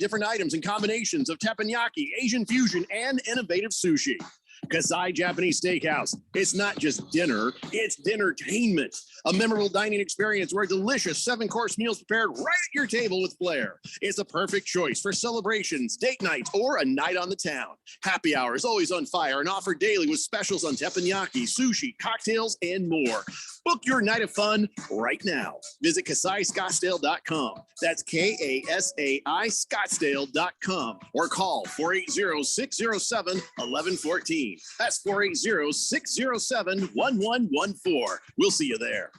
different items and combinations of teppanyaki, Asian fusion, and innovative sushi. Kasai Japanese Steakhouse. It's not just dinner, it's dinnertainment. A memorable dining experience where delicious 7-course meals prepared right at your table with flair. It's a perfect choice for celebrations, date nights, or a night on the town. Happy hour is always on fire and offered daily with specials on teppanyaki, sushi, cocktails, and more. Book your night of fun right now. Visit KasaiScottsdale.com. That's KASAI Scottsdale.com or call 480-607-1114. That's 480-607-1114. We'll see you there.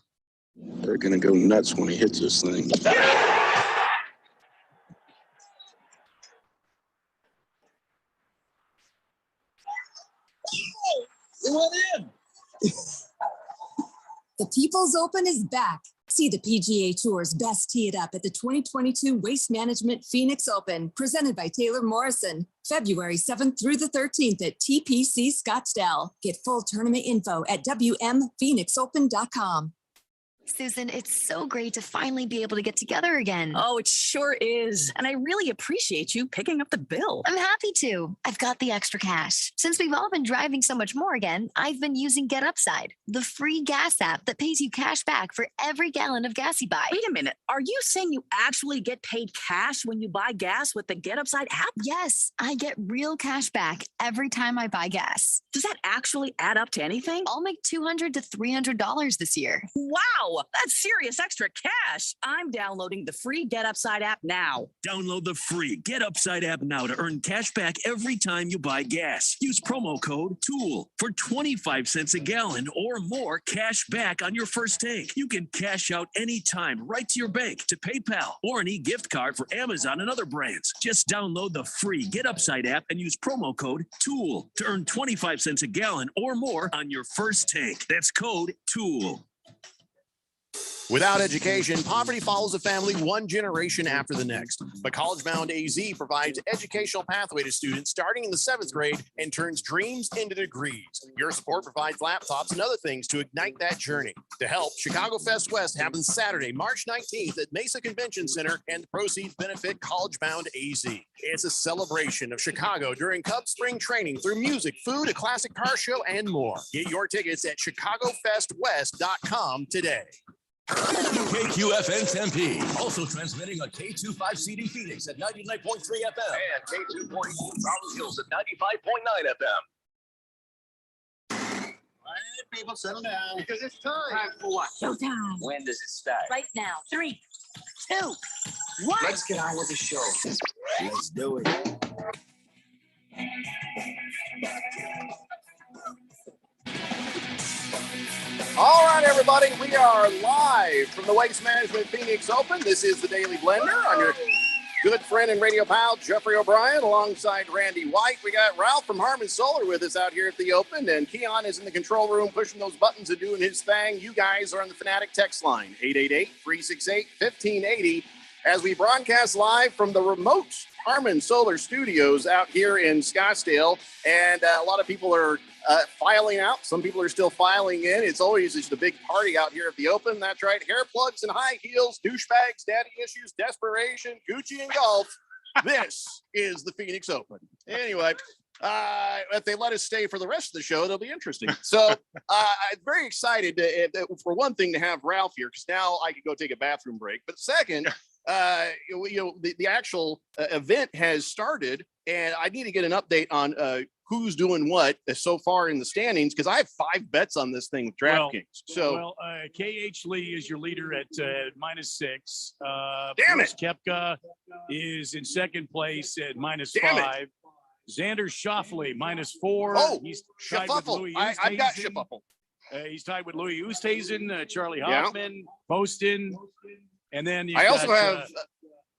They're going to go nuts when he hits this thing. It went in. The People's Open is back. See the PGA Tour's best tee it up at the 2022 Waste Management Phoenix Open, presented by Taylor Morrison, February 7th through the 13th at TPC Scottsdale. Get full tournament info at WMPhoenixOpen.com. Susan, it's so great to finally be able to get together again. Oh, it sure is. And I really appreciate you picking up the bill. I'm happy to. I've got the extra cash. Since we've all been driving so much more again, I've been using Get Upside, the free gas app that pays you cash back for every gallon of gas you buy. Wait a minute. Are you saying you actually get paid cash when you buy gas with the Get Upside app? Yes, I get real cash back every time I buy gas. Does that actually add up to anything? I'll make $200 to $300 this year. Wow, that's serious extra cash. I'm downloading the free Get Upside app now. Download the free Get Upside app now to earn cash back every time you buy gas. Use promo code TOOL for 25 cents a gallon or more cash back on your first tank. You can cash out anytime right to your bank, to PayPal, or an e-gift card for Amazon and other brands. Just download the free Get Upside app and use promo code TOOL to earn 25 cents a gallon or more on your first tank. That's code TOOL. Without education, poverty follows a family one generation after the next. But College Bound AZ provides educational pathway to students starting in the 7th grade and turns dreams into degrees. Your support provides laptops and other things to ignite that journey. To help, Chicago Fest West happens Saturday, March 19th at Mesa Convention Center, and the proceeds benefit College Bound AZ. It's a celebration of Chicago during Cub Spring training through music, food, a classic car show, and more. Get your tickets at ChicagoFestWest.com today. KQFN Tempe, also transmitting on K25CD Phoenix at 99.3 FM and K2.2 Rolling Hills at 95.9 FM. All right, people, settle down because it's time. Time for what? Showtime. When does it start? Right now. 3, 2, 1. Let's get on with the show. Let's do it. All right, everybody, we are live from the Waste Management Phoenix Open. This is the Daily Blender. I'm your good friend and radio pal, Jeffrey O'Brien, alongside Randy White. We got Ralph from Harmon Solar with us out here at the Open, and Keon is in the control room pushing those buttons and doing his thing. You guys are on the Fanatic text line, 888-368-1580, as we broadcast live from the remote Harmon Solar Studios out here in Scottsdale. And a lot of people are filing out. Some people are still filing in. It's always just a big party out here at the Open. That's right. Hair plugs and high heels, douchebags, daddy issues, desperation, Gucci and golf. This is the Phoenix Open. Anyway, if they let us stay for the rest of the show, it'll be interesting. So I'm very excited for one thing to have Ralph here, because now I can go take a bathroom break. But second, the actual event has started, and I need to get an update on who's doing what so far in the standings, because I have 5 bets on this thing with DraftKings. KH Lee is your leader at -6. Damn it! Koepka is in second place at -5. Xander Schauffele -4. Oh, he's tied with Louis I've got Schiffel. He's tied with Louis Oosthuizen, Charlie Hoffman, Poston, and then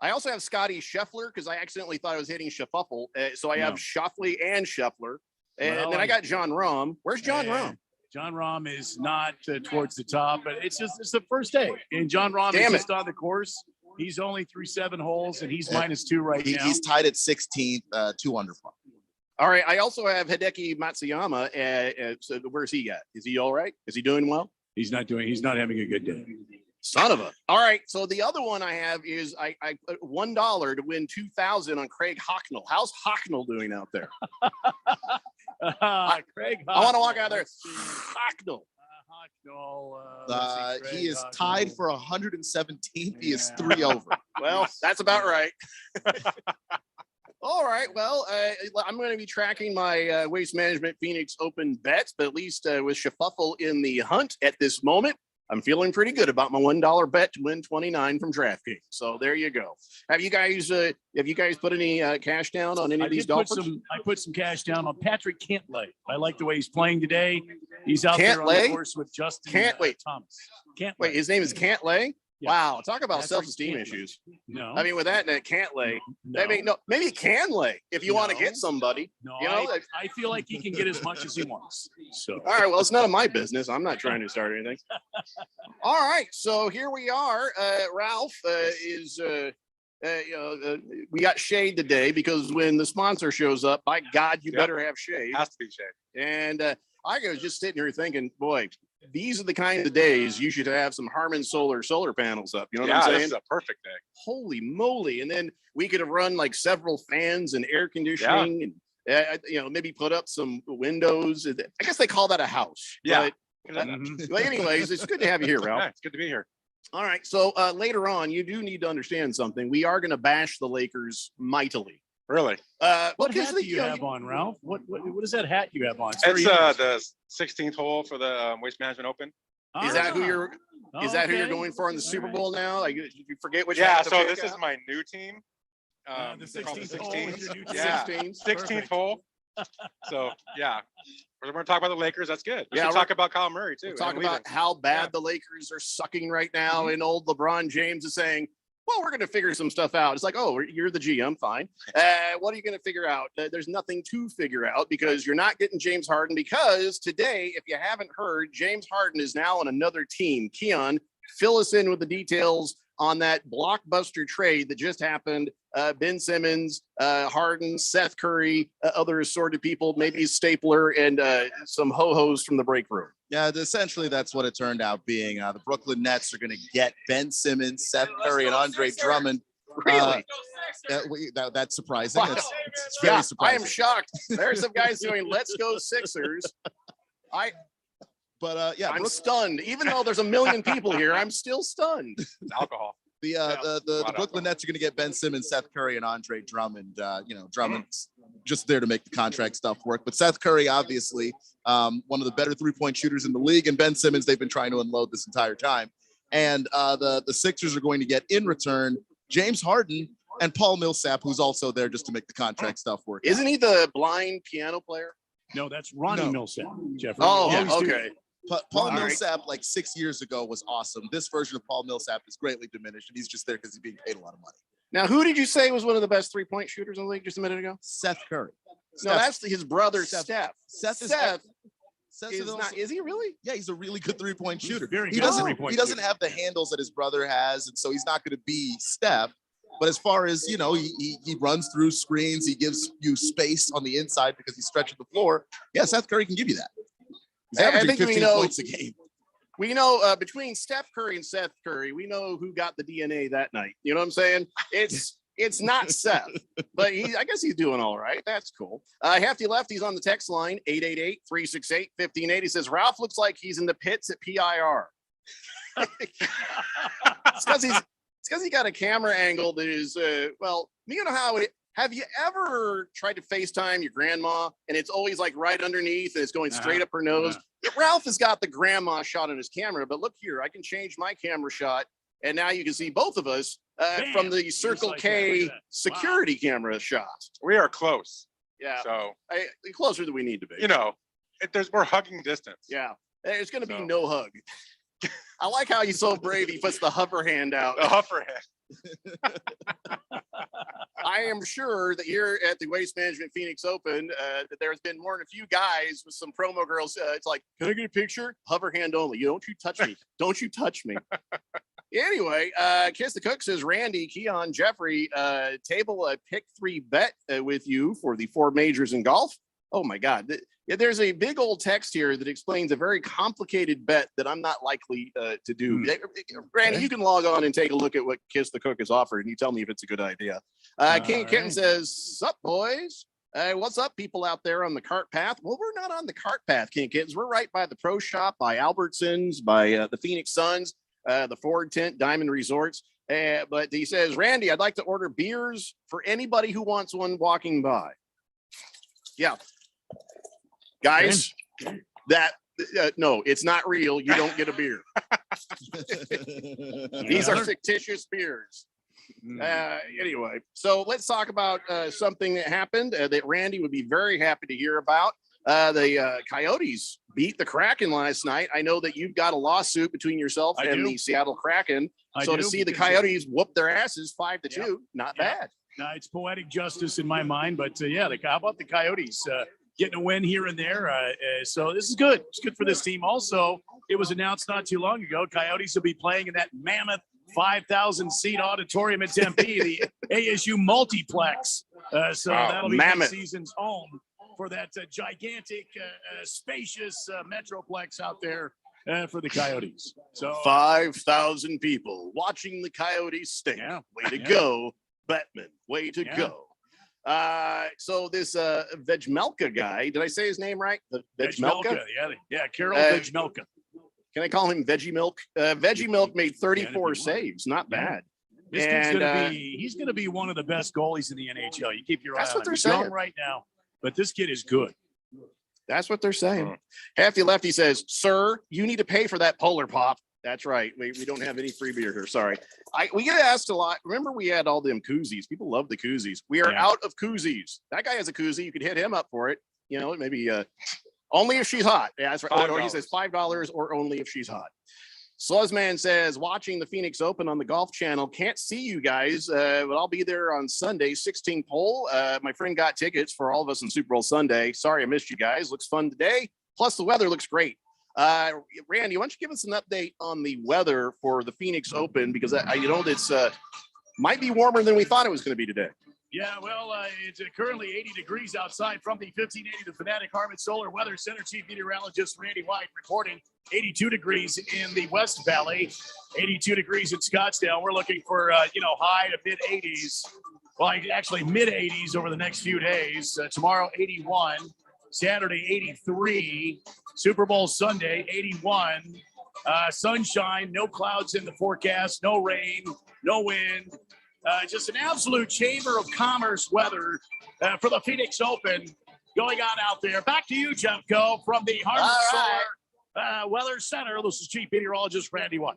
I also have Scotty Scheffler, because I accidentally thought I was hitting Schiffle. So I have Schauffele and Scheffler. And then I got John Rahm. Where's John Rahm? John Rahm is not towards the top, but it's the first day. And John Rahm is just on the course. He's only through 7 holes, and he's -2 right now. He's tied at 16th, 2 under par. All right. I also have Hideki Matsuyama. So where's he at? Is he all right? Is he doing well? He's not having a good day. Son of a. All right. So the other one I have is I put $1 to win 2,000 on Craig Hocknell. How's Hocknell doing out there? Craig Hocknell. I want to walk out there. Hocknell. He is tied for 117th. He is 3 over. Well, that's about right. All right. Well, I'm going to be tracking my Waste Management Phoenix Open bets, but at least with Shafuffle in the hunt at this moment, I'm feeling pretty good about my $1 bet to win 29 from DraftKings. So there you go. Have you guys put any cash down on any of these Dolphins? I put some cash down on Patrick Cantlay. I like the way he's playing today. He's out there on the course with Justin Thomas. Wait, his name is Cantlay? Yeah. Wow, talk about Patrick self-esteem Cantlay. issues. No. I mean, with that Cantlay, No. maybe Cantlay if you want to get somebody. No, you know, I feel like he can get as much as he wants. So all right, well, it's none of my business. I'm not trying to start anything. All right, so here we are. Ralph we got shade today because when the sponsor shows up, by God, you better have shade. Has to be shade. And I was just sitting here thinking, boy, these are the kind of days you should have some Harman solar panels up. You know what I'm saying? This is a perfect day. Holy moly. And then we could have run like several fans and air conditioning and, maybe put up some windows. I guess they call that a house. Yeah. But anyways, it's good to have you here, Ralph. Yeah, it's good to be here. All right. So later on, you do need to understand something. We are going to bash the Lakers mightily. Really? what hat do you have on, Ralph? What is that hat you have on? It's the 16th hole for the Waste Management Open. Is that who you're going for in the Super Bowl now? Like, you forget which? Yeah. So this is my new team. The 16th hole. Yeah. 16th hole. So yeah, we're going to talk about the Lakers. That's good. We Yeah, should talk about Kyle Murray too. We'll talk about how bad the Lakers are sucking right now, and old LeBron James is saying, well, we're going to figure some stuff out. It's like, oh, you're the GM, fine. What are you going to figure out? There's nothing to figure out because you're not getting James Harden, because today, if you haven't heard, James Harden is now on another team. Keon, fill us in with the details on that blockbuster trade that just happened. Ben Simmons, Harden, Seth Curry, other assorted people, maybe Stapler, and some ho-hos from the break room. Yeah, essentially that's what it turned out being. The Brooklyn Nets are going to get Ben Simmons, Seth Curry, and Andre Drummond. Really? That's surprising. Wow. It's very surprising. I am shocked. There's some guys doing "Let's go Sixers." I'm stunned. Even though there's a million people here, I'm still stunned. It's alcohol. The Brooklyn Nets are going to get Ben Simmons, Seth Curry, and Andre Drummond. Drummond's just there to make the contract stuff work. But Seth Curry, obviously, one of the better three-point shooters in the league, and Ben Simmons, they've been trying to unload this entire time. And the Sixers are going to get in return James Harden and Paul Millsap, who's also there just to make the contract stuff work. Isn't he the blind piano player? No, that's Ronnie Millsap, Jeffrey. Oh, yeah, okay. Paul Millsap, like 6 years ago, was awesome. This version of Paul Millsap is greatly diminished, and he's just there because he's being paid a lot of money. Now, who did you say was one of the best three-point shooters in the league just a minute ago? Seth Curry. No, that's his brother, Steph. Seth is not. Is he really? Yeah, he's a really good three-point shooter. He doesn't have the handles that his brother has, and so he's not going to be Steph. But as far as, he runs through screens, he gives you space on the inside because he's stretching the floor. Yeah, Seth Curry can give you that. He's averaging 15 points a game. We know between Steph Curry and Seth Curry, we know who got the DNA that night. You know what I'm saying? It's not Seth, but I guess he's doing all right. That's cool. Hefty Lefty's on the text line, 888-368-1580. He says, Ralph looks like he's in the pits at PIR. It's because he got a camera angle that is, you know how have you ever tried to FaceTime your grandma and it's always like right underneath and it's going straight up her nose? Ralph has got the grandma shot on his camera, but look here, I can change my camera shot. And now you can see both of us from the Circle K security camera shot. We are close. Yeah. So closer than we need to be. We're hugging distance. Yeah. There's going to be no hug. I like how he's so brave. He puts the hover hand out. The hover hand. I am sure that here at the Waste Management Phoenix Open, that there's been more than a few guys with some promo girls. It's like, can I get a picture? Hover hand only. Don't you touch me. Don't you touch me. Anyway, Kiss the Cook says, Randy, Keon, Jeffrey, table a pick 3 bet with you for the 4 majors in golf. Oh my God. Yeah, there's a big old text here that explains a very complicated bet that I'm not likely to do. Randy, you can log on and take a look at what Kiss the Cook has offered, and you tell me if it's a good idea. King Kitten says, "Sup, boys? What's up, people out there on the cart path?" Well, we're not on the cart path, King Kittens. We're right by the Pro Shop, by Albertsons, by the Phoenix Suns, the Ford Tent, Diamond Resorts. But he says, "Randy, I'd like to order beers for anybody who wants one walking by." Yeah. Guys, no, it's not real. You don't get a beer. These are fictitious beers. Anyway, so let's talk about something that happened that Randy would be very happy to hear about. The Coyotes beat the Kraken last night. I know that you've got a lawsuit between yourself and the Seattle Kraken. So to see the Coyotes whoop their asses 5-2, not bad. No, it's poetic justice in my mind, but how about the Coyotes getting a win here and there? So this is good. It's good for this team. Also, it was announced not too long ago, Coyotes will be playing in that mammoth 5,000 seat auditorium in Tempe, the ASU multiplex. So that'll be next season's home for that gigantic, spacious metroplex out there for the Coyotes. So 5,000 people watching the Coyotes stink. Way to go, Bettman. Way to go. So this Vejmelka guy, did I say his name right? Vejmelka? Yeah, Carol Vejmelka. Can I call him Veggie Milk? Veggie Milk made 34 saves. Not bad. This dude's he's going to be one of the best goalies in the NHL. You keep your eye on him. That's what they're saying right now. But this kid is good. That's what they're saying. Hefty Lefty says, "Sir, you need to pay for that Polar Pop." That's right. We don't have any free beer here. Sorry. We get asked a lot. Remember, we had all them koozies. People love the koozies. We are out of koozies. That guy has a koozie. You could hit him up for it. You know, maybe only if she's hot. Yeah, that's right. Or he says $5 or only if she's hot. Sluzzman says, "Watching the Phoenix Open on the Golf Channel. Can't see you guys, but I'll be there on Sunday, 16th hole. My friend got tickets for all of us on Super Bowl Sunday. Sorry I missed you guys. Looks fun today. Plus, the weather looks great." Randy, why don't you give us an update on the weather for the Phoenix Open? Because it's might be warmer than we thought it was going to be today. Yeah, well, it's currently 80 degrees outside from the 1580 The Fanatic Harmon Solar Weather Center. Chief Meteorologist Randy White reporting 82 degrees in the West Valley, 82 degrees in Scottsdale. We're looking for, high to mid 80s. Well, actually mid 80s over the next few days. Tomorrow, 81. Saturday, 83. Super Bowl Sunday, 81. Sunshine, no clouds in the forecast, no rain, no wind. Just an absolute chamber of commerce weather for the Phoenix Open going on out there. Back to you, Jeffco, from the Harmon Solar Weather Center. This is Chief Meteorologist Randy White.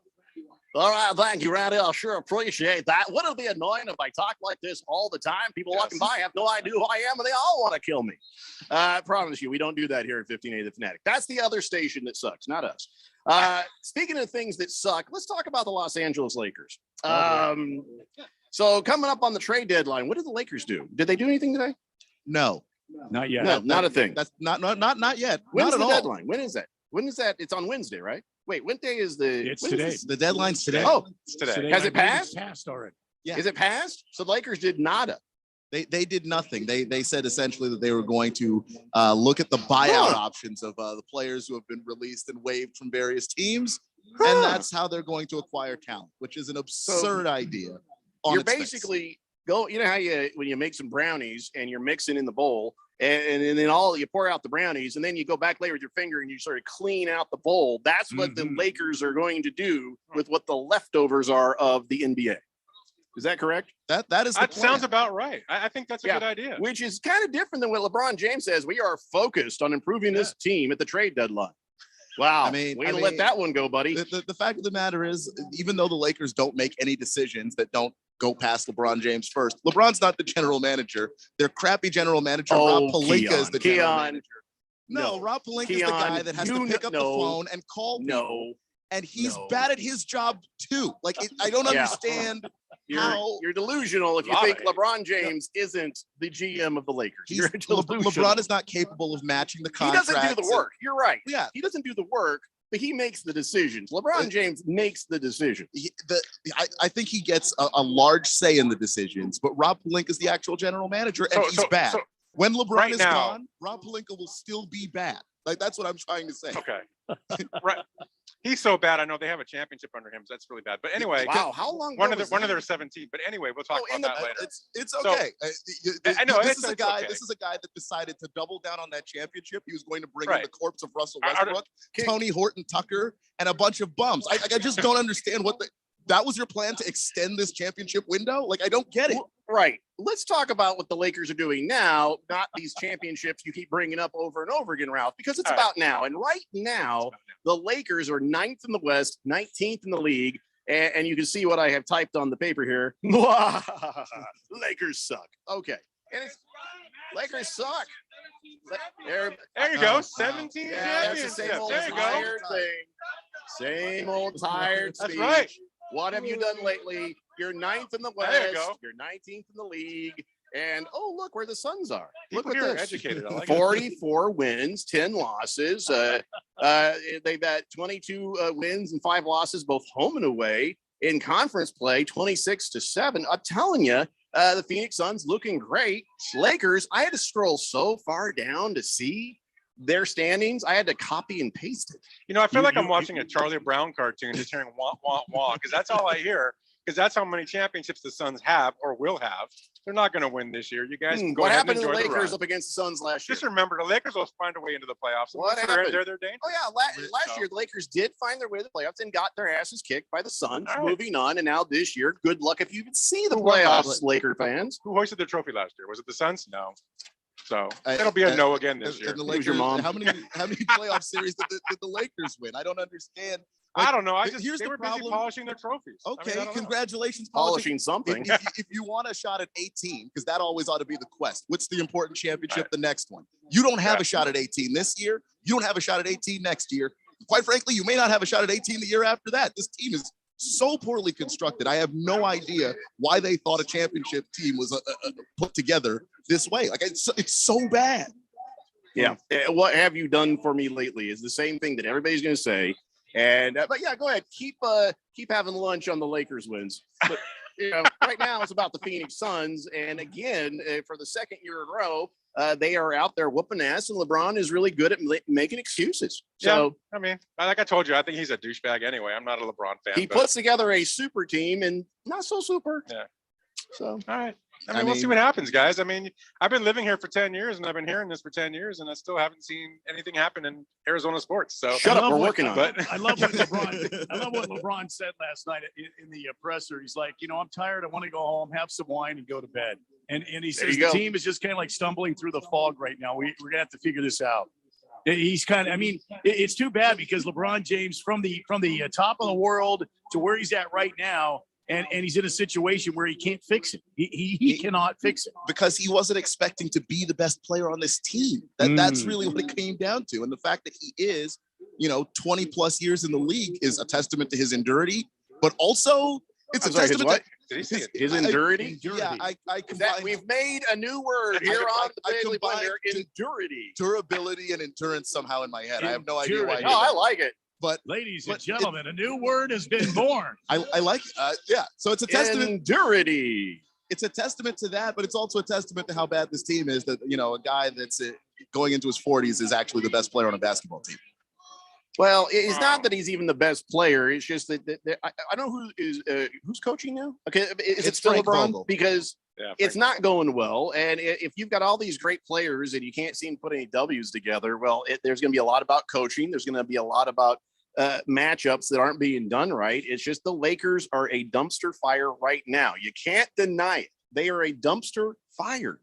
All right, thank you, Randy. I sure appreciate that. Wouldn't it be annoying if I talk like this all the time? People walking by have no idea who I am, and they all want to kill me. I promise you, we don't do that here at 1580 The Fanatic. That's the other station that sucks, not us. Speaking of things that suck, let's talk about the Los Angeles Lakers. So coming up on the trade deadline, what did the Lakers do? Did they do anything today? No, not yet. No, not a thing. That's not yet. When's not the at deadline? When is that? When is that? It's on Wednesday, right? Wait, what day is the? It's today. The deadline's today. Oh, it's today. Has it passed? It's passed already. Yeah. Is it passed? So the Lakers did nada. They did nothing. They said essentially that they were going to look at the buyout options of the players who have been released and waived from various teams, and that's how they're going to acquire talent, which is an absurd idea. You're basically you know how when you make some brownies and you're mixing in the bowl, and then you pour out the brownies, and then you go back later with your finger and you sort of clean out the bowl. That's what the Lakers are going to do with what the leftovers are of the NBA. Is that correct? That sounds about right. I think that's a good idea. Which is kind of different than what LeBron James says. We are focused on improving this team at the trade deadline. Wow. I mean, let that one go, buddy. The fact of the matter is, even though the Lakers don't make any decisions that don't go past LeBron James first, LeBron's not the general manager. Their crappy general manager, Rob Pelinka, is the general manager. No, Rob Pelinka is the guy that has to pick up the phone and call people. And he's bad at his job too. Like, I don't understand how you're delusional if you think LeBron James isn't the GM of the Lakers. LeBron is not capable of matching the contracts. He doesn't do the work. You're right. Yeah, he doesn't do the work, but he makes the decisions. LeBron James makes the decisions. I think he gets a large say in the decisions, but Rob Pelinka is the actual general manager, and he's bad. When LeBron Right is now. gone, Rob Pelinka will still be bad. Like, that's what I'm trying to say. Okay. Right. He's so bad. I know they have a championship under him. So that's really bad. But anyway, Wow, how long? one of their 17. But anyway, we'll talk about that later. It's So- okay. I know This it's is a guy. okay. This is a guy that decided to double down on that championship. He was going to bring in Right. the corpse of Russell Are- Westbrook, Tony Horton Tucker, and a bunch of bums. I just don't understand that was your plan to extend this championship window. Like, I don't get it. Right. Let's talk about what the Lakers are doing now, not these championships you keep bringing up over and over again, Ralph, because it's All right. about now. And right now, the Lakers are 9th in the West, 19th in the league. And you can see what I have typed on the paper here. Lakers suck. Okay. And it's Lakers suck. There you go. 17 Yeah, that's the championships. same old There you go. tired thing. Same old tired That's speech. right. What have you done lately? You're 9th in the There West. you go. You're 19th in the league. And look where the Suns are. People Look here at are this. educated. I like it. 44 wins, 10 losses. They've got 22 wins and 5 losses, both home and away. In conference play, 26-7. I'm telling you, the Phoenix Suns looking great. Lakers, I had to scroll so far down to see their standings. I had to copy and paste it. You know, I feel like I'm watching a Charlie Brown cartoon, just hearing wah, wah, wah, because that's all I hear. Because that's how many championships the Suns have or will have. They're not going to win this year. You guys go What ahead happened and to the enjoy Lakers run. up against the Suns last year? Just remember, the Lakers will find a way into the playoffs. What They're happened? dangerous. Oh yeah, last year the Lakers did find their way to the playoffs and got their asses kicked by the Suns. All right. Moving on, and now this year, good luck if you even see the Who won playoffs, last? Laker fans. Who hoisted the trophy last year? Was it the Suns? No. So I- it'll be a I- no again this year. And the Who's your Lakers, mom? how many playoff series did the Lakers win? I don't understand. I don't know. Here's They the were busy problem. polishing their trophies. I mean, Okay, I don't know. congratulations, Polishing something. If you want a shot at 18, because that always ought to be the quest. What's the important championship? The next one. You don't have a shot at 18 this year. You don't have a shot at 18 next year. Quite frankly, you may not have a shot at 18 the year after that. This team is so poorly constructed. I have no idea why they thought a championship team was put together this way. Like, it's so bad. Yeah. What have you done for me lately is the same thing that everybody's going to say. And but yeah, go ahead. Keep having lunch on the Lakers wins. But right now it's about the Phoenix Suns. And again, for the second year in a row, they are out there whooping ass, and LeBron is really good at making excuses. So I mean, like I told you, I think he's a douchebag anyway. I'm not a LeBron fan. he puts together a super team and not so super. Yeah. So all right. I mean, we'll see what happens, guys. I mean, I've been living here for 10 years and I've been hearing this for 10 years and I still haven't seen anything happen in Arizona sports. So shut up, we're working on it. I love what LeBron said last night in the presser. He's like, I'm tired. I want to go home, have some wine, and go to bed. And he says the team is just kind of like stumbling through the fog right now. We're gonna have to figure this out. He's kind of, I mean, it's too bad because LeBron James from the top of the world to where he's at right now. And he's in a situation where he can't fix it. He cannot fix it. Because he wasn't expecting to be the best player on this team. That's really what it came down to. And the fact that he is, 20 plus years in the league is a testament to his endurity, but also it's a testament to his endurity. Yeah, I combine. We've made a new word here on the Daily Blender. Endurity, durability, and endurance somehow in my head. I have no idea why. No, I like it. But ladies and gentlemen, a new word has been born. I like it. Yeah. So it's a testament. Endurity. It's a testament to that, but it's also a testament to how bad this team is. That a guy that's going into his 40s is actually the best player on a basketball team. Well, it's not that he's even the best player. It's just that I don't know who's coaching now. Okay, is it still Frank LeBron? Vogel. Because it's not going well, and if you've got all these great players and you can't seem to put any W's together, well, there's going to be a lot about coaching. There's going to be a lot about matchups that aren't being done right. It's just the Lakers are a dumpster fire right now. You can't deny it. They are a dumpster fire.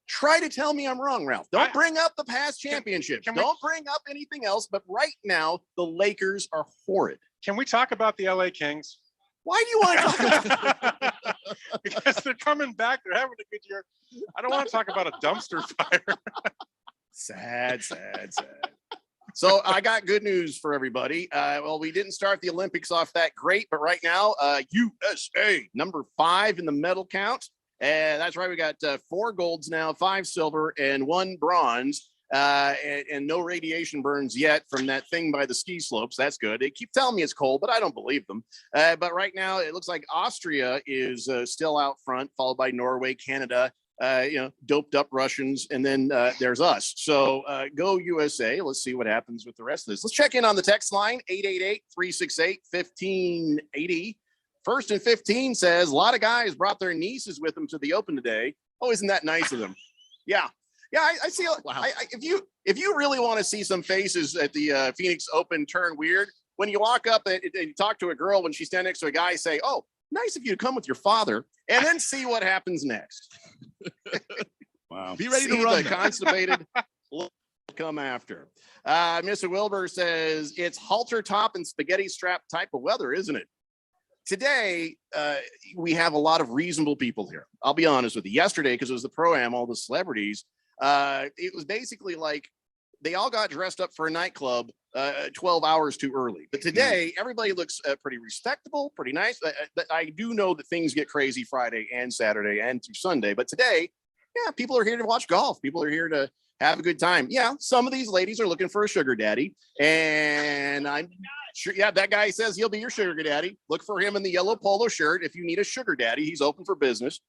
Try to tell me I'm wrong, Ralph. Don't bring up the past championships. Don't bring up anything else. But right now, the Lakers are horrid. Can we talk about the LA Kings? Why do you want to talk about because they're coming back. They're having a good year. I don't want to talk about a dumpster fire. Sad. So I got good news for everybody. Well, we didn't start the Olympics off that great, but right now, USA, number 5 in the medal count. And that's right. We got 4 golds now, 5 silver, and 1 bronze. And no radiation burns yet from that thing by the ski slopes. That's good. They keep telling me it's cold, but I don't believe them. But right now, it looks like Austria is still out front, followed by Norway, Canada, doped up Russians, and then there's us. So go USA. Let's see what happens with the rest of this. Let's check in on the text line, 888-368-1580. First and 15 says, a lot of guys brought their nieces with them to the Open today. Oh, isn't that nice of them? Yeah. Yeah, I see. Wow. If you really want to see some faces at the Phoenix Open turn weird, when you walk up and you talk to a girl when she's standing next to a guy, say, oh, nice of you to come with your father, and then see what happens next. Wow. Be ready to run. The constipated come after. Mr. Wilbur says, it's halter top and spaghetti strap type of weather, isn't it? Today, we have a lot of reasonable people here. I'll be honest with you. Yesterday, because it was the Pro-Am, all the celebrities, it was basically like they all got dressed up for a nightclub 12 hours too early. But today, everybody looks pretty respectable, pretty nice. I do know that things get crazy Friday and Saturday and through Sunday. But today, yeah, people are here to watch golf. People are here to have a good time. Yeah, some of these ladies are looking for a sugar daddy. And I'm sure, yeah, that guy says he'll be your sugar daddy. Look for him in the yellow polo shirt. If you need a sugar daddy, he's open for business.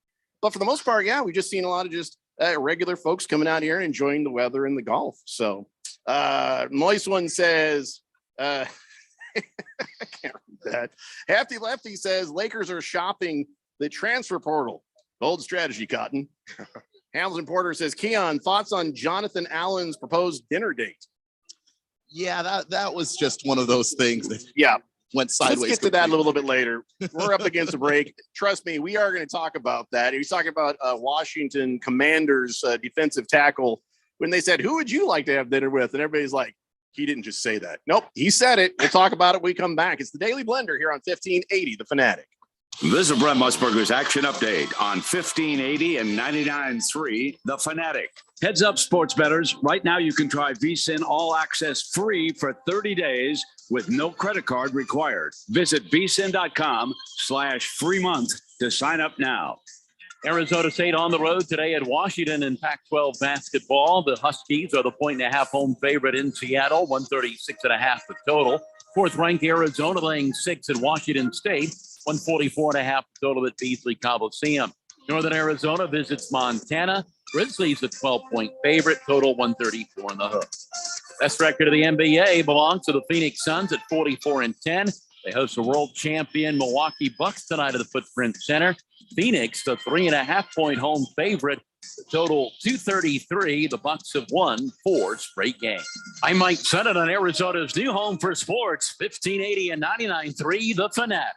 But for the most part, yeah, we've just seen a lot of just regular folks coming out here and enjoying the weather and the golf. So Moist One says, I can't read that. Hefty Lefty says Lakers are shopping the transfer portal. Bold strategy, Cotton. Hamilton Porter says, Keon, thoughts on Jonathan Allen's proposed dinner date? Yeah, that was just one of those things that went sideways. Let's get to that a little bit later. We're up against a break. Trust me, we are going to talk about that. He's talking about Washington Commanders defensive tackle when they said, who would you like to have dinner with? And everybody's like, he didn't just say that. Nope, he said it. We'll talk about it when we come back. It's the Daily Blender here on 1580, The Fanatic. This is Brent Musburger's action update on 1580 and 99.3, The Fanatic. Heads up, sports bettors. Right now, you can try VSiN All Access free for 30 days with no credit card required. Visit vsin.com/free month to sign up now. Arizona State on the road today at Washington in Pac-12 basketball. The Huskies are the 1.5 home favorite in Seattle, 136.5 the total. Fourth-ranked Arizona laying 6 at Washington State, 144.5 total at Beasley Coliseum. Northern Arizona visits Montana. Grizzlies a 12-point favorite, total 134 in the hook. Best record of the NBA belongs to the Phoenix Suns at 44-10. They host the world champion Milwaukee Bucks tonight at the Footprint Center. Phoenix, the 3.5-point home favorite. The total 233. The Bucks have won 4 straight games. I'm Mike Sennett on Arizona's new home for sports, 1580 and 99.3, The Fanatic.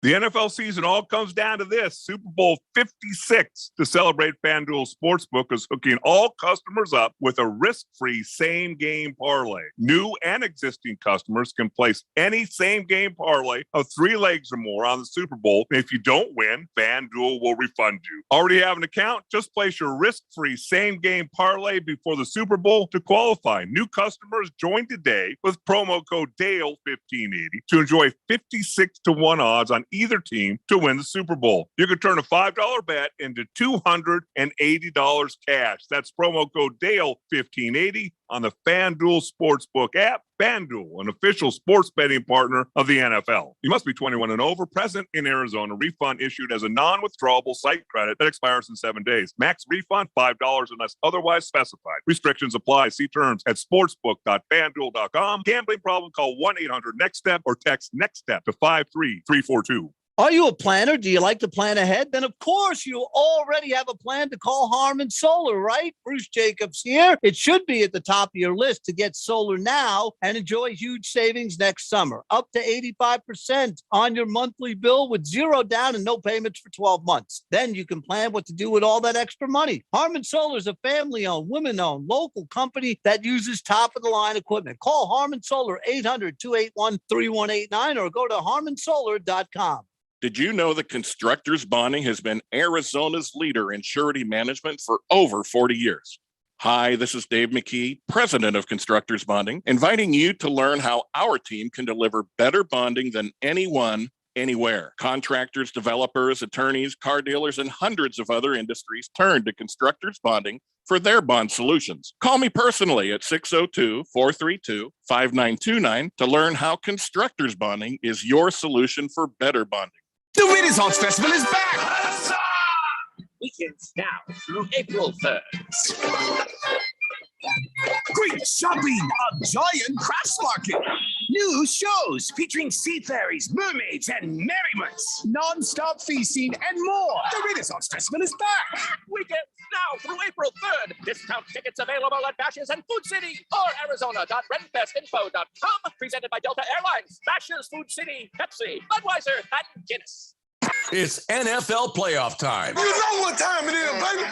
The NFL season all comes down to this. Super Bowl 56 to celebrate. FanDuel Sportsbook is hooking all customers up with a risk-free same-game parlay. New and existing customers can place any same-game parlay of 3 legs or more on the Super Bowl. And if you don't win, FanDuel will refund you. Already have an account? Just place your risk-free same-game parlay before the Super Bowl to qualify. New customers join today with promo code DALE1580 to enjoy 56-1 odds on either team to win the Super Bowl. You can turn a $5 bet into $280 cash. That's promo code DALE1580 on the FanDuel Sportsbook app. FanDuel, an official sports betting partner of the NFL. You must be 21 and over, present in Arizona. Refund issued as a non-withdrawable site credit that expires in 7 days. Max refund $5 unless otherwise specified. Restrictions apply. See terms at sportsbook.fanduel.com. Gambling problem? Call 1-800-NEXT-STEP or text NEXT-STEP to 53342. Are you a planner? Do you like to plan ahead? Then, of course, you already have a plan to call Harmon Solar, right? Bruce Jacobs here. It should be at the top of your list to get solar now and enjoy huge savings next summer. Up to 85% on your monthly bill with 0 down and no payments for 12 months. Then you can plan what to do with all that extra money. Harmon Solar is a family-owned, women-owned, local company that uses top-of-the-line equipment. Call Harmon Solar 800-281-3189 or go to harmonsolar.com. Did you know that Constructors Bonding has been Arizona's leader in surety management for over 40 years? Hi, this is Dave McKee, president of Constructors Bonding, inviting you to learn how our team can deliver better bonding than anyone, anywhere. Contractors, developers, attorneys, car dealers, and hundreds of other industries turn to Constructors Bonding for their bond solutions. Call me personally at 602-432-5929 to learn how Constructors Bonding is your solution for better bonding. The Renaissance Festival is back! Weekends now through April 3rd. Great shopping! A giant crafts market! New shows featuring sea fairies, mermaids, and merriments! Non-stop feasting and more! The Renaissance Festival is back! Weekends now through April 3rd. Discount tickets available at Bashers and Food City or Arizona.renfestinfo.com. Presented by Delta Airlines, Bashers, Food City, Pepsi, Budweiser, and Guinness. It's NFL playoff time. You know what time it is, baby.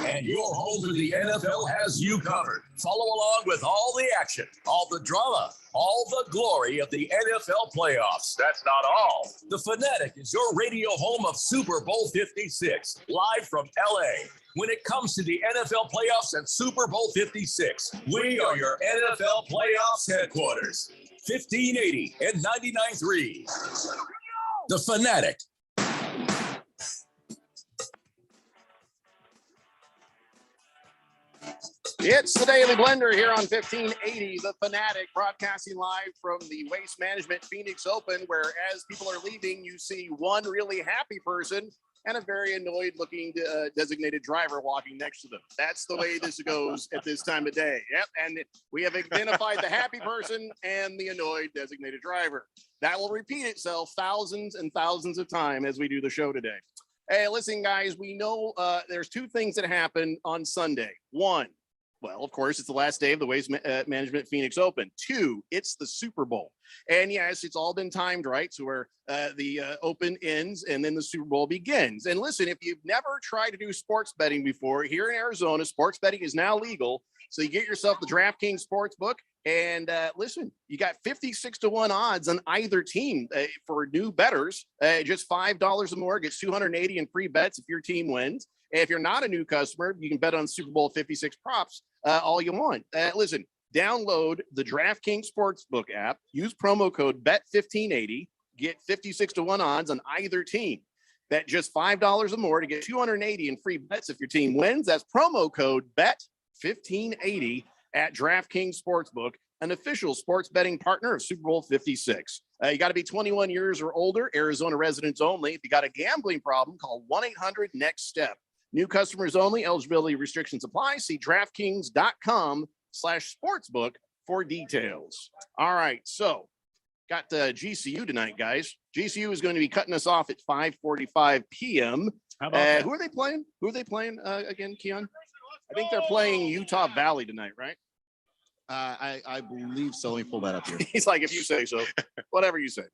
And your home to the NFL has you covered. Follow along with all the action, all the drama, all the glory of the NFL playoffs. That's not all. The Fanatic is your radio home of Super Bowl 56, live from LA. When it comes to the NFL playoffs and Super Bowl 56, we are your NFL playoffs headquarters. 1580 and 99.3. The Fanatic. It's the Daily Blender here on 1580, The Fanatic, broadcasting live from the Waste Management Phoenix Open, where as people are leaving, you see one really happy person and a very annoyed looking designated driver walking next to them. That's the way this goes at this time of day. Yep. And we have identified the happy person and the annoyed designated driver. That will repeat itself thousands and thousands of times as we do the show today. Hey, listen, guys, we know there's two things that happen on Sunday. One, well, of course, it's the last day of the Waste Management Phoenix Open. Two, it's the Super Bowl. And yes, it's all been timed right, so where the Open ends and then the Super Bowl begins. And listen, if you've never tried to do sports betting before, here in Arizona, sports betting is now legal. So you get yourself the DraftKings Sportsbook, and listen, you got 56-1 odds on either team for new bettors. Just $5 or more gets 280 in free bets if your team wins. If you're not a new customer, you can bet on Super Bowl 56 props all you want. Listen, download the DraftKings Sportsbook app, use promo code BET1580, get 56-1 odds on either team. Bet just $5 or more to get 280 in free bets if your team wins. That's promo code BET1580 at DraftKings Sportsbook, an official sports betting partner of Super Bowl 56. You got to be 21 years or older, Arizona residents only. If you got a gambling problem, call 1-800-NEXT-STEP. New customers only. Eligibility restrictions apply. See DraftKings.com/sportsbook for details. All right, so got GCU tonight, guys. GCU is going to be cutting us off at 5:45 p.m. How about that? Who are they playing? Who are they playing again, Keon? I think they're playing Utah Valley tonight, right? I believe so. Let me pull that up here. He's like, if you say so, whatever you say.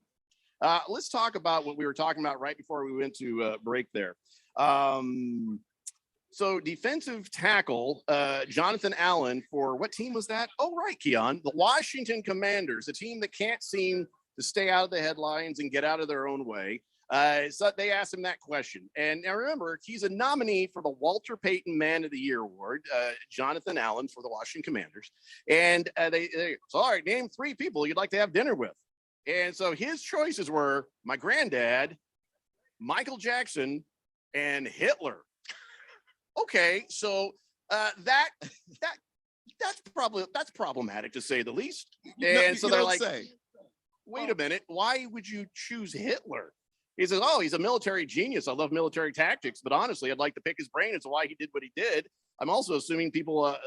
Let's talk about what we were talking about right before we went to break there. So defensive tackle, Jonathan Allen for what team was that? Oh, right, Keon. The Washington Commanders, a team that can't seem to stay out of the headlines and get out of their own way. So they asked him that question. And now remember, he's a nominee for the Walter Payton Man of the Year Award, Jonathan Allen for the Washington Commanders. And they so, all right, name three people you'd like to have dinner with. And so his choices were my granddad, Michael Jackson, and Hitler. Okay, so that's problematic to say the least. And so they're like, wait a minute, why would you choose Hitler? He says, oh, he's a military genius. I love military tactics, but honestly, I'd like to pick his brain as to why he did what he did. I'm also assuming people.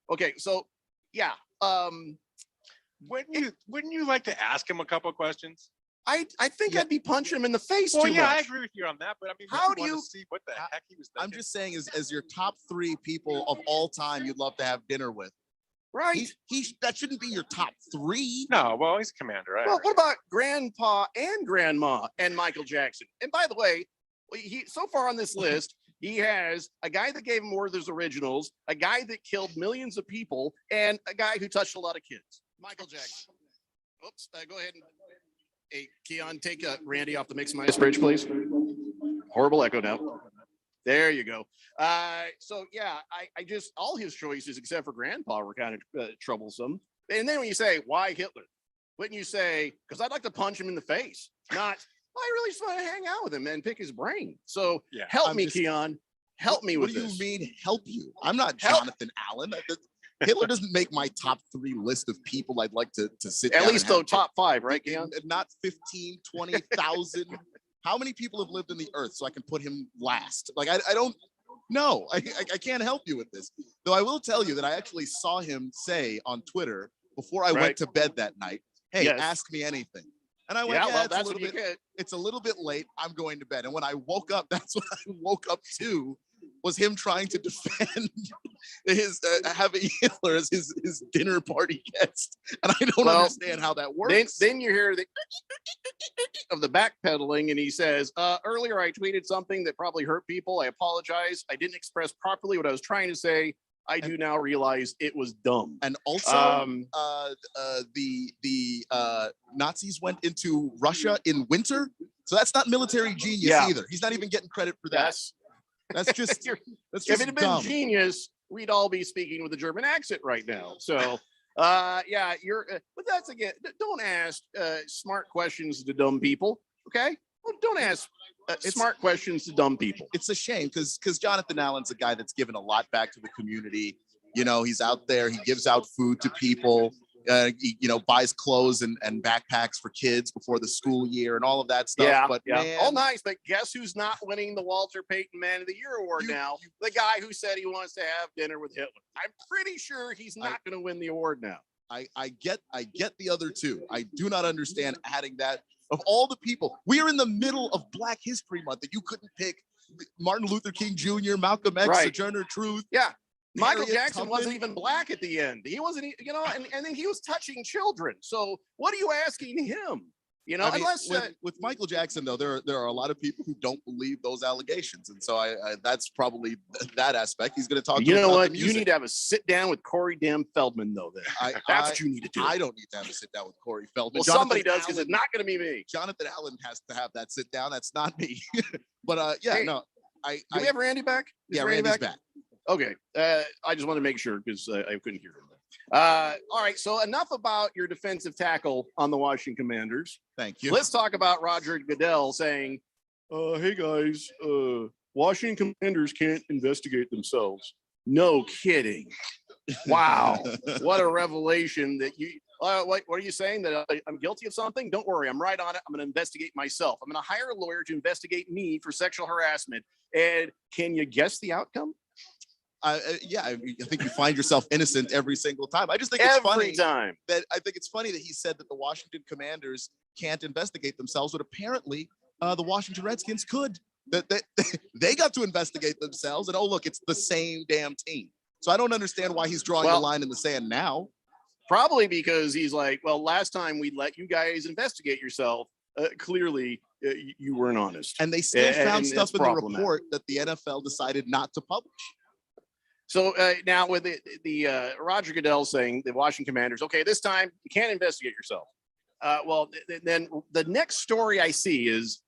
Okay, so yeah. Wouldn't you like to ask him a couple of questions? I think I'd be punching him in the face. Well, too yeah, much. I agree with you on that. But I mean, how do you see what the heck he was thinking? I'm just saying, as your top three people of all time, you'd love to have dinner with. Right. That shouldn't be your top three. No, well, he's a commander. Well, what about Grandpa and Grandma and Michael Jackson? And by the way, he so far on this list, he has a guy that gave him more of his originals, a guy that killed millions of people, and a guy who touched a lot of kids. Michael Jackson. Oops. Go ahead and. Hey, Keon, take Randy off the Mix My Bridge, please. Horrible echo now. There you go. So, yeah, I just, all his choices except for Grandpa were kind of troublesome. And then when you say, why Hitler? Wouldn't you say, because I'd like to punch him in the face? Not, well, I really just want to hang out with him and pick his brain. So yeah, help me, Keon. Help me with this. What do you mean help you? I'm not Jonathan Allen. Hitler doesn't make my top three list of people I'd like to sit down. At least though, top five, right, Keon? Not 15, 20,000. How many people have lived on the earth so I can put him last? Like, I don't. No, I can't help you with this. Though I will tell you that I actually saw him say on Twitter before I went to bed that night, "Hey, Yes. ask me anything." And I went, Yeah, well, it's that's a little what you bit, get. it's a little bit late. I'm going to bed. And when I woke up, that's what I woke up to, was him trying to defend his having Hitler as his dinner party guest. And I don't understand how that works. Then you hear the of the backpedaling, and he says, earlier I tweeted something that probably hurt people. I apologize. I didn't express properly what I was trying to say. I do now realize it was dumb. And also, the Nazis went into Russia in winter, so that's not military genius either. He's not even getting credit for that. That's just if it had been genius, we'd all be speaking with a German accent right now. So, but that's again, don't ask smart questions to dumb people. Okay, well, don't ask smart questions to dumb people. It's a shame because Jonathan Allen's a guy that's given a lot back to the community. You know, he's out there, he gives out food to people, he, buys clothes and backpacks for kids before the school year and all of that stuff. Man, all nice. But guess who's not winning the Walter Payton Man of the Year award now? The guy who said he wants to have dinner with Hitler. I'm pretty sure he's not going to win the award now. I get the other two. I do not understand adding that. Of all the people, we are in the middle of Black History Month, that you couldn't pick Martin Luther King Jr., Malcolm X, Sojourner Truth. Yeah. Michael Harriet Jackson Tubman. wasn't even black at the end. He wasn't, and then he was touching children. So what are you asking him? I mean, unless with Michael Jackson, though, there are a lot of people who don't believe those allegations, and so I that's probably that aspect. He's going to talk. You know what? You need to have a sit down with Corey Dan Feldman, though. That's what you need to do. I don't need to have a sit down with Corey Feldman. Well, somebody does, because it's not going to be me. Jonathan Allen has to have that sit down. That's not me. But Do we have Randy back? Randy's back. Okay. I just want to make sure because I couldn't hear him. All right. So enough about your defensive tackle on the Washington Commanders. Thank you. Let's talk about Roger Goodell saying, hey guys, Washington Commanders can't investigate themselves. No kidding. Wow. What a revelation that you, what are you saying? That I'm guilty of something? Don't worry. I'm right on it. I'm going to investigate myself. I'm going to hire a lawyer to investigate me for sexual harassment. And can you guess the outcome? I think you find yourself innocent every single time. I just think it's funny that he said that the Washington Commanders can't investigate themselves, but apparently the Washington Redskins could. That they got to investigate themselves, and look, it's the same damn team. So I don't understand why he's drawing the line in the sand now. Probably because he's like, well, last time we let you guys investigate yourself, clearly you weren't honest. And they still found stuff in the report that the NFL decided not to publish. So now with the Roger Goodell saying the Washington Commanders, okay, this time you can't investigate yourself. Then the next story I see is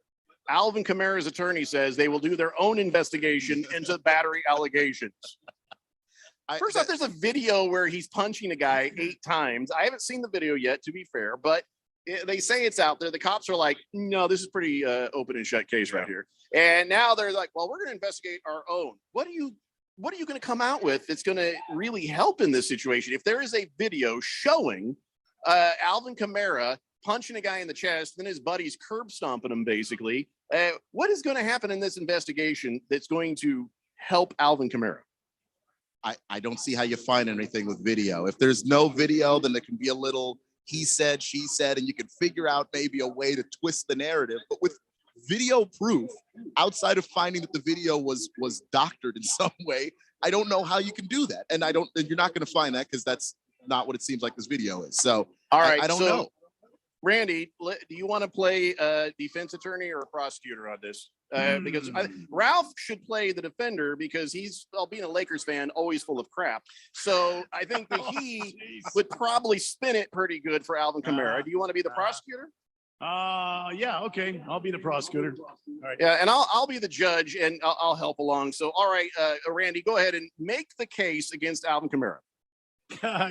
Alvin Kamara's attorney says they will do their own investigation into battery allegations. First off, there's a video where he's punching a guy 8 times. I haven't seen the video yet, to be fair, but they say it's out there. The cops are like, no, this is pretty open and shut case right here. And now they're like, well, we're going to investigate our own. What are you going to come out with that's going to really help in this situation? If there is a video showing Alvin Kamara punching a guy in the chest, then his buddy's curb stomping him, basically, what is going to happen in this investigation that's going to help Alvin Kamara? I don't see how you find anything with video. If there's no video, then there can be a little he said, she said, and you can figure out maybe a way to twist the narrative. But with video proof, outside of finding that the video was doctored in some way, I don't know how you can do that. And you're not going to find that because that's not what it seems like this video is. So all right, I don't know. Randy, do you want to play a defense attorney or a prosecutor on this? Because Ralph should play the defender because he's, being a Lakers fan, always full of crap. So I think that he would probably spin it pretty good for Alvin Kamara. Do you want to be the prosecutor? Yeah, okay. I'll be the prosecutor. All right. Yeah, and I'll be the judge, and I'll help along. So, all right, Randy, go ahead and make the case against Alvin Kamara.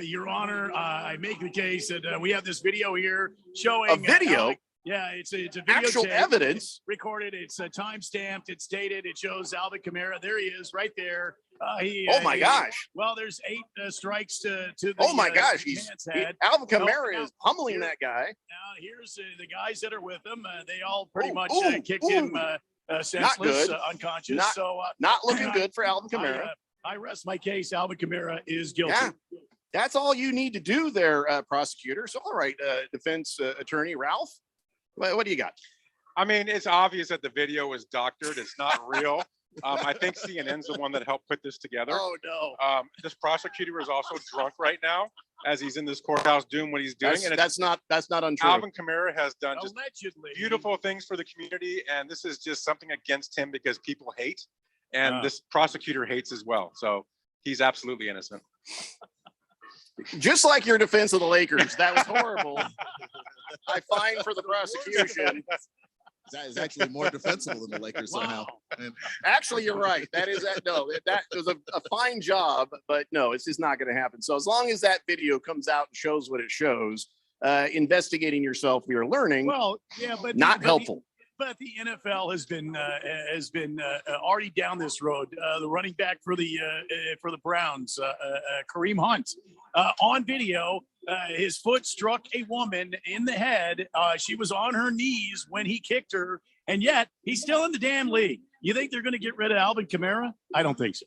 Your Honor, I make the case that we have this video here showing a video. It's a video actual evidence recorded. It's time stamped. It's dated. It shows Alvin Kamara. There he is, right there. Oh my gosh! Well, there's 8 strikes to the. Oh my gosh! Alvin Kamara is pummeling that guy. Now here's the guys that are with him. They all pretty much kicked him senseless, good. unconscious. Not, so not looking good for Alvin Kamara. I rest my case. Alvin Kamara is guilty. Yeah. That's all you need to do there, prosecutor. So, all right, defense attorney Ralph, what do you got? I mean, it's obvious that the video was doctored. It's not real. I think CNN's the one that helped put this together. Oh, no. This prosecutor is also drunk right now as he's in this courthouse doing what he's doing. That's not untrue. Alvin Kamara has done just allegedly beautiful things for the community, and this is just something against him because people hate, and this prosecutor hates as well. So he's absolutely innocent. Just like your defense of the Lakers, that was horrible. I fine for the prosecution. That is actually more defensible than the Lakers somehow. Actually, you're right. That was a fine job, but no, it's just not going to happen. So as long as that video comes out and shows what it shows, investigating yourself, we are learning. Well, yeah, but not helpful. But the NFL has been already down this road. The running back for the Browns, Kareem Hunt, on video, his foot struck a woman in the head. She was on her knees when he kicked her, and yet he's still in the damn league. You think they're going to get rid of Alvin Kamara? I don't think so.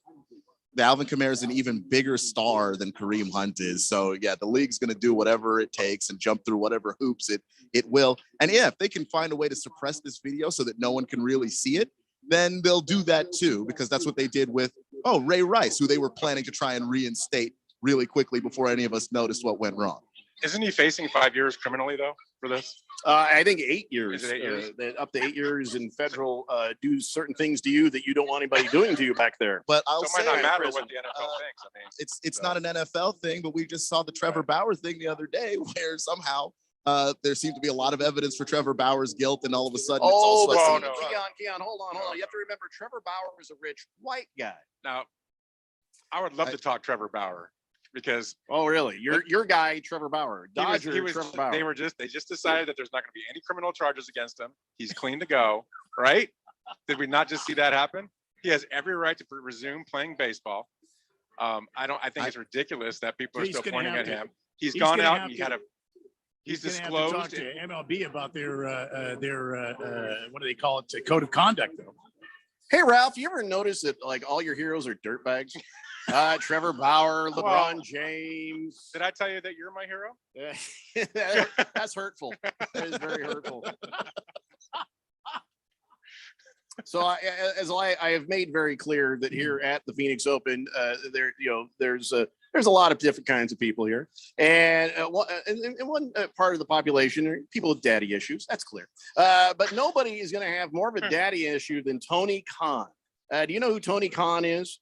Alvin Kamara is an even bigger star than Kareem Hunt is. So yeah, the league's going to do whatever it takes and jump through whatever hoops it will. And yeah, if they can find a way to suppress this video so that no one can really see it, then they'll do that too, because that's what they did with, Ray Rice, who they were planning to try and reinstate really quickly before any of us noticed what went wrong. Isn't he facing 5 years criminally though for this? I think 8 years. Is it 8 years? Up to 8 years in federal, do certain things to you that you don't want anybody doing to you back there. But I'll So it say, might not matter what the NFL thinks. I mean, it's not an NFL thing, but we just saw the Trevor Bauer thing the other day, where somehow there seemed to be a lot of evidence for Trevor Bauer's guilt, and all of a sudden, it's all Keon, hold on. You have to remember, Trevor Bauer was a rich white guy. Now, I would love to talk Trevor Bauer. Because really, your guy Trevor Bauer, Dodger Trevor Bauer. They just decided that there's not going to be any criminal charges against him. He's clean to go, right? Did we not just see that happen? He has every right to resume playing baseball. I think it's ridiculous that people are still pointing at him. He's gone out and he's disclosed. Talk to MLB about their what do they call it? Code of conduct, though. Hey Ralph, you ever notice that like all your heroes are dirtbags? Trevor Bauer, LeBron James. Did I tell you that you're my hero? That's hurtful. That is very hurtful. So I have made very clear that here at the Phoenix Open, there's a lot of different kinds of people here, and one part of the population are people with daddy issues. That's clear. But nobody is going to have more of a daddy issue than Tony Khan. Do you know who Tony Khan is?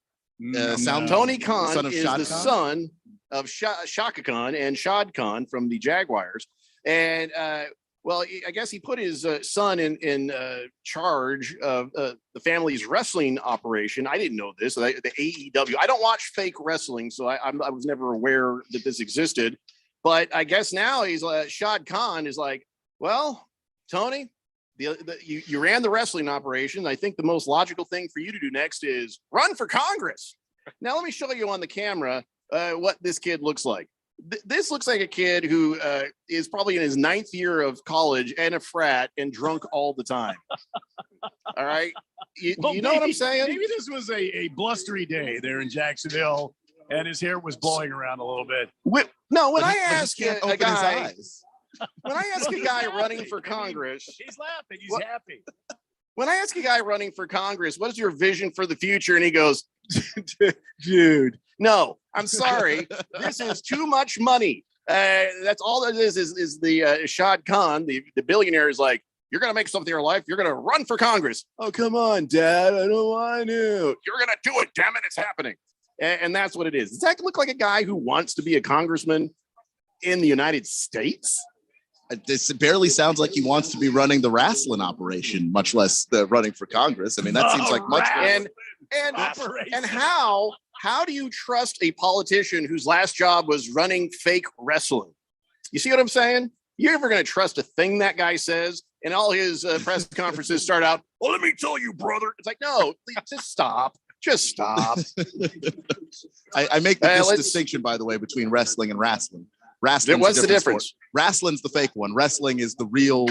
Tony Khan is the son of Shaka Khan and Shad Khan from the Jaguars. And I guess he put his son in charge of the family's wrestling operation. I didn't know this. The AEW. I don't watch fake wrestling, so I was never aware that this existed. But I guess now he's Shad Khan is like, well, Tony, you ran the wrestling operation. I think the most logical thing for you to do next is run for Congress. Now, let me show you on the camera what this kid looks like. This looks like a kid who is probably in his 9th year of college and a frat and drunk all the time. All right. You know what I'm saying? Maybe this was a blustery day there in Jacksonville and his hair was blowing around a little bit. When I ask a guy... When I ask a guy running for Congress, he's laughing. He's happy. When I ask a guy running for Congress, what is your vision for the future? And he goes, dude, no, I'm sorry. This is too much money. That's all that is the Shad Khan, the billionaire, is like, you're going to make something of your life. You're going to run for Congress. Oh, come on, Dad. I don't want to. You're going to do it. Damn it. It's happening. And that's what it is. Does that look like a guy who wants to be a congressman in the United States? This barely sounds like he wants to be running the wrestling operation, much less the running for Congress. I mean, that seems like much. And how do you trust a politician whose last job was running fake wrestling? You see what I'm saying? You're ever going to trust a thing that guy says? And all his press conferences start out, well, let me tell you, brother. It's like, no, just stop. Just stop. I make this distinction, by the way, between wrestling and wrestling. What's the difference? Sport. Wrestling's the fake one. Wrestling is the real.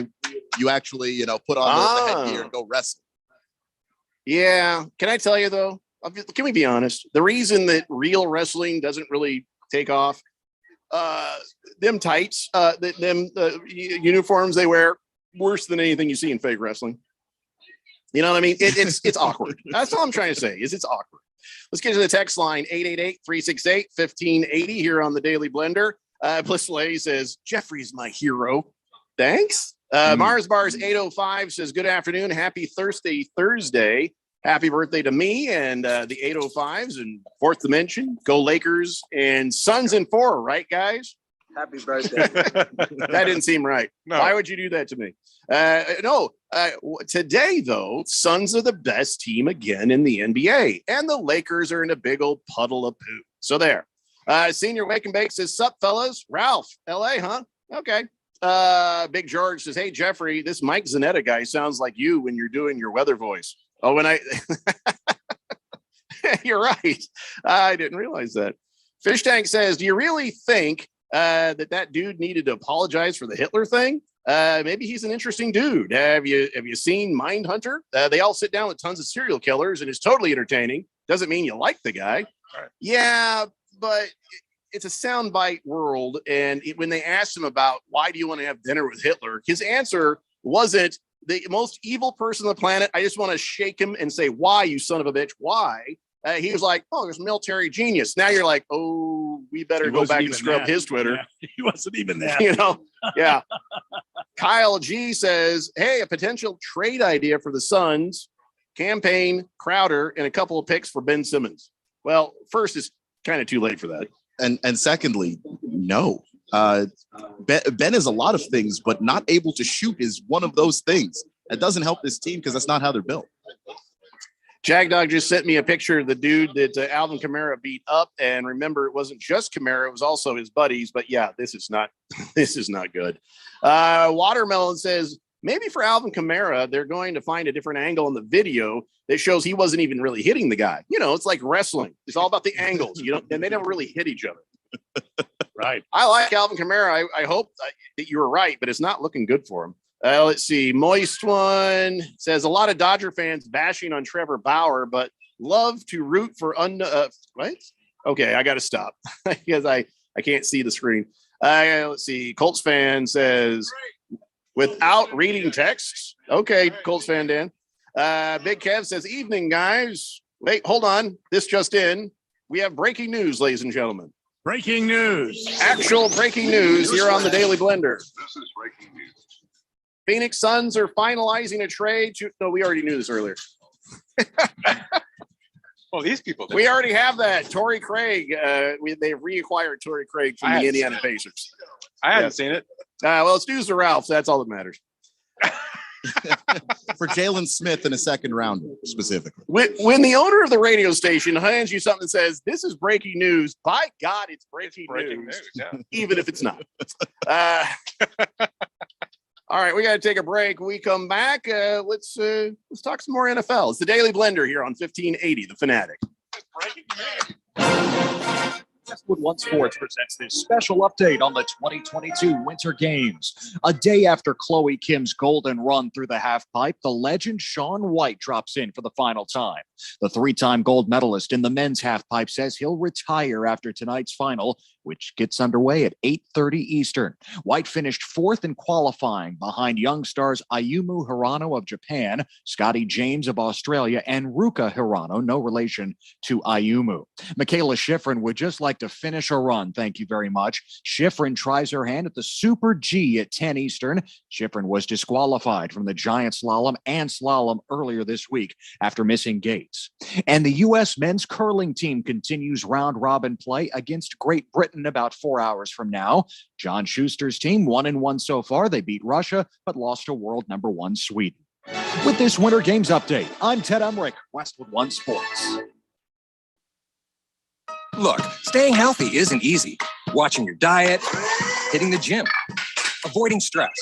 You actually, put on the headgear and go wrestle. Yeah. Can I tell you though? Can we be honest? The reason that real wrestling doesn't really take off, them tights, uniforms they wear, worse than anything you see in fake wrestling. You know what I mean? It's awkward. That's all I'm trying to say is it's awkward. Let's get to the text line, 888-368-1580 here on the Daily Blender. Plissley says, Jeffrey's my hero. Thanks. Mars Bars 805 says, good afternoon. Happy Thursday. Happy birthday to me and the 805s and Fourth Dimension. Go Lakers and Suns in 4, right, guys? Happy birthday. That didn't seem right. No. Why would you do that to me? Today, though, Suns are the best team again in the NBA, and the Lakers are in a big old puddle of poo. So there. Senior Wake and Bake says, sup, fellas? Ralph, LA, huh? Okay. Big George says, hey, Jeffrey, this Mike Zanetta guy sounds like you when you're doing your weather voice. Oh, when I... You're right. I didn't realize that. Fish Tank says, do you really think that dude needed to apologize for the Hitler thing? Maybe he's an interesting dude. Have you seen Mindhunter? They all sit down with tons of serial killers and it's totally entertaining. Doesn't mean you like the guy. Right. Yeah, but it's a soundbite world. And when they asked him about why do you want to have dinner with Hitler, his answer wasn't the most evil person on the planet. I just want to shake him and say, why, you son of a bitch? Why? He was like, oh, there's military genius. Now you're like, oh, we better go back and scrub his Twitter. Yeah, he wasn't even that. You know, yeah. Kyle G says, hey, a potential trade idea for the Suns, campaign, Crowder, and a couple of picks for Ben Simmons. Well, first, it's kind of too late for that. And secondly, no. Ben is a lot of things, but not able to shoot is one of those things. It doesn't help this team because that's not how they're built. Jagdog just sent me a picture of the dude that Alvin Kamara beat up. And remember, it wasn't just Kamara, it was also his buddies. But yeah, this is not good. Watermelon says, maybe for Alvin Kamara, they're going to find a different angle in the video that shows he wasn't even really hitting the guy. You know, it's like wrestling. It's all about the angles, and they never really hit each other. Right. I like Alvin Kamara. I hope that you were right, but it's not looking good for him. Let's see. Moist One says a lot of Dodger fans bashing on Trevor Bauer, but love to root for what? Okay, I got to stop because I can't see the screen. Let's see. Colts fan says without reading texts. Okay, Colts fan Dan. Big Kev says evening guys. Wait, hold on. This just in. We have breaking news, ladies and gentlemen. Breaking news. Actual breaking news here on the Daily Blender. This is breaking news. Phoenix Suns are finalizing a trade to. No, we already knew this earlier. Well, these people. We already have that. Torrey Craig. They've reacquired Torrey Craig from the Indiana Pacers. I hadn't seen it. Well, it's news to Ralph. So that's all that matters. For Jalen Smith in a second round, specifically. When the owner of the radio station hands you something that says, this is breaking news, by God, it's breaking news. Yeah. Even if it's not. All right, we got to take a break. When we come back, let's talk some more NFL. It's the Daily Blender here on 1580, The Fanatic. Westwood One Sports presents this special update on the 2022 Winter Games. A day after Chloe Kim's golden run through the half pipe, the legend Shaun White drops in for the final time. The three-time gold medalist in the men's half pipe says he'll retire after tonight's final, which gets underway at 8:30 Eastern. White finished fourth in qualifying behind young stars Ayumu Hirano of Japan, Scotty James of Australia, and Ruka Hirano, no relation to Ayumu. Michaela Schifrin would just like to finish a run. Thank you very much. Schifrin tries her hand at the Super G at 10 Eastern. Schifrin was disqualified from the giant slalom and slalom earlier this week after missing gates. And the U.S. men's curling team continues round-robin play against Great Britain about 4 hours from now. John Schuster's team 1-1 so far. They beat Russia, but lost to world number 1 Sweden. With this Winter Games update, I'm Ted Emmerich, Westwood One Sports. Look, staying healthy isn't easy. Watching your diet, hitting the gym, avoiding stress.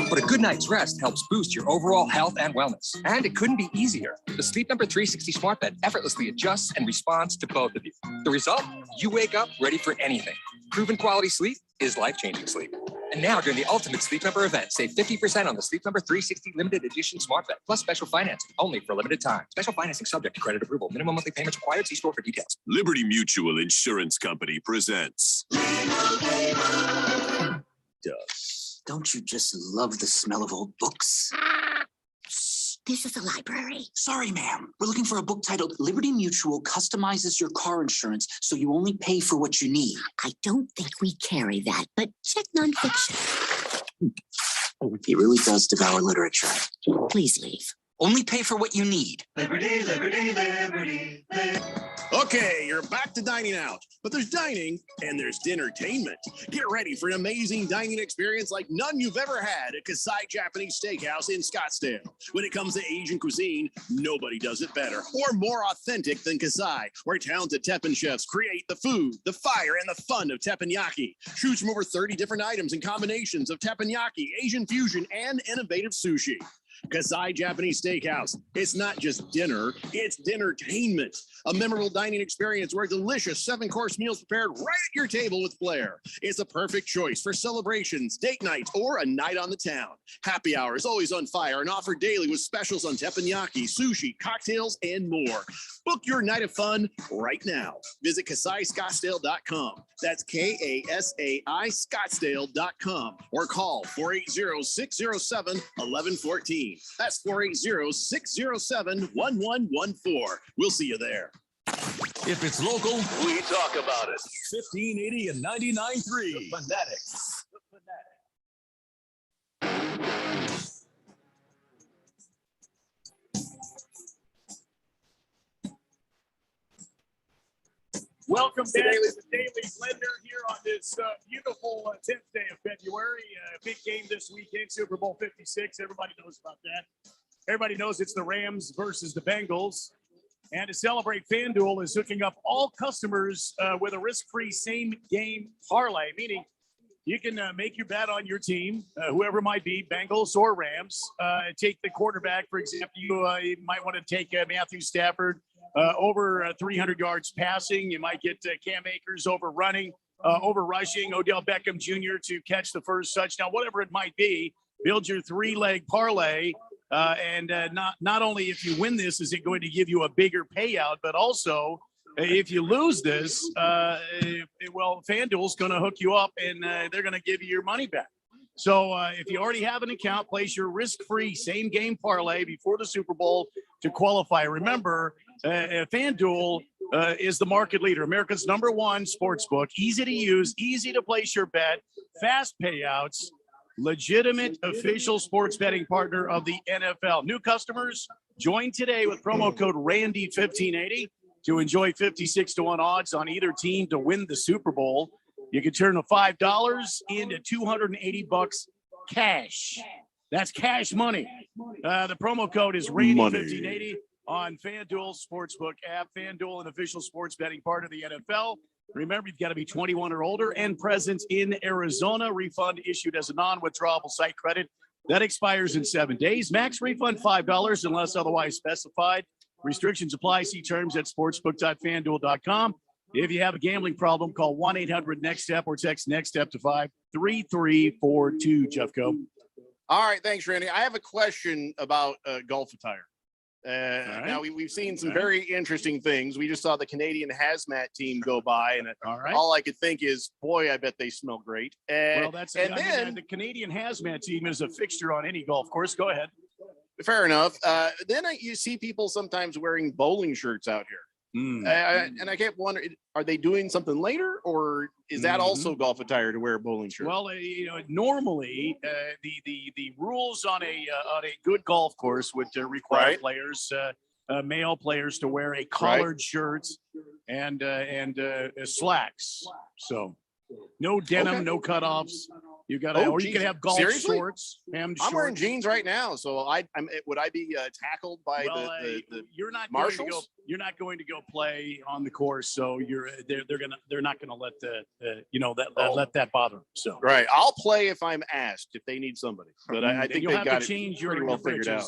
But a good night's rest helps boost your overall health and wellness. And it couldn't be easier. The Sleep Number 360 smart bed effortlessly adjusts and responds to both of you. The result? You wake up ready for anything. Proven quality sleep is life-changing sleep. And now during the Ultimate Sleep Number event, save 50% on the Sleep Number 360 limited edition smart bed, plus special financing only for a limited time. Special financing subject to credit approval. Minimum monthly payments required. See store for details. Liberty Mutual Insurance Company presents. Don't you just love the smell of old books? This is a library. Sorry, ma'am. We're looking for a book titled Liberty Mutual Customizes Your Car Insurance so you only pay for what you need. I don't think we carry that, but check nonfiction. He really does devour literature. Please leave. Only pay for what you need. Liberty, liberty, liberty, liberty. Okay, you're back to dining out, but there's dining and there's dinnertainment. Get ready for an amazing dining experience like none you've ever had at Kasai Japanese Steakhouse in Scottsdale. When it comes to Asian cuisine, nobody does it better or more authentic than Kasai, where talented teppan chefs create the food, the fire, and the fun of teppanyaki. Choose from over 30 different items and combinations of teppanyaki, Asian fusion, and innovative sushi. Kasai Japanese Steakhouse. It's not just dinner, it's dinnertainment. A memorable dining experience where delicious 7-course meals prepared right at your table with flair. It's a perfect choice for celebrations, date nights, or a night on the town. Happy hour is always on fire and offered daily with specials on teppanyaki, sushi, cocktails, and more. Book your night of fun right now. Visit KasaiScottsdale.com. That's KASAI Scottsdale.com or call 480-607-1114. That's 480-607-1114. We'll see you there. If it's local, we talk about it. 1580 and 99.3. The Fanatic. Welcome back to the Daily Blender here on this beautiful 10th day of February. Big game this weekend, Super Bowl 56. Everybody knows about that. Everybody knows it's the Rams versus the Bengals. And to celebrate, FanDuel is hooking up all customers with a risk-free same-game parlay, meaning you can make your bet on your team, whoever it might be, Bengals or Rams. Take the quarterback, for example. You might want to take Matthew Stafford over 300 yards passing. You might get Cam Akers over running, over rushing, Odell Beckham Jr. to catch the first touchdown, whatever it might be. Build your 3-leg parlay. And not only if you win this, is it going to give you a bigger payout, but also if you lose this, FanDuel's going to hook you up and they're going to give you your money back. So if you already have an account, place your risk-free same-game parlay before the Super Bowl to qualify. Remember, FanDuel is the market leader, America's #1 sports book. Easy to use, easy to place your bet, fast payouts, legitimate official sports betting partner of the NFL. New customers, join today with promo code RANDY1580 to enjoy 56-1 odds on either team to win the Super Bowl. You can turn the $5 into $280 cash. That's cash money. The promo code is RANDY1580 on FanDuel Sportsbook app. FanDuel, an official sports betting partner of the NFL. Remember, you've got to be 21 or older and present in Arizona. Refund issued as a non-withdrawable site credit that expires in 7 days. Max refund $5 unless otherwise specified. Restrictions apply. See terms at sportsbook.fanduel.com. If you have a gambling problem, call 1-800-NEXT-STEP or text NEXT STEP to 53342. Jeffco. All right, thanks, Randy. I have a question about golf attire. Now, we've seen some very interesting things. We just saw the Canadian hazmat team go by, and all I could think is, boy, I bet they smell great. Well, the Canadian hazmat team is a fixture on any golf course. Go ahead. Fair enough. Then you see people sometimes wearing bowling shirts out here. And I kept wondering, are they doing something later, or is that also golf attire to wear a bowling shirt? Well, normally the rules on a good golf course would require players, male players, to wear a collared shirt and slacks. So no denim, no cutoffs. You got to, or you can have golf shorts. I'm wearing jeans right now, so would I be tackled by the you're not marshals? You're not going to go play on the course, so they're not going to let let that bother them. So I'll play if I'm asked, if they need somebody, but I think they've got it pretty well figured out.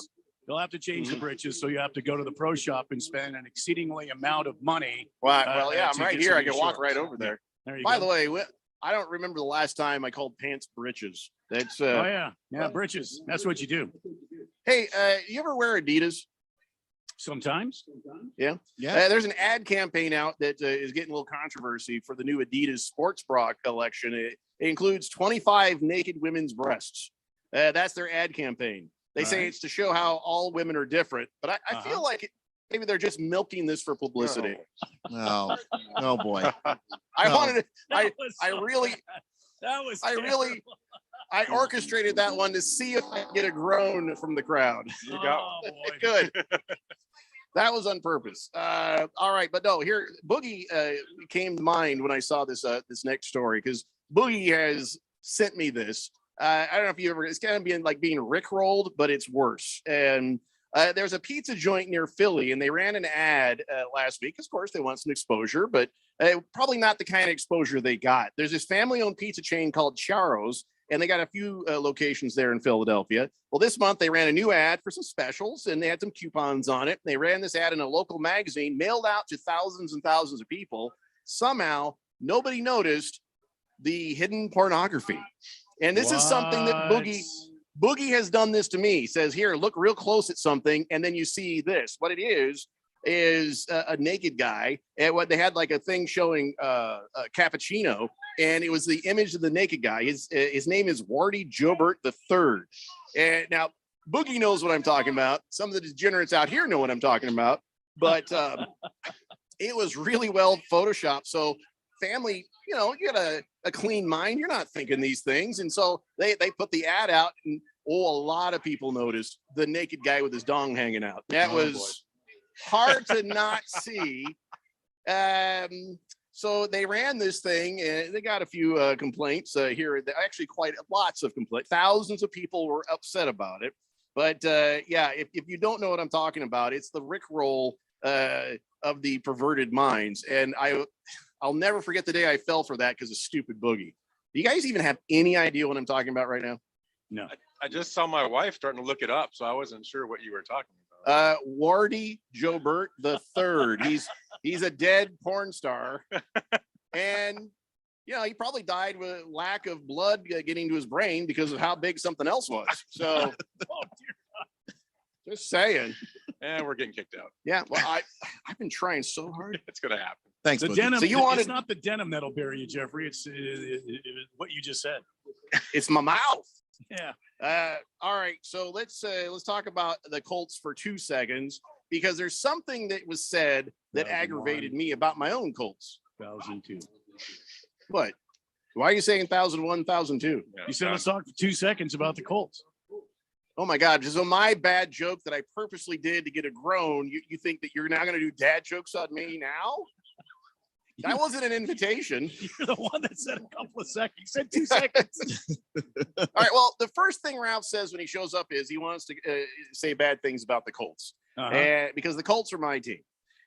You'll have to change the britches, so you have to go to the pro shop and spend an exceedingly amount of money. Well, yeah, I'm right here. I can walk right over there. There you By go. the way, I don't remember the last time I called pants britches. That's oh yeah, britches. That's what you do. Hey, you ever wear Adidas? Sometimes. Yeah. There's an ad campaign out that is getting a little controversy for the new Adidas sports bra collection. It includes 25 naked women's breasts. That's their ad campaign. They say it's to show how all women are different, but I feel like maybe they're just milking this for publicity. Oh boy. I I orchestrated that one to see if I could get a groan from the crowd. You go. Good. That was on purpose. All right, but no, here Boogie came to mind when I saw this this next story because Boogie has sent me this. I don't know if you ever. It's kind of being like being rickrolled, but it's worse. And there's a pizza joint near Philly, and they ran an ad last week. Of course, they want some exposure, but probably not the kind of exposure they got. There's this family-owned pizza chain called Charo's, and they got a few locations there in Philadelphia. Well, this month they ran a new ad for some specials, and they had some coupons on it. They ran this ad in a local magazine, mailed out to thousands and thousands of people. Somehow, nobody noticed the hidden pornography. And this is something that Boogie has done this to me. He says, here, look real close at something, and then you see this. What it is a naked guy. And what they had like a thing showing a cappuccino, and it was the image of the naked guy. His name is Wardy Jobert III. And now Boogie knows what I'm talking about. Some of the degenerates out here know what I'm talking about, but it was really well photoshopped. So family, you got a clean mind. You're not thinking these things. And so they put the ad out, and a lot of people noticed the naked guy with his dong hanging out. That was hard to not see. So they ran this thing, and they got a few complaints here. Actually, quite lots of complaints. Thousands of people were upset about it. But if you don't know what I'm talking about, it's the Rickroll of the perverted minds. And I'll never forget the day I fell for that because of stupid Boogie. Do you guys even have any idea what I'm talking about right now? No. I just saw my wife starting to look it up, so I wasn't sure what you were talking about. Wardy Jobert III. He's a dead porn star. And he probably died with lack of blood getting to his brain because of how big something else was. So just saying. And we're getting kicked out. Yeah, well, I've been trying so hard. It's gonna happen. Thanks. The Boogie. denim. So It's not the denim that'll bury you, Jeffrey. It's what you just said. It's my mouth. Yeah. All right. So let's talk about the Colts for 2 seconds, because there's something that was said that aggravated me about my own Colts. 1002. What? Why are you saying 1001, 1002? You said let's talk for 2 seconds about the Colts. Oh my God. So my bad joke that I purposely did to get a groan, you think that you're now going to do dad jokes on me now? That wasn't an invitation. You're the one that said a couple of seconds. You said 2 seconds. All right. Well, the first thing Ralph says when he shows up is he wants to say bad things about the Colts, and because the Colts are my team.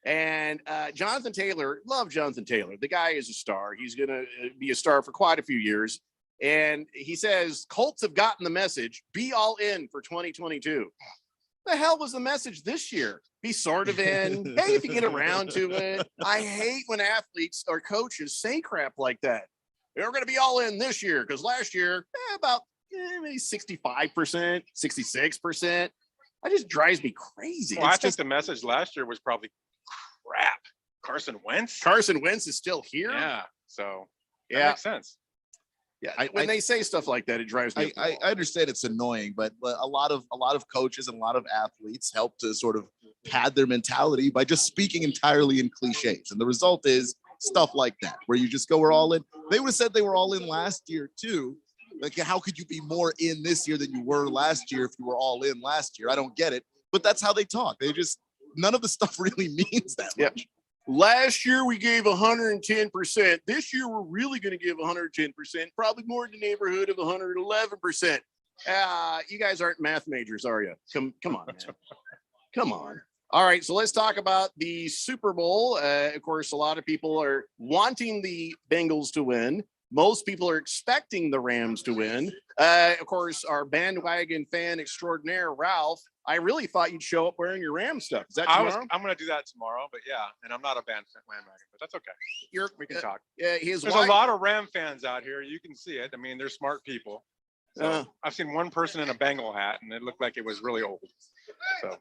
And Jonathan Taylor, love Jonathan Taylor. The guy is a star. He's going to be a star for quite a few years. And he says, Colts have gotten the message, be all in for 2022. The hell was the message this year? Be sort of in. Hey, if you get around to it. I hate when athletes or coaches say crap like that. We're going to be all in this year because last year, about maybe 65%, 66%. That just drives me crazy. Well, I think the message last year was probably crap. Carson Wentz is still here. Yeah. So that makes sense. Yeah, when they say stuff like that, it drives me. I understand it's annoying, but a lot of coaches and a lot of athletes help to sort of pad their mentality by just speaking entirely in cliches, and the result is stuff like that, where you just go, "We're all in." They would have said they were all in last year too. Like, how could you be more in this year than you were last year if you were all in last year? I don't get it, but that's how they talk. They just none of the stuff really means that much. Last year we gave 110%. This year we're really going to give 110%, probably more in the neighborhood of 111%. You guys aren't math majors, are you? Come on, man. Come on. All right, so let's talk about the Super Bowl. Of course, a lot of people are wanting the Bengals to win. Most people are expecting the Rams to win. Of course, our bandwagon fan extraordinaire, Ralph, I really thought you'd show up wearing your Ram stuff. Is that tomorrow? I'm going to do that tomorrow, but yeah, and I'm not a bandwagon, but that's okay. We can talk. There's a lot of Ram fans out here. You can see it. I mean, they're smart people. So I've seen one person in a Bengal hat, and it looked like it was really old.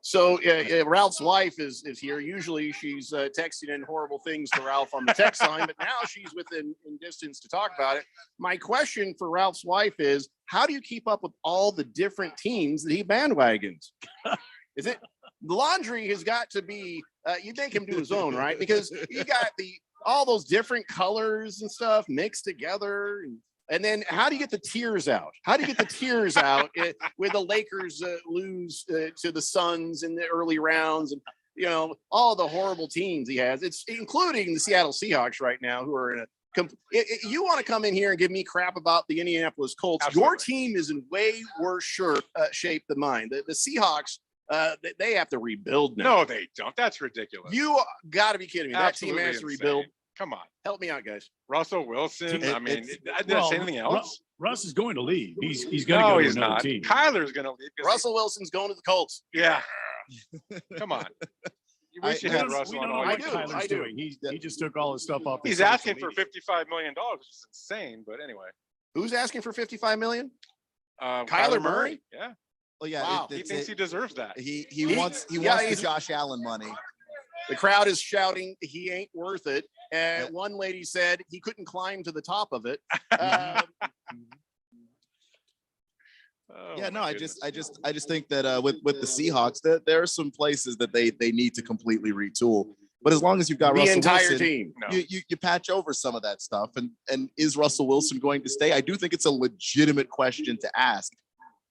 So Ralph's wife is here. Usually she's texting in horrible things to Ralph on the text line, but now she's within distance to talk about it. My question for Ralph's wife is, how do you keep up with all the different teams that he bandwagons? Is it the laundry has got to be, you make him do his own, right? Because you got all those different colors and stuff mixed together. And then how do you get the tears out? How do you get the tears out when the Lakers lose to the Suns in the early rounds, and all the horrible teams he has? It's including the Seattle Seahawks right now, who are in you want to come in here and give me crap about the Indianapolis Colts? Absolutely. Your team is in way worse shape than mine. The Seahawks, they have to rebuild now. No, they don't. That's ridiculous. You got to be kidding me. Absolutely that team has to insane. rebuild. Come on. Help me out, guys. Russell Wilson. I mean, did I say anything else? Russ is going to leave. He's going to go to another team. Kyler's going to leave. Russell Wilson's going to the Colts. Yeah. Come on. You wish you had Russell on all your teams. I do. He just took all his stuff off. He's asking for $55 million, which is insane. But anyway. Who's asking for $55 million? Kyler Murray? Yeah. Well, yeah. Wow. He thinks he deserves that. He wants the Josh Allen money. The crowd is shouting, he ain't worth it. One lady said he couldn't climb to the top of it. I just think that with the Seahawks, that there are some places that they need to completely retool. But as long as you've got the Russell entire Wilson, team, you patch over some of that stuff. And is Russell Wilson going to stay? I do think it's a legitimate question to ask,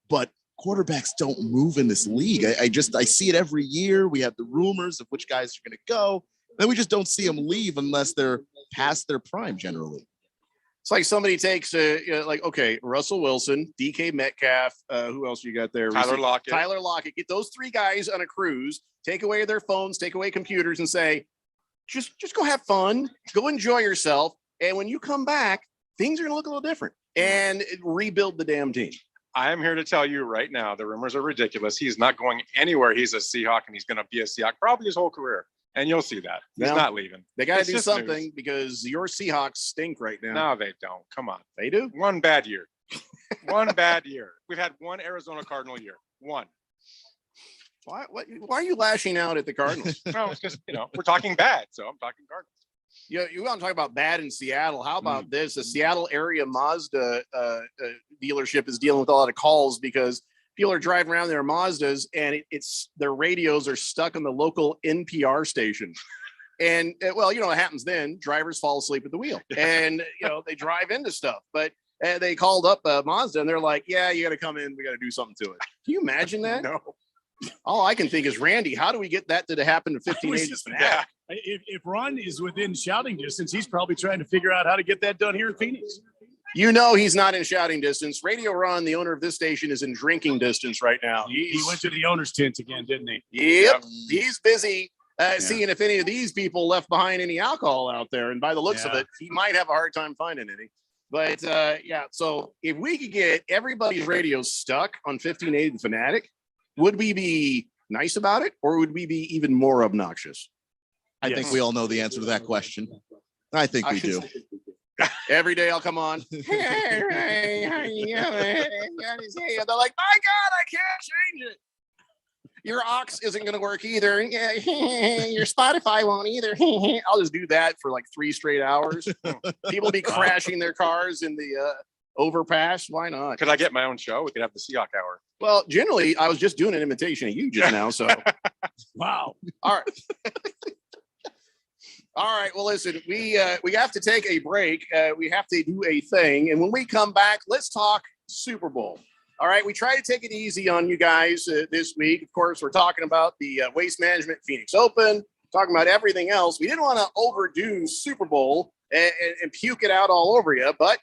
but quarterbacks don't move in this league. I see it every year. We have the rumors of which guys are going to go. Then we just don't see them leave unless they're past their prime generally. It's like somebody takes Russell Wilson, DK Metcalf, who else you got there? Tyler Lockett. Get those three guys on a cruise, take away their phones, take away computers, and say, just go have fun, go enjoy yourself. And when you come back, things are going to look a little different, and rebuild the damn team. I am here to tell you right now, the rumors are ridiculous. He's not going anywhere. He's a Seahawk, and he's going to be a Seahawk probably his whole career. And you'll see that. He's not leaving. They got to do something news. Because your Seahawks stink right now. No, they don't. Come on. They do? One bad year. One bad year. We've had one Arizona Cardinal year. One. Why are you lashing out at the Cardinals? No, it's just, we're talking bad. So I'm talking Cardinals. You want to talk about bad in Seattle? How about this? The Seattle area Mazda dealership is dealing with a lot of calls because people are driving around their Mazdas and it's their radios are stuck on the local NPR station. And what happens then? Drivers fall asleep at the wheel and, they drive into stuff. But they called up Mazda and they're like, yeah, you got to come in. We got to do something to it. Can you imagine that? No. All I can think is, Randy, how do we get that to happen to 1580? Yeah. If Ron is within shouting distance, he's probably trying to figure out how to get that done here in Phoenix. He's not in shouting distance. Radio Ron, the owner of this station, is in drinking distance right now. He went to the owner's tent again, didn't he? Yep. He's busy seeing if any of these people left behind any alcohol out there. And by the looks of it, he might have a hard time finding any. But so if we could get everybody's radios stuck on 1580 The Fanatic, would we be nice about it, or would we be even more obnoxious? I think we all know the answer to that question. I think we do. Every day I'll come on. Hey, how you doing? They're like, my God, I can't change it. Your aux isn't going to work either. Your Spotify won't either. I'll just do that for like 3 straight hours. People be crashing their cars in the overpass. Why not? Could I get my own show? We could have the Seahawk Hour. Well, generally, I was just doing an imitation of you just now. So, wow. All right. All right. Well, listen, we have to take a break. We have to do a thing. And when we come back, let's talk Super Bowl. All right. We try to take it easy on you guys this week. Of course, we're talking about the Waste Management Phoenix Open, talking about everything else. We didn't want to overdo Super Bowl and puke it out all over you. But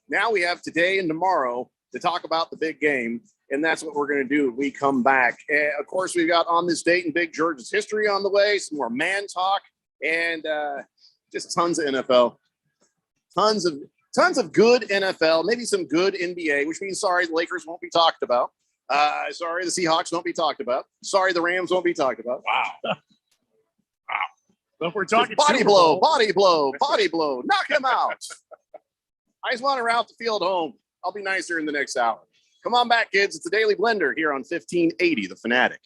now we have today and tomorrow to talk about the big game. And that's what we're going to do when we come back. Of course, we've got On This Date in Big George's history on the way, some more man talk. And just tons of NFL, tons Tons of good NFL, maybe some good NBA, which means sorry, the Lakers won't be talked about. Sorry, the Seahawks won't be talked about. Sorry, the Rams won't be talked about. Wow. But we're talking body Super blow, Bowl. body blow, body blow. Knock him out. I just want to route the field home. I'll be nicer in the next hour. Come on back, kids. It's the Daily Blender here on 1580 The Fanatic.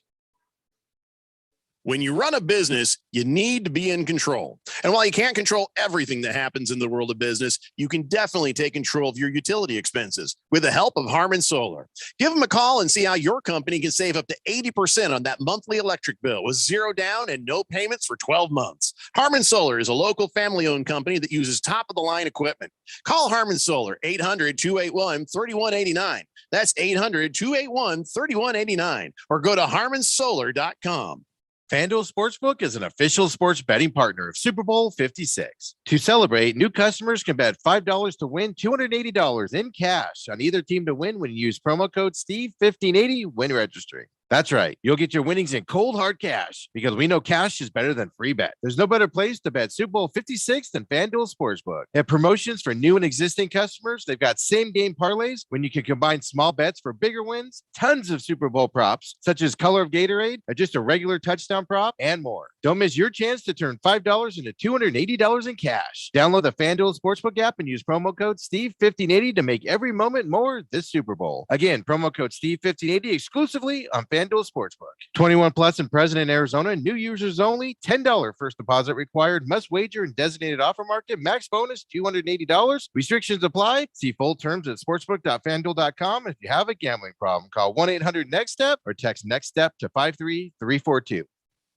When you run a business, you need to be in control. And while you can't control everything that happens in the world of business, you can definitely take control of your utility expenses with the help of Harmon Solar. Give them a call and see how your company can save up to 80% on that monthly electric bill with zero down and no payments for 12 months. Harmon Solar is a local family-owned company that uses top-of-the-line equipment. Call Harmon Solar, 800-281-3189. That's 800-281-3189. Or go to harmonsolar.com. FanDuel Sportsbook is an official sports betting partner of Super Bowl 56. To celebrate, new customers can bet $5 to win $280 in cash on either team to win when you use promo code Steve1580 when registering. That's right. You'll get your winnings in cold, hard cash because we know cash is better than free bet. There's no better place to bet Super Bowl 56 than FanDuel Sportsbook. They have promotions for new and existing customers. They've got same-game parlays when you can combine small bets for bigger wins, tons of Super Bowl props, such as color of Gatorade or just a regular touchdown prop, and more. Don't miss your chance to turn $5 into $280 in cash. Download the FanDuel Sportsbook app and use promo code Steve1580 to make every moment more this Super Bowl. Again, promo code Steve1580 exclusively on FanDuel Sportsbook. 21 plus and present in Arizona. New users only. $10 first deposit required. Must wager in designated offer market. Max bonus $280. Restrictions apply. See full terms at sportsbook.fanduel.com. If you have a gambling problem, call 1-800-NEXT-STEP or text NEXT STEP to 53342.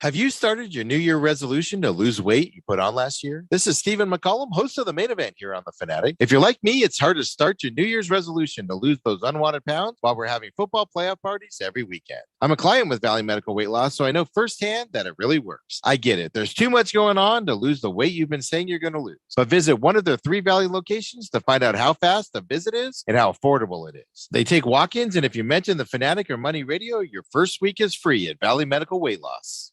Have you started your New Year resolution to lose weight you put on last year? This is Stephen McCollum, host of The Main Event here on The Fanatic. If you're like me, it's hard to start your New Year's resolution to lose those unwanted pounds while we're having football playoff parties every weekend. I'm a client with Valley Medical Weight Loss, so I know firsthand that it really works. I get it. There's too much going on to lose the weight you've been saying you're going to lose. But visit one of their 3 Valley locations to find out how fast the visit is and how affordable it is. They take walk-ins, and if you mention The Fanatic or Money Radio, your first week is free at Valley Medical Weight Loss.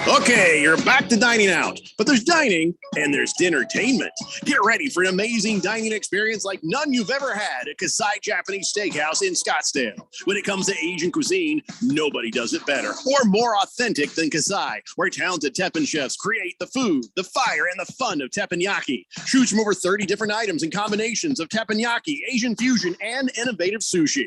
Okay, you're back to dining out, but there's dining and there's dinnertainment. Get ready for an amazing dining experience like none you've ever had at Kasai Japanese Steakhouse in Scottsdale. When it comes to Asian cuisine, nobody does it better or more authentic than Kasai, where talented teppanyaki chefs create the food, the fire, and the fun of teppanyaki. Choose from over 30 different items and combinations of teppanyaki, Asian fusion, and innovative sushi.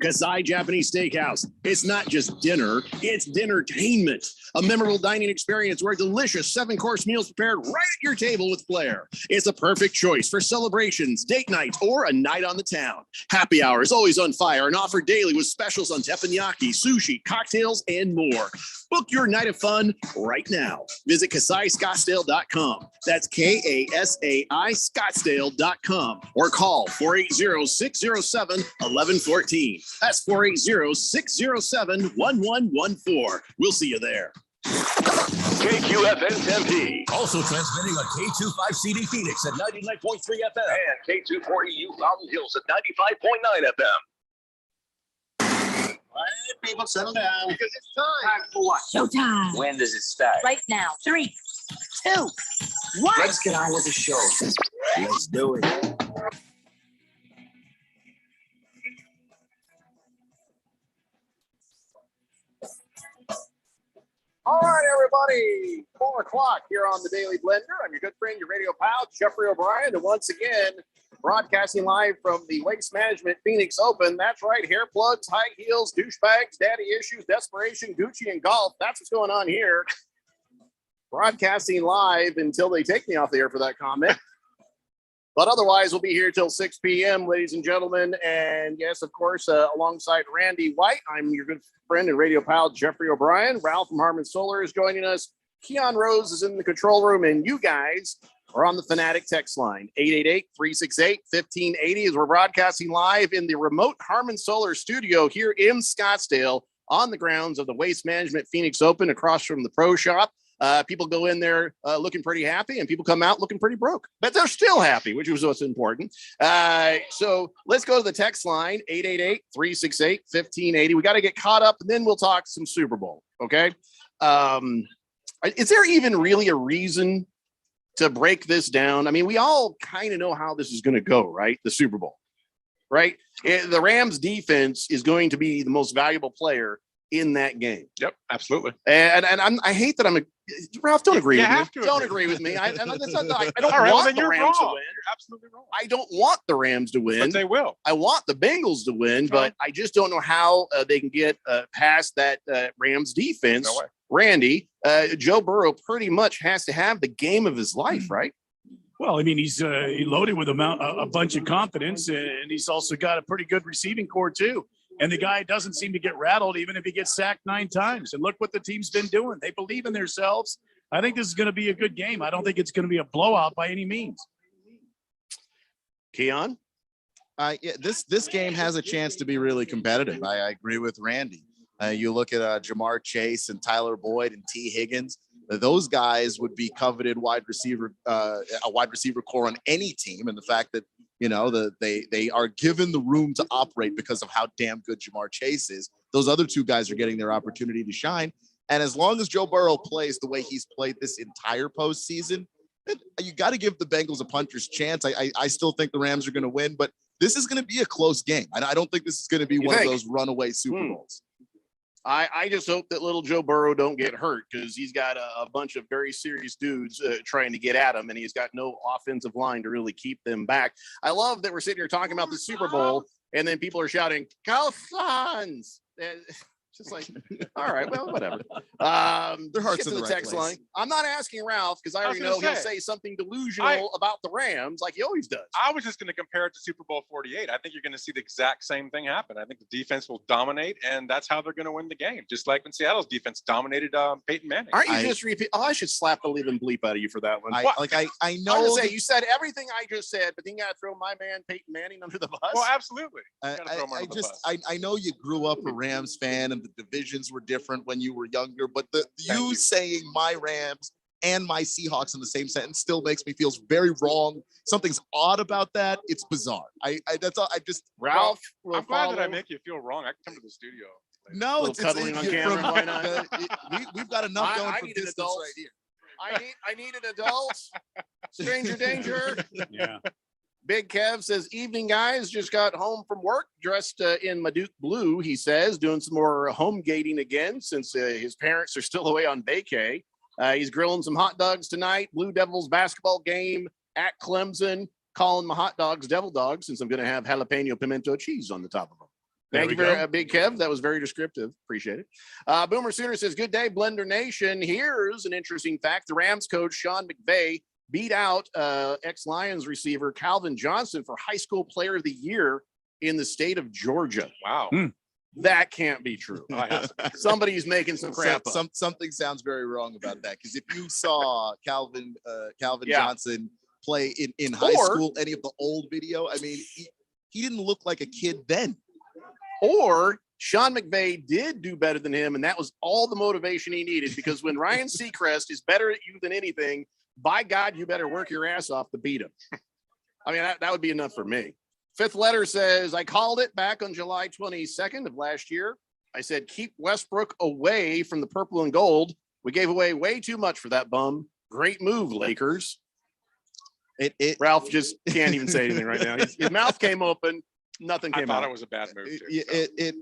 Kasai Japanese Steakhouse. It's not just dinner, it's dinnertainment. A memorable dining experience where delicious 7-course meals prepared right at your table with flair. It's a perfect choice for celebrations, date nights, or a night on the town. Happy hour is always on fire and offered daily with specials on teppanyaki, sushi, cocktails, and more. Book your night of fun right now. Visit KasaiScottsdale.com. That's KASAI Scottsdale.com or call 480-607-1114. That's 480-607-1114. We'll see you there. KQFN Tempe. Also transmitting on K25CD Phoenix at 99.3 FM and K240U Mountain Hills at 95.9 FM. All right, people, settle down because it's time for what? Showtime. When does it start? Right now. 3, 2, 1. Let's get on with the show. Let's do it. All right, everybody. 4 o'clock here on the Daily Blender. I'm your good friend, your radio pal, Jeffrey O'Brien. And once again, broadcasting live from the Waste Management Phoenix Open. That's right, hair plugs, high heels, douchebags, daddy issues, desperation, Gucci, and golf. That's what's going on here. Broadcasting live until they take me off the air for that comment. But otherwise, we'll be here till 6 p.m., ladies and gentlemen. And yes, of course, alongside Randy White, I'm your good friend and radio pal, Jeffrey O'Brien. Ralph from Harmon Solar is joining us. Keon Rose is in the control room, and you guys are on the Fanatic text line, 888-368-1580, as we're broadcasting live in the remote Harmon Solar studio here in Scottsdale on the grounds of the Waste Management Phoenix Open across from the Pro Shop. People go in there looking pretty happy, and people come out looking pretty broke, but they're still happy, which is what's important. So let's go to the text line, 888-368-1580. We got to get caught up, and then we'll talk some Super Bowl, okay? Is there even really a reason to break this down. I mean, we all kind of know how this is going to go, right? The Super Bowl, right? The Rams defense is going to be the most valuable player in that game. Yep, absolutely. And I hate that Ralph, don't agree with me. Don't agree. agree with me. I don't All right, want the Rams to win. You're absolutely wrong. I don't want the Rams to win. But they will. I want the Bengals to win, but I just don't know how they can get past that Rams defense. No way. Randy, Joe Burrow pretty much has to have the game of his life, right? Well, I mean, he's loaded with a bunch of confidence, and he's also got a pretty good receiving core too. And the guy doesn't seem to get rattled even if he gets sacked 9 times. And look what the team's been doing. They believe in themselves. I think this is going to be a good game. I don't think it's going to be a blowout by any means. Keon? This game has a chance to be really competitive. I agree with Randy. You look at Jamar Chase and Tyler Boyd and T. Higgins. Those guys would be coveted a wide receiver core on any team. And the fact that, they are given the room to operate because of how damn good Jamar Chase is. Those other 2 guys are getting their opportunity to shine. And as long as Joe Burrow plays the way he's played this entire postseason, you got to give the Bengals a puncher's chance. I still think the Rams are going to win, but this is going to be a close game. I don't think this is going to be one of those runaway Super Bowls. I just hope that little Joe Burrow don't get hurt because he's got a bunch of very serious dudes trying to get at him, and he's got no offensive line to really keep them back. I love that we're sitting here talking about the Super Bowl, and then people are shouting, "Go Suns!" Just like, all right, well, whatever. Their hearts in the right text place. line. I'm not asking Ralph because I already know he'll say something delusional about the Rams like he always does. I was just going to compare it to Super Bowl 48. I think you're going to see the exact same thing happen. I think the defense will dominate, and that's how they're going to win the game. Just like when Seattle's defense dominated Peyton Manning. Aren't you just repeat? Oh, I should slap the living bleep out of you for that one. I know. I was say you said everything I just said, but then you got to throw my man Peyton Manning under the bus. Well, absolutely. I know you grew up a Rams fan, and the divisions were different when you were younger, but you saying my Rams and my Seahawks in the same sentence still makes me feel very wrong. Something's odd about that. It's bizarre. That's all. Ralph. I'm glad that I make you feel wrong. I can come to the studio. No, it's cuddling on camera. Why not? We've got enough going from distance right here. I need an adult. Stranger danger. Yeah. Big Kev says, evening, guys. Just got home from work, dressed in my Duke blue, he says, doing some more home gating again since his parents are still away on vacay. He's grilling some hot dogs tonight. Blue Devils basketball game at Clemson. Calling my hot dogs Devil Dogs since I'm going to have jalapeno pimento cheese on the top of them. Thank you very Big Kev. That was very descriptive. Appreciate it. Boomer Sooner says, good day, Blender Nation. Here's an interesting fact. The Rams coach, Sean McVay, beat out ex-Lions receiver Calvin Johnson for High School Player of the Year in the state of Georgia. Wow. That can't be true. Somebody's making some crap up. Something sounds very wrong about that, because if you saw Calvin Johnson play in high school, any of the old video, I mean, he didn't look like a kid then. Or Sean McVay did do better than him, and that was all the motivation he needed, because when Ryan Seacrest is better at you than anything, by God, you better work your ass off to beat him. I mean, that would be enough for me. Fifth letter says, I called it back on July 22nd of last year. I said, keep Westbrook away from the purple and gold. We gave away way too much for that bum. Great move, Lakers. Ralph just can't even say anything right now. His mouth came open. Nothing came out. I thought it was a bad move, too.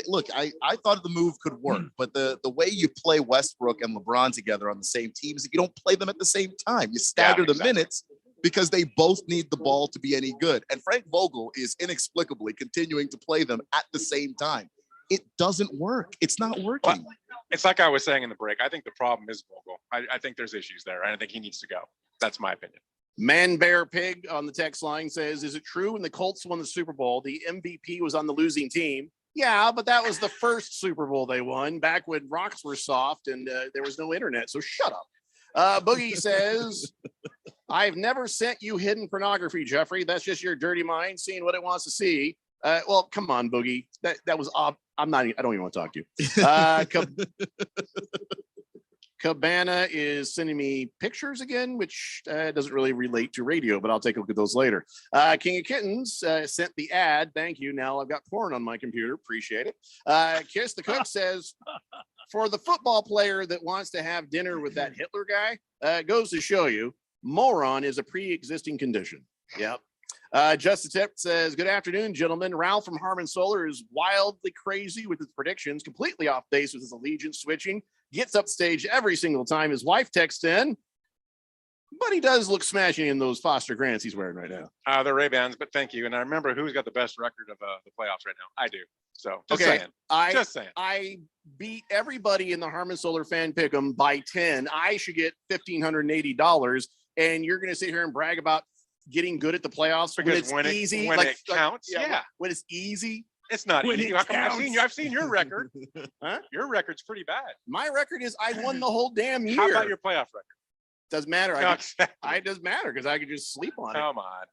Look, I thought the move could work, but the way you play Westbrook and LeBron together on the same team is that you don't play them at the same time. You stagger the minutes because they both need the ball to be any good. And Frank Vogel is inexplicably continuing to play them at the same time. It doesn't work. It's not working. Well, it's like I was saying in the break. I think the problem is Vogel. I think there's issues there. I think he needs to go. That's my opinion. Man Bear Pig on the text line says, is it true when the Colts won the Super Bowl, the MVP was on the losing team? Yeah, but that was the first Super Bowl they won back when rocks were soft and there was no internet. So shut up. Boogie says, I've never sent you hidden pornography, Jeffrey. That's just your dirty mind seeing what it wants to see. Well, come on, Boogie. That was I don't even want to talk to you. Cabana is sending me pictures again, which doesn't really relate to radio, but I'll take a look at those later. King of Kittens sent the ad. Thank you. Now I've got porn on my computer. Appreciate it. Kiss the Cook says, for the football player that wants to have dinner with that Hitler guy, goes to show you, Moron is a pre-existing condition. Yep. Justice Tip says, good afternoon, gentlemen. Ralph from Harmon Solar is wildly crazy with his predictions, completely off base with his allegiance switching, gets upstage every single time his wife texts in, but he does look smashing in those Foster Grants he's wearing right now. The Ray-Bans, but thank you. And I remember who's got the best record of the playoffs right now. I do. So just saying. Just saying. I beat everybody in the Harmon Solar fan pick'em by 10. I should get $1,580, and you're going to sit here and brag about getting good at the playoffs because when it's easy, when it counts. Yeah, when it's easy. It's not when easy. I've seen your record. Huh? Your record's pretty bad. My record is I won the whole damn year. How about your playoff record? Doesn't matter. It doesn't matter because I could just sleep on it. Come on.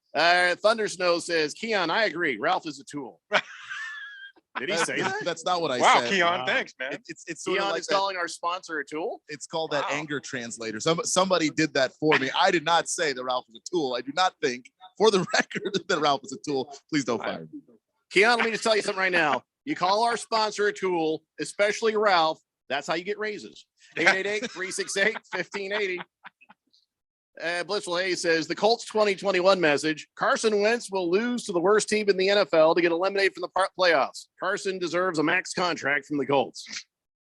Thunder Snow says, Keon, I agree. Ralph is a tool. Did he say that? That's not what I wow, said. Keon, thanks, man. It's sort Keon of like is calling our sponsor a tool. It's called that anger translator. Somebody did that for me. I did not say that Ralph is a tool. I do not think, for the record, that Ralph is a tool. Please don't fire me. Keon, let me just tell you something right now. You call our sponsor a tool, especially Ralph. That's how you get raises. 888-368-1580. Blissful A says the Colts 2021 message. Carson Wentz will lose to the worst team in the NFL to get eliminated from the playoffs. Carson deserves a max contract from the Colts.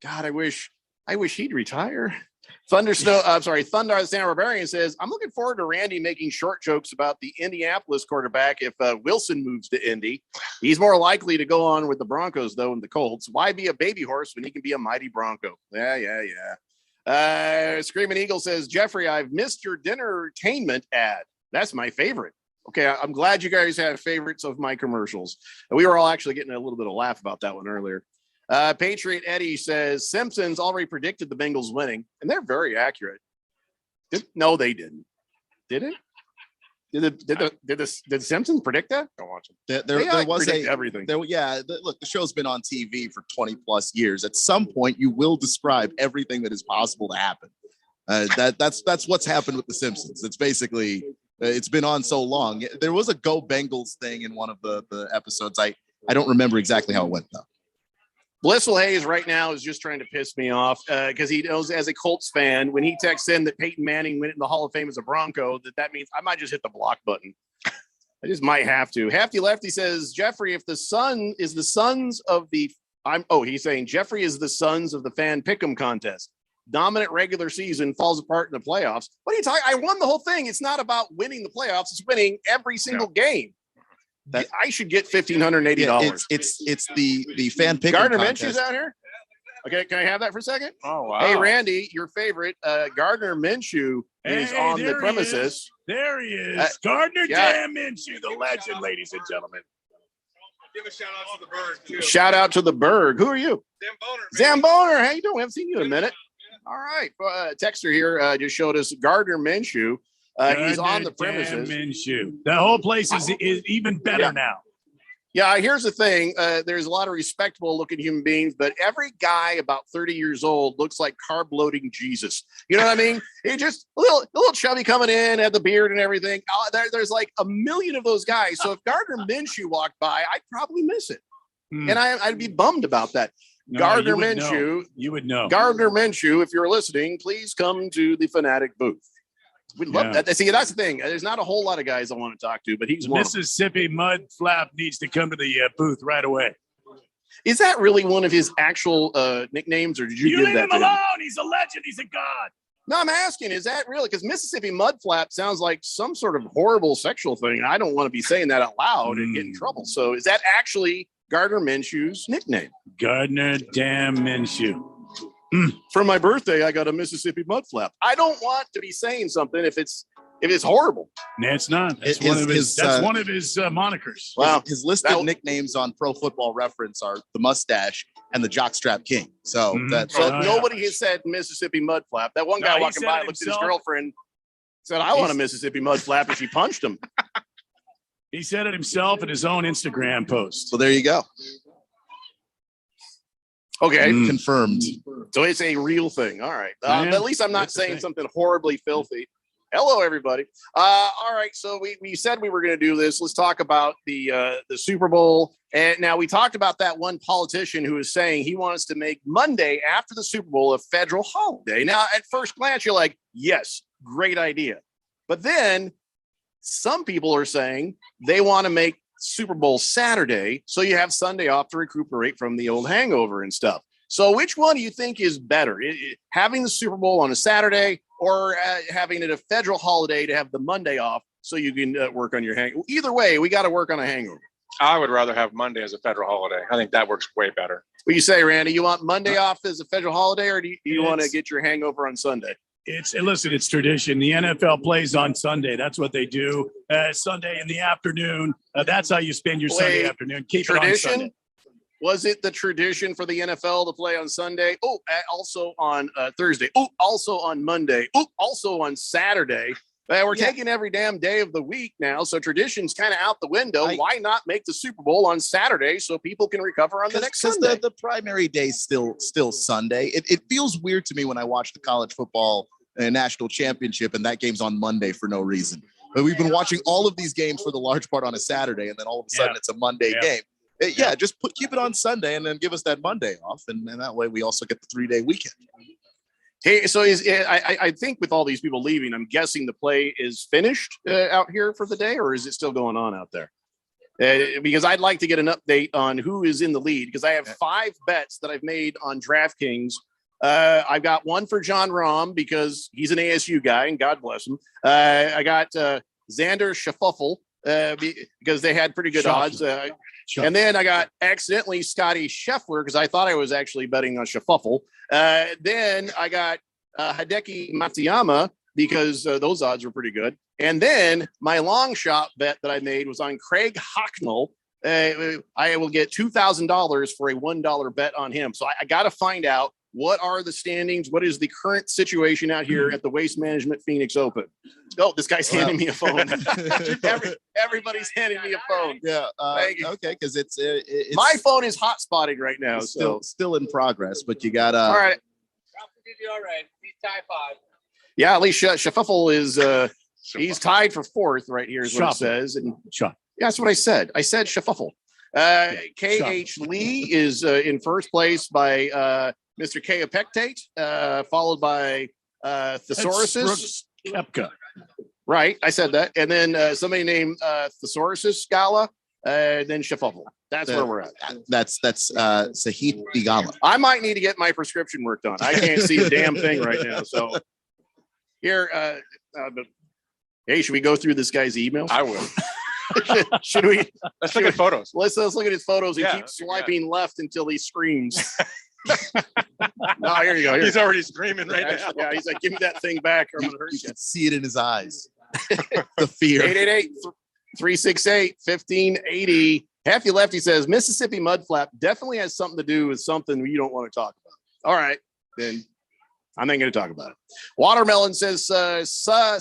God, I wish he'd retire. Thunder the San Barbarian says, I'm looking forward to Randy making short jokes about the Indianapolis quarterback if Wilson moves to Indy. He's more likely to go on with the Broncos, though, and the Colts. Why be a baby horse when he can be a mighty Bronco? Yeah. Screaming Eagle says, Jeffrey, I've missed your dinner-tainment ad. That's my favorite. Okay, I'm glad you guys have favorites of my commercials. We were all actually getting a little bit of laugh about that one earlier. Patriot Eddie says, Simpsons already predicted the Bengals winning, and they're very accurate. No, they didn't. Did it? Did the Simpsons predict that? Don't watch them. There was everything. Look, the show's been on TV for 20 plus years. At some point, you will describe everything that is possible to happen. That's what's happened with the Simpsons. It's basically it's been on so long. There was a Go Bengals thing in one of the episodes. I don't remember exactly how it went though. Blissful Hayes right now is just trying to piss me off because he knows as a Colts fan, when he texts in that Peyton Manning went in the Hall of Fame as a Bronco, that means I might just hit the block button. I just might have to. Hefty Lefty says, Jeffrey, if the Sun is the sons of the he's saying Jeffrey is the sons of the fan pick'em contest. Dominant regular season falls apart in the playoffs. What are you talking? I won the whole thing. It's not about winning the playoffs, it's winning every single game. That I should get $1,580. Yeah, it's the fan pick. Gardner Minshew's out here. Okay, can I have that for a second? Oh wow! Hey Randy, your favorite Gardner Minshew is on the premises. There he is, Gardner damn Minshew, the legend, ladies and gentlemen. Give a shout out to the Berg too. Shout out to the Berg. Who are you? Zamboner. How you doing? We haven't seen you in a minute. All right, Texter here just showed us Gardner Minshew. He's on the premises. Minshew. The whole place is even better now. Yeah, here's the thing. There's a lot of respectable looking human beings, but every guy about 30 years old looks like carb loading Jesus. You know what I mean? He just a little chubby coming in, had the beard and everything. There's like a million of those guys. So if Gardner Minshew walked by, I'd probably miss it. And I'd be bummed about that. No, Gardner Minshew. You would know. Gardner Minshew, if you're listening, please come to the Fanatic booth. We'd love that. See, that's the thing. There's not a whole lot of guys I want to talk to, but he's one. Mississippi Mud Flap needs to come to the booth right away. Is that really one of his actual nicknames, or did you give leave that him to him? alone? He's a legend. He's a god. No, I'm asking, is that really? Because Mississippi Mud Flap sounds like some sort of horrible sexual thing. I don't want to be saying that out loud and get in trouble. So is that actually Gardner Minshew's nickname? Gardner damn Minshew. For my birthday, I got a Mississippi Mud Flap. I don't want to be saying something if it's horrible. No, it's not. That's one of his monikers. Wow. His list of nicknames on Pro Football Reference are the Mustache and the Jockstrap King. So nobody has said Mississippi Mud Flap. That one guy walking by looked at his girlfriend, said, "I want a Mississippi Mud Flap," and she punched him. He said it himself in his own Instagram post. So there you go. Okay. Confirmed. So it's a real thing. All right. At least I'm not saying something horribly filthy. Hello, everybody. All right. So we said we were going to do this. Let's talk about the Super Bowl. And now we talked about that one politician who is saying he wants to make Monday after the Super Bowl a federal holiday. Now, at first glance, you're like, yes, great idea. But then some people are saying they want to make Super Bowl Saturday, so you have Sunday off to recuperate from the old hangover and stuff. So which one do you think is better? Having the Super Bowl on a Saturday or having it a federal holiday to have the Monday off so you can work on your hangover? Either way, we got to work on a hangover. I would rather have Monday as a federal holiday. I think that works way better. What do you say, Randy? You want Monday off as a federal holiday, or do you want to get your hangover on Sunday? Listen, it's tradition. The NFL plays on Sunday. That's what they do. Sunday in the afternoon. That's how you spend your Sunday afternoon. Keep it on Sunday. Was it the tradition for the NFL to play on Sunday? Oh, also on Thursday. Oh, also on Monday. Oh, also on Saturday. We're taking every damn day of the week now, so tradition's kind of out the window. Why not make the Super Bowl on Saturday so people can recover on the next Sunday? The primary day is still Sunday. It feels weird to me when I watch the college football national championship and that game's on Monday for no reason. But we've been watching all of these games for the large part on a Saturday, and then all of a sudden it's a Monday game. Just keep it on Sunday and then give us that Monday off, and that way we also get the 3-day weekend. Hey, so I think with all these people leaving, I'm guessing the play is finished out here for the day, or is it still going on out there? Because I'd like to get an update on who is in the lead, because I have 5 bets that I've made on DraftKings. I've got one for John Rahm because he's an ASU guy, and God bless him. I got Xander Schaffel because they had pretty good odds. And then I got accidentally Scotty Scheffler because I thought I was actually betting on Schaffel. Then I got Hideki Matsuyama because those odds were pretty good. And then my long shot bet that I made was on Craig Hocknell. I will get $2,000 for a $1 bet on him. So I got to find out what are the standings. What is the current situation out here at the Waste Management Phoenix Open? Oh, this guy's handing me a phone. Everybody's handing me a phone. Yeah. Okay, because it's my phone is hotspotting right now. Still in progress, but you got all right. All right. He's tied 5. Yeah, at least Schaffel is he's tied for 4th right here is what it says. And yeah, that's what I said. I said Schaffel. KH Lee is in first place by Mr. K. Epectate, followed by Thesaurus Kepka. Right, I said that. And then somebody named Thesaurus Scala, then Schaffel. That's where we're at. That's Sahith Bigala. I might need to get my prescription work done. I can't see a damn thing right now. So here, hey, should we go through this guy's emails? I will. Should we? Let's look at photos. Let's look at his photos and keep swiping left until he screams. No, here you go. He's already screaming right now. Yeah, he's like, give me that thing back or I'm going to hurt you. You can see it in his eyes. The fear. 888-368-1580. Half you left, he says, Mississippi Mudflap definitely has something to do with something you don't want to talk about. All right, then I'm not going to talk about it. Watermelon says,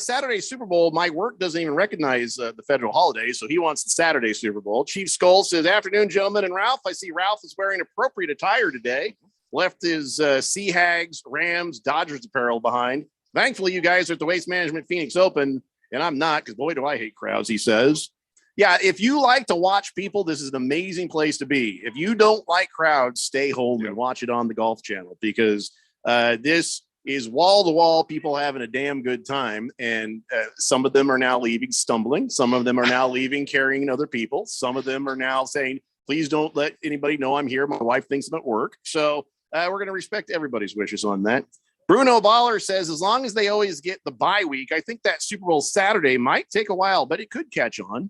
Saturday Super Bowl, my work doesn't even recognize the federal holiday, so he wants the Saturday Super Bowl. Chief Skull says, afternoon, gentlemen, and Ralph. I see Ralph is wearing appropriate attire today. Left his Sea Hags, Rams, Dodgers apparel behind. Thankfully, you guys are at the Waste Management Phoenix Open, and I'm not, because boy, do I hate crowds, he says. Yeah, if you like to watch people, this is an amazing place to be. If you don't like crowds, stay home and watch it on the Golf Channel, because this is wall-to-wall people having a damn good time, and some of them are now leaving stumbling. Some of them are now leaving carrying other people. Some of them are now saying, please don't let anybody know I'm here. My wife thinks I'm at work. So we're going to respect everybody's wishes on that. Bruno Baller says, as long as they always get the bye week, I think that Super Bowl Saturday might take a while, but it could catch on.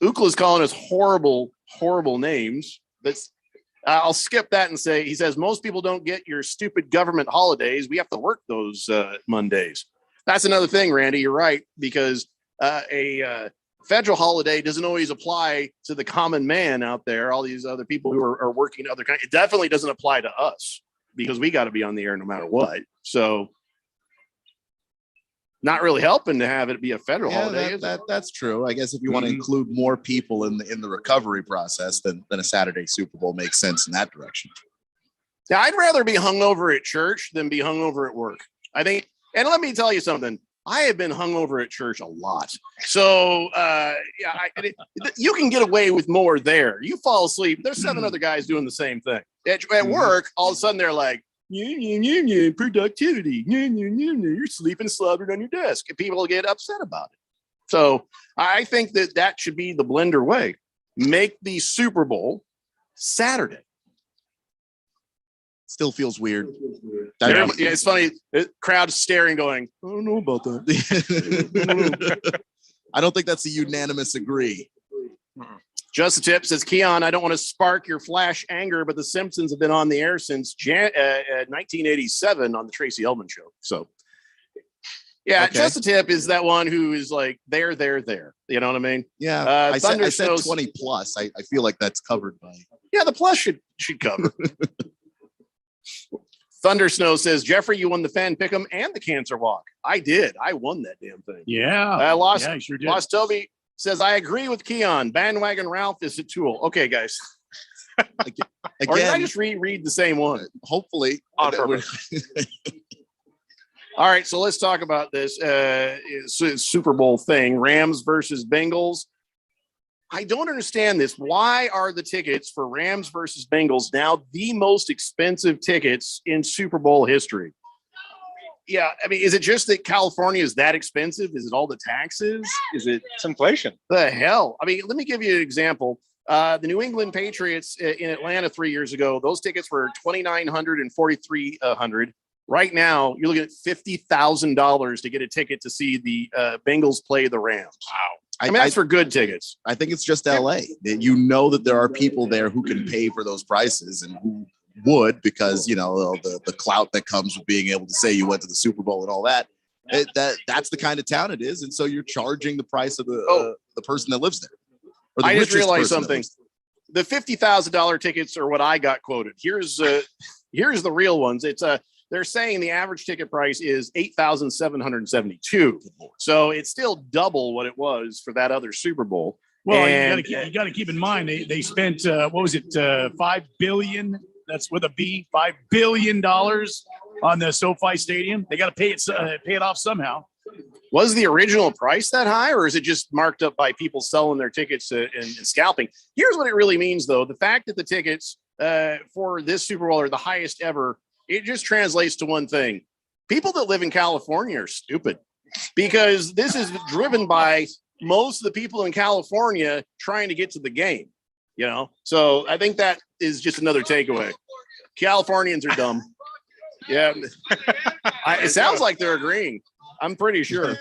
Ukla's calling us horrible names. That's I'll skip that and say, he says, most people don't get your stupid government holidays. We have to work those Mondays. That's another thing, Randy. You're right, because a federal holiday doesn't always apply to the common man out there. All these other people who are working other kinds. It definitely doesn't apply to us because we got to be on the air no matter what. So not really helping to have it be a federal holiday. That's true. I guess if you want to include more people in the recovery process, then a Saturday Super Bowl makes sense in that direction. Yeah, I'd rather be hungover at church than be hungover at work. I think, and let me tell you something. I have been hungover at church a lot. So you can get away with more there. You fall asleep. There's 7 other guys doing the same thing. At work, all of a sudden they're like, productivity. You're sleeping slaughtered on your desk. And people get upset about it. So I think that should be the Blender way. Make the Super Bowl Saturday. Still feels weird. Yeah, it's funny. The crowd staring, going, I don't know about that. I don't think that's a unanimous agree. Just the Tip says, Keon, I don't want to spark your flash anger, but the Simpsons have been on the air since 1987 on the Tracy Ullman Show. So, yeah, okay. Just the Tip is that one who is like, there. You know what I mean? Yeah. I said 20 plus. I feel like that's covered by. Yeah, the plus should cover. Thunder Snow says, Jeffrey, you won the fan pick'em and the cancer walk. I did. I won that damn thing. Yeah. Lost. Yeah, sure did. Lost Toby says, I agree with Keon. Bandwagon Ralph is a tool. Okay, guys. Again, or did I just reread the same one? Hopefully. On purpose. All right, so let's talk about this Super Bowl thing. Rams versus Bengals. I don't understand this. Why are the tickets for Rams versus Bengals now the most expensive tickets in Super Bowl history? Yeah, I mean, is it just that California is that expensive? Is it all the taxes? Is it? It's inflation. The hell? I mean, let me give you an example. The New England Patriots in Atlanta 3 years ago, those tickets were $2,900 and $4,300. Right now, you're looking at $50,000 to get a ticket to see the Bengals play the Rams. Wow. I mean, that's for good tickets. I think it's just LA. You know that there are people there who can pay for those prices and who would, because, you know, the clout that comes with being able to say you went to the Super Bowl and all that. That's the kind of town it is. And so you're charging the price of the person that lives there. Or I just realized something. The $50,000 tickets are what I got quoted. Here's the real ones. It's they're saying the average ticket price is $8,772. So it's still double what it was for that other Super Bowl. Well, you got to keep in mind they spent what was it, $5 billion? That's with a B, $5 billion on the SoFi Stadium. They got to pay it off somehow. Was the original price that high, or is it just marked up by people selling their tickets and scalping? Here's what it really means, though. The fact that the tickets for this Super Bowl are the highest ever, it just translates to one thing. People that live in California are stupid, because this is driven by most of the people in California trying to get to the game, you know? So I think that is just another takeaway. Californians are dumb. Yeah. It sounds like they're agreeing. I'm pretty sure.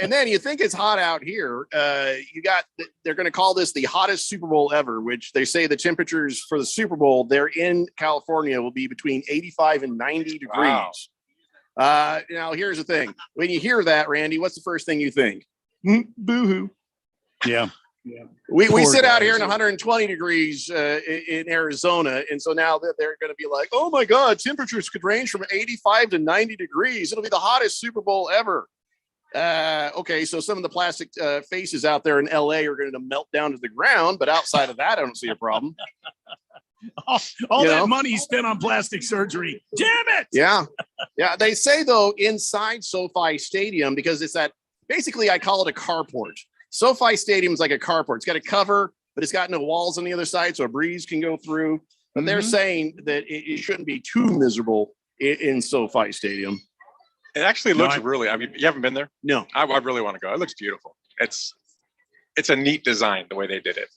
And then you think it's hot out here. They're going to call this the hottest Super Bowl ever, which they say the temperatures for the Super Bowl there in California will be between 85 and 90 degrees. Wow. Now, here's the thing. When you hear that, Randy, what's the first thing you think? Boo-hoo. Yeah. We sit out here in 120 degrees in Arizona, and so now they're going to be like, oh my God, temperatures could range from 85 to 90 degrees. It'll be the hottest Super Bowl ever. Okay, so some of the plastic faces out there in LA are going to melt down to the ground, but outside of that, I don't see a problem. all that money spent on plastic surgery. Damn it! Yeah. They say, though, inside SoFi Stadium, because it's that, basically I call it a carport. SoFi Stadium is like a carport. It's got a cover, but it's got no walls on the other side, so a breeze can go through. But they're saying that it shouldn't be too miserable in SoFi Stadium. It actually looks really. I mean, you haven't been there? No. I really want to go. It looks beautiful. It's a neat design the way they did it.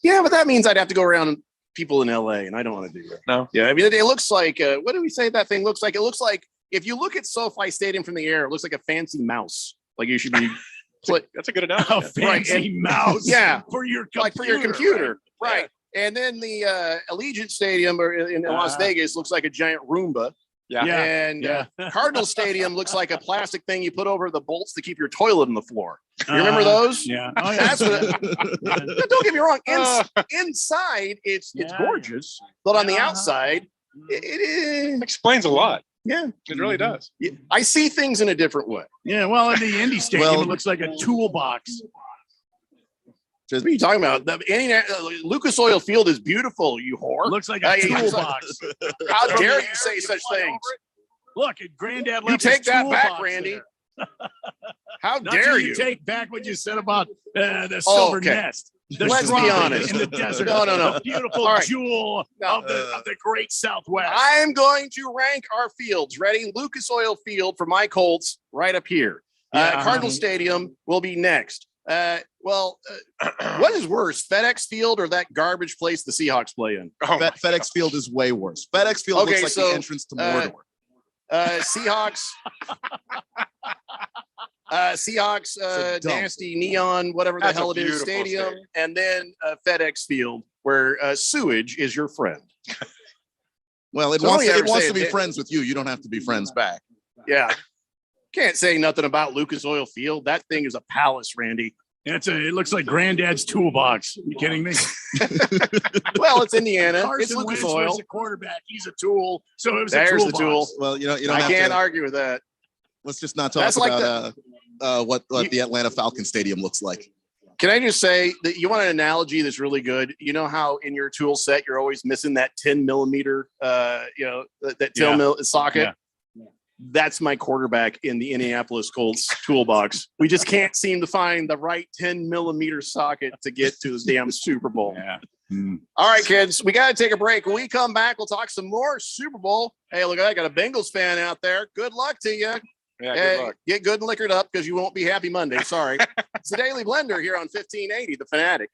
Yeah, but that means I'd have to go around people in LA, and I don't want to do that. No. Yeah, I mean, it looks like what did we say that thing looks like? It looks like if you look at SoFi Stadium from the air, it looks like a fancy mouse. Like you should be. That's a good analogy. A fancy mouse. Yeah, for your computer. Like for your computer, right? Yeah. And then the Allegiant Stadium in Las Vegas looks like a giant Roomba. Yeah. And Cardinal Stadium looks like a plastic thing you put over the bolts to keep your toilet on the floor. You remember those? Yeah. Oh, yeah. That's what don't get me wrong. Inside, it's gorgeous, but on the outside, it explains a lot. Yeah, it really does. Yeah. I see things in a different way. Yeah, well, in the Indy Stadium, it looks like a toolbox. What are you talking about? Lucas Oil Field is beautiful, you whore. Looks like a toolbox. How dare you say such things? Look, Granddad left you take that back, toolbox Randy. How Not dare you you take back what you said about the silver nest? Let's be honest. In the desert. No. The beautiful All right. jewel of the great Southwest. I'm going to rank our fields. Ready? Lucas Oil Field for my Colts right up here. Cardinal Stadium will be next. What is worse, FedEx Field or that garbage place the Seahawks play in? FedEx Field is way worse. FedEx Field looks like the entrance to Mordor. Seahawks. Nasty neon, whatever the hell it is, stadium, and then FedEx Field, where sewage is your friend. Well, it wants to be friends with you. You don't have to be friends back. Yeah. Can't say nothing about Lucas Oil Field. That thing is a palace, Randy. It looks like Granddad's toolbox. Are you kidding me? Well, it's Indiana. Carson It's Lucas Wentz Oil. was a quarterback. He's a tool. So it was There's a the toolbox. tool. Well, you don't I have can't to argue with that. Let's just not talk about what the Atlanta Falcons Stadium looks like. Can I just say that you want an analogy that's really good? You know how in your tool set you're always missing that 10 millimeter, that 10 mil socket. Yeah. That's my quarterback in the Indianapolis Colts toolbox. We just can't seem to find the right 10 millimeter socket to get to the damn Super Bowl. Yeah. All right, kids, we got to take a break. When we come back, we'll talk some more Super Bowl. Hey, look, I got a Bengals fan out there. Good luck to you. Yeah, good luck. Get good and liquored up because you won't be happy Monday. Sorry. It's the Daily Blender here on 1580, The Fanatic.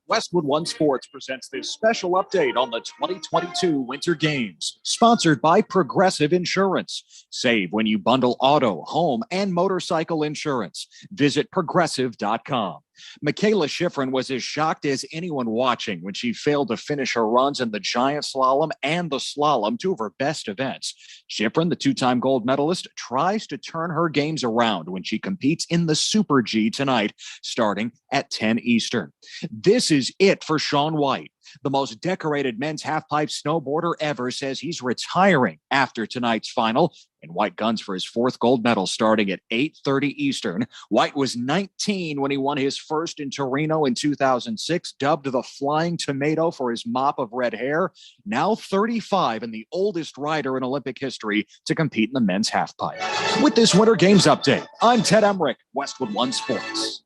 Westwood One Sports presents this special update on the 2022 Winter Games, sponsored by Progressive Insurance. Save when you bundle auto, home, and motorcycle insurance. Visit progressive.com. Michaela Schifrin was as shocked as anyone watching when she failed to finish her runs in the giant slalom and the slalom, two of her best events. Schifrin, the two-time gold medalist, tries to turn her games around when she competes in the Super G tonight, starting at 10 Eastern. This is it for Shaun White. The most decorated men's halfpipe snowboarder ever says he's retiring after tonight's final, and White guns for his fourth gold medal starting at 8:30 Eastern. White was 19 when he won his first in Torino in 2006, dubbed the Flying Tomato for his mop of red hair. Now 35 and the oldest rider in Olympic history to compete in the men's halfpipe. With this Winter Games update, I'm Ted Emmerich, Westwood One Sports.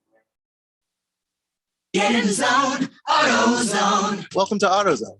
Get in the zone, AutoZone. Welcome to AutoZone.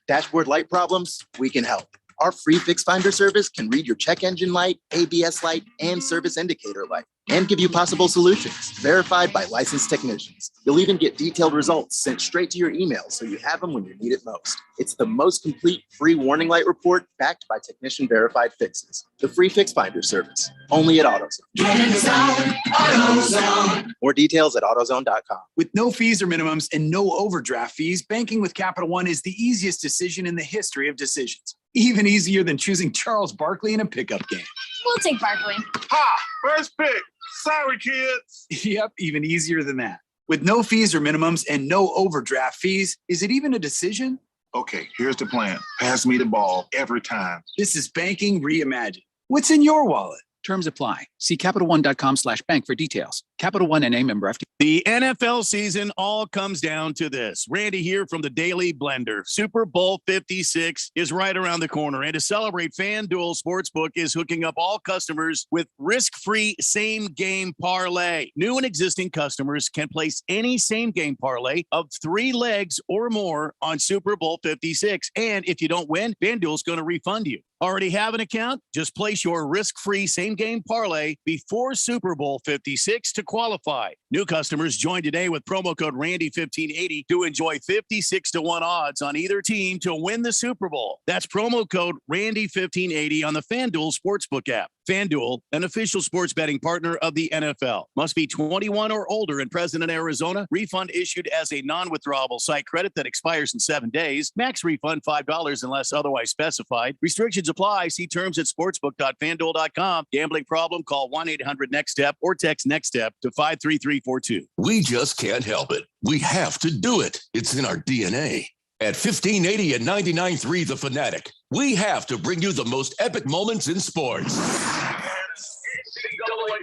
Dashboard light problems? We can help. Our free fix finder service can read your check engine light, ABS light, and service indicator light, and give you possible solutions verified by licensed technicians. You'll even get detailed results sent straight to your email so you have them when you need it most. It's the most complete free warning light report backed by technician verified fixes. The free fix finder service, only at AutoZone. Get in the zone, AutoZone. More details at AutoZone.com. With no fees or minimums and no overdraft fees, banking with Capital One is the easiest decision in the history of decisions. Even easier than choosing Charles Barkley in a pickup game. We'll take Barkley. Ha! First pick. Sorry, kids. Yep, even easier than that. With no fees or minimums and no overdraft fees, is it even a decision? Okay, here's the plan. Pass me the ball every time. This is banking reimagined. What's in your wallet? Terms apply. See CapitalOne.com/bank for details. Capital One NA member FD. The NFL season all comes down to this. Randy here from the Daily Blender. Super Bowl 56 is right around the corner. And to celebrate, FanDuel Sportsbook is hooking up all customers with risk-free same-game parlay. New and existing customers can place any same-game parlay of 3 legs or more on Super Bowl 56. And if you don't win, FanDuel's going to refund you. Already have an account? Just place your risk-free same-game parlay before Super Bowl 56 to qualify. New customers join today with promo code Randy1580 to enjoy 56-1 odds on either team to win the Super Bowl. That's promo code Randy1580 on the FanDuel Sportsbook app. FanDuel, an official sports betting partner of the NFL. Must be 21 or older and present in Arizona. Refund issued as a non-withdrawable site credit that expires in 7 days. Max refund $5 unless otherwise specified. Restrictions apply. See terms at sportsbook.fanduel.com. Gambling problem? Call 1-800-NEXT-STEP or text NEXT-STEP to 53342. We just can't help it. We have to do it. It's in our DNA. At 1580 and 99.3 The Fanatic, we have to bring you the most epic moments in sports. NCAA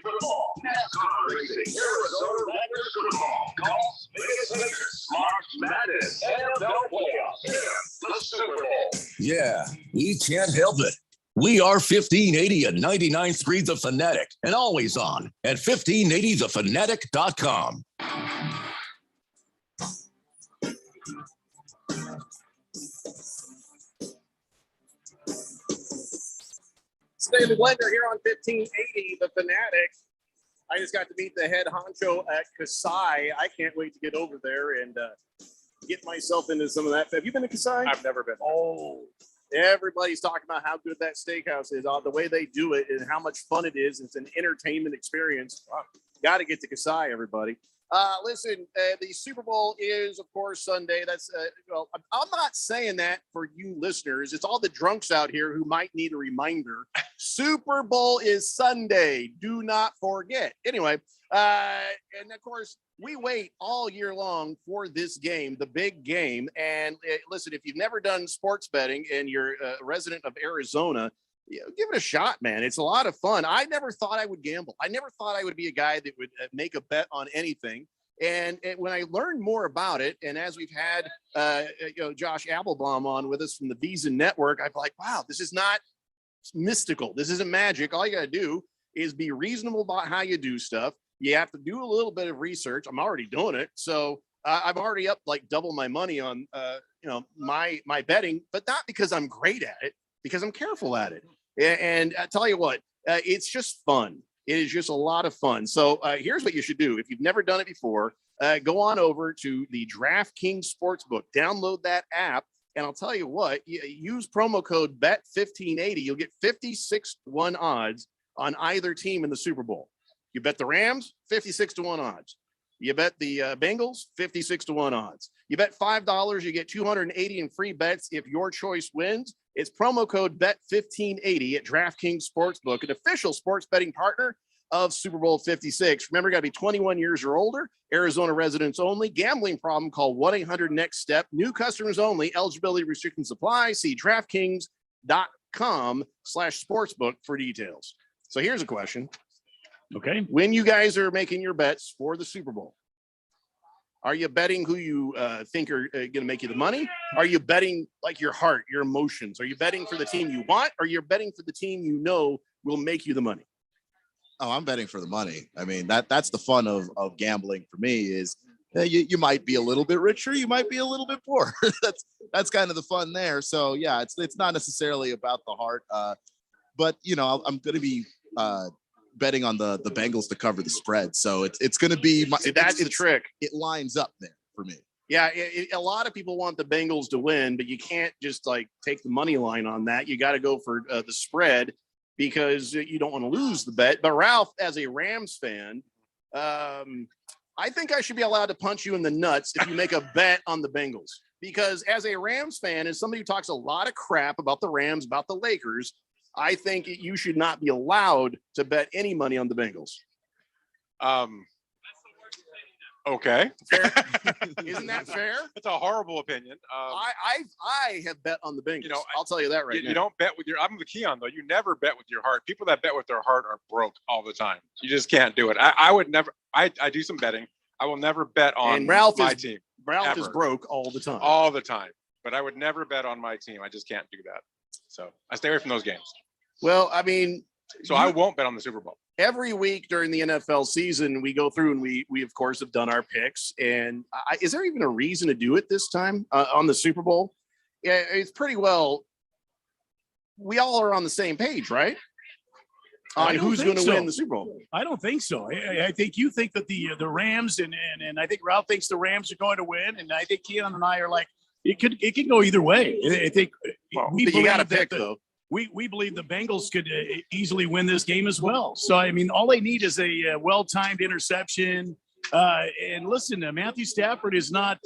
football, NASCAR racing, Arizona Ranger football, golf, Vegas Lakers, March Madness, NFL playoffs, and the Super Bowl. Yeah, we can't help it. We are 1580 and 99th Street The Fanatic and always on at 1580thefanatic.com. Stay in the blender here on 1580 The Fanatic. I just got to meet the head honcho at Kasai. I can't wait to get over there and get myself into some of that. Have you been to Kasai? I've never been. Oh, everybody's talking about how good that steakhouse is, the way they do it, and how much fun it is. It's an entertainment experience. Wow. Got to get to Kasai, everybody. Listen, the Super Bowl is, of course, Sunday. That's well, I'm not saying that for you listeners. It's all the drunks out here who might need a reminder. Super Bowl is Sunday. Do not forget. Anyway, and of course, we wait all year long for this game, the big game. And listen, if you've never done sports betting and you're a resident of Arizona, give it a shot, man. It's a lot of fun. I never thought I would gamble. I never thought I would be a guy that would make a bet on anything. And when I learned more about it, and as we've had Josh Applebaum on with us from the Visa Network, I'm like, wow, this is not mystical. This isn't magic. All you got to do is be reasonable about how you do stuff. You have to do a little bit of research. I'm already doing it. So I'm already up like double my money on my betting, but not because I'm great at it, because I'm careful at it. And I tell you what, it's just fun. It is just a lot of fun. So here's what you should do. If you've never done it before, go on over to the DraftKings Sportsbook, download that app. And I'll tell you what, use promo code BET1580. You'll get 56-1 odds on either team in the Super Bowl. You bet the Rams, 56-1 odds. You bet the Bengals, 56-1 odds. You bet $5, you get 280 in free bets if your choice wins. It's promo code BET1580 at DraftKings Sportsbook, an official sports betting partner of Super Bowl 56. Remember, you got to be 21 years or older, Arizona residents only. Gambling problem, call 1-800-NEXT-STEP. New customers only. Eligibility restrictions apply. See DraftKings.com/sportsbook for details. So here's a question. Okay. When you guys are making your bets for the Super Bowl, are you betting who you think are going to make you the money? Are you betting like your heart, your emotions? Are you betting for the team you want, or you're betting for the team you know will make you the money? Oh, I'm betting for the money. I mean, that's the fun of gambling for me is you might be a little bit richer, you might be a little bit poorer. that's kind of the fun there. So yeah, it's not necessarily about the heart, but I'm going to be betting on the Bengals to cover the spread. So it's going to be that's the trick. It lines up there for me. Yeah, a lot of people want the Bengals to win, but you can't just like take the money line on that. You got to go for the spread because you don't want to lose the bet. But Ralph, as a Rams fan, I think I should be allowed to punch you in the nuts if you make a bet on the Bengals. Because as a Rams fan, as somebody who talks a lot of crap about the Rams, about the Lakers, I think you should not be allowed to bet any money on the Bengals. Okay. Isn't that fair? That's a horrible opinion. I have bet on the Bengals. I'll tell you that right now. You don't bet with your. I'm the Keon though. You never bet with your heart. People that bet with their heart are broke all the time. You just can't do it. I would never. I do some betting. I will never bet on my team. Ralph is broke all the time. All the time. But I would never bet on my team. I just can't do that. So I stay away from those games. Well, I mean, so I won't bet on the Super Bowl. Every week during the NFL season, we go through and we of course have done our picks. And is there even a reason to do it this time on the Super Bowl? Yeah, it's pretty well. We all are on the same page, right? On who's going to win the Super Bowl. I don't think so. I think you think that the Rams and I think Ralph thinks the Rams are going to win, and I think Keon and I are like it could go either way. I think you got to pick though. We believe the Bengals could easily win this game as well. So, I mean, all they need is a well-timed interception. And listen, Matthew Stafford is not,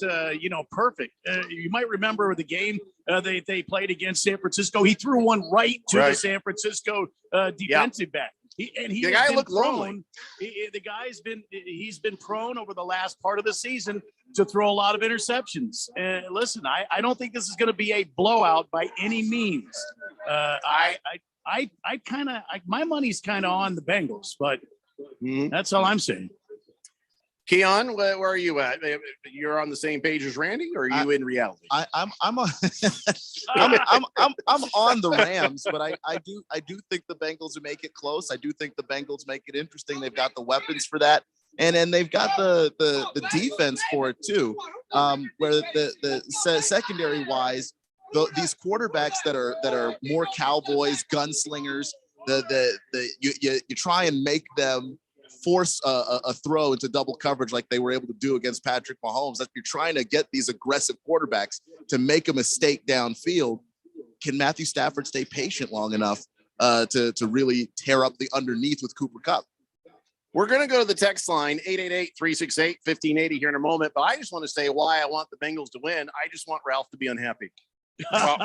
perfect. You might remember the game they played against San Francisco. He threw one right to the San Francisco defensive back. The guy looked lonely. He's been prone over the last part of the season to throw a lot of interceptions. And listen, I don't think this is going to be a blowout by any means. My money's kind of on the Bengals, but that's all I'm saying. Keon, where are you at? You're on the same page as Randy, or are you in reality? I'm on I'm on the Rams, but I do think the Bengals will make it close. I do think the Bengals make it interesting. They've got the weapons for that, and then they've got the defense for it too. Where the secondary wise, these quarterbacks that are more Cowboys, gunslingers, you try and make them force a throw into double coverage like they were able to do against Patrick Mahomes. That you're trying to get these aggressive quarterbacks to make a mistake downfield. Can Matthew Stafford stay patient long enough to really tear up the underneath with Cooper Kupp? We're going to go to the text line, 888-368-1580 here in a moment. But I just want to say why I want the Bengals to win. I just want Ralph to be unhappy. Well,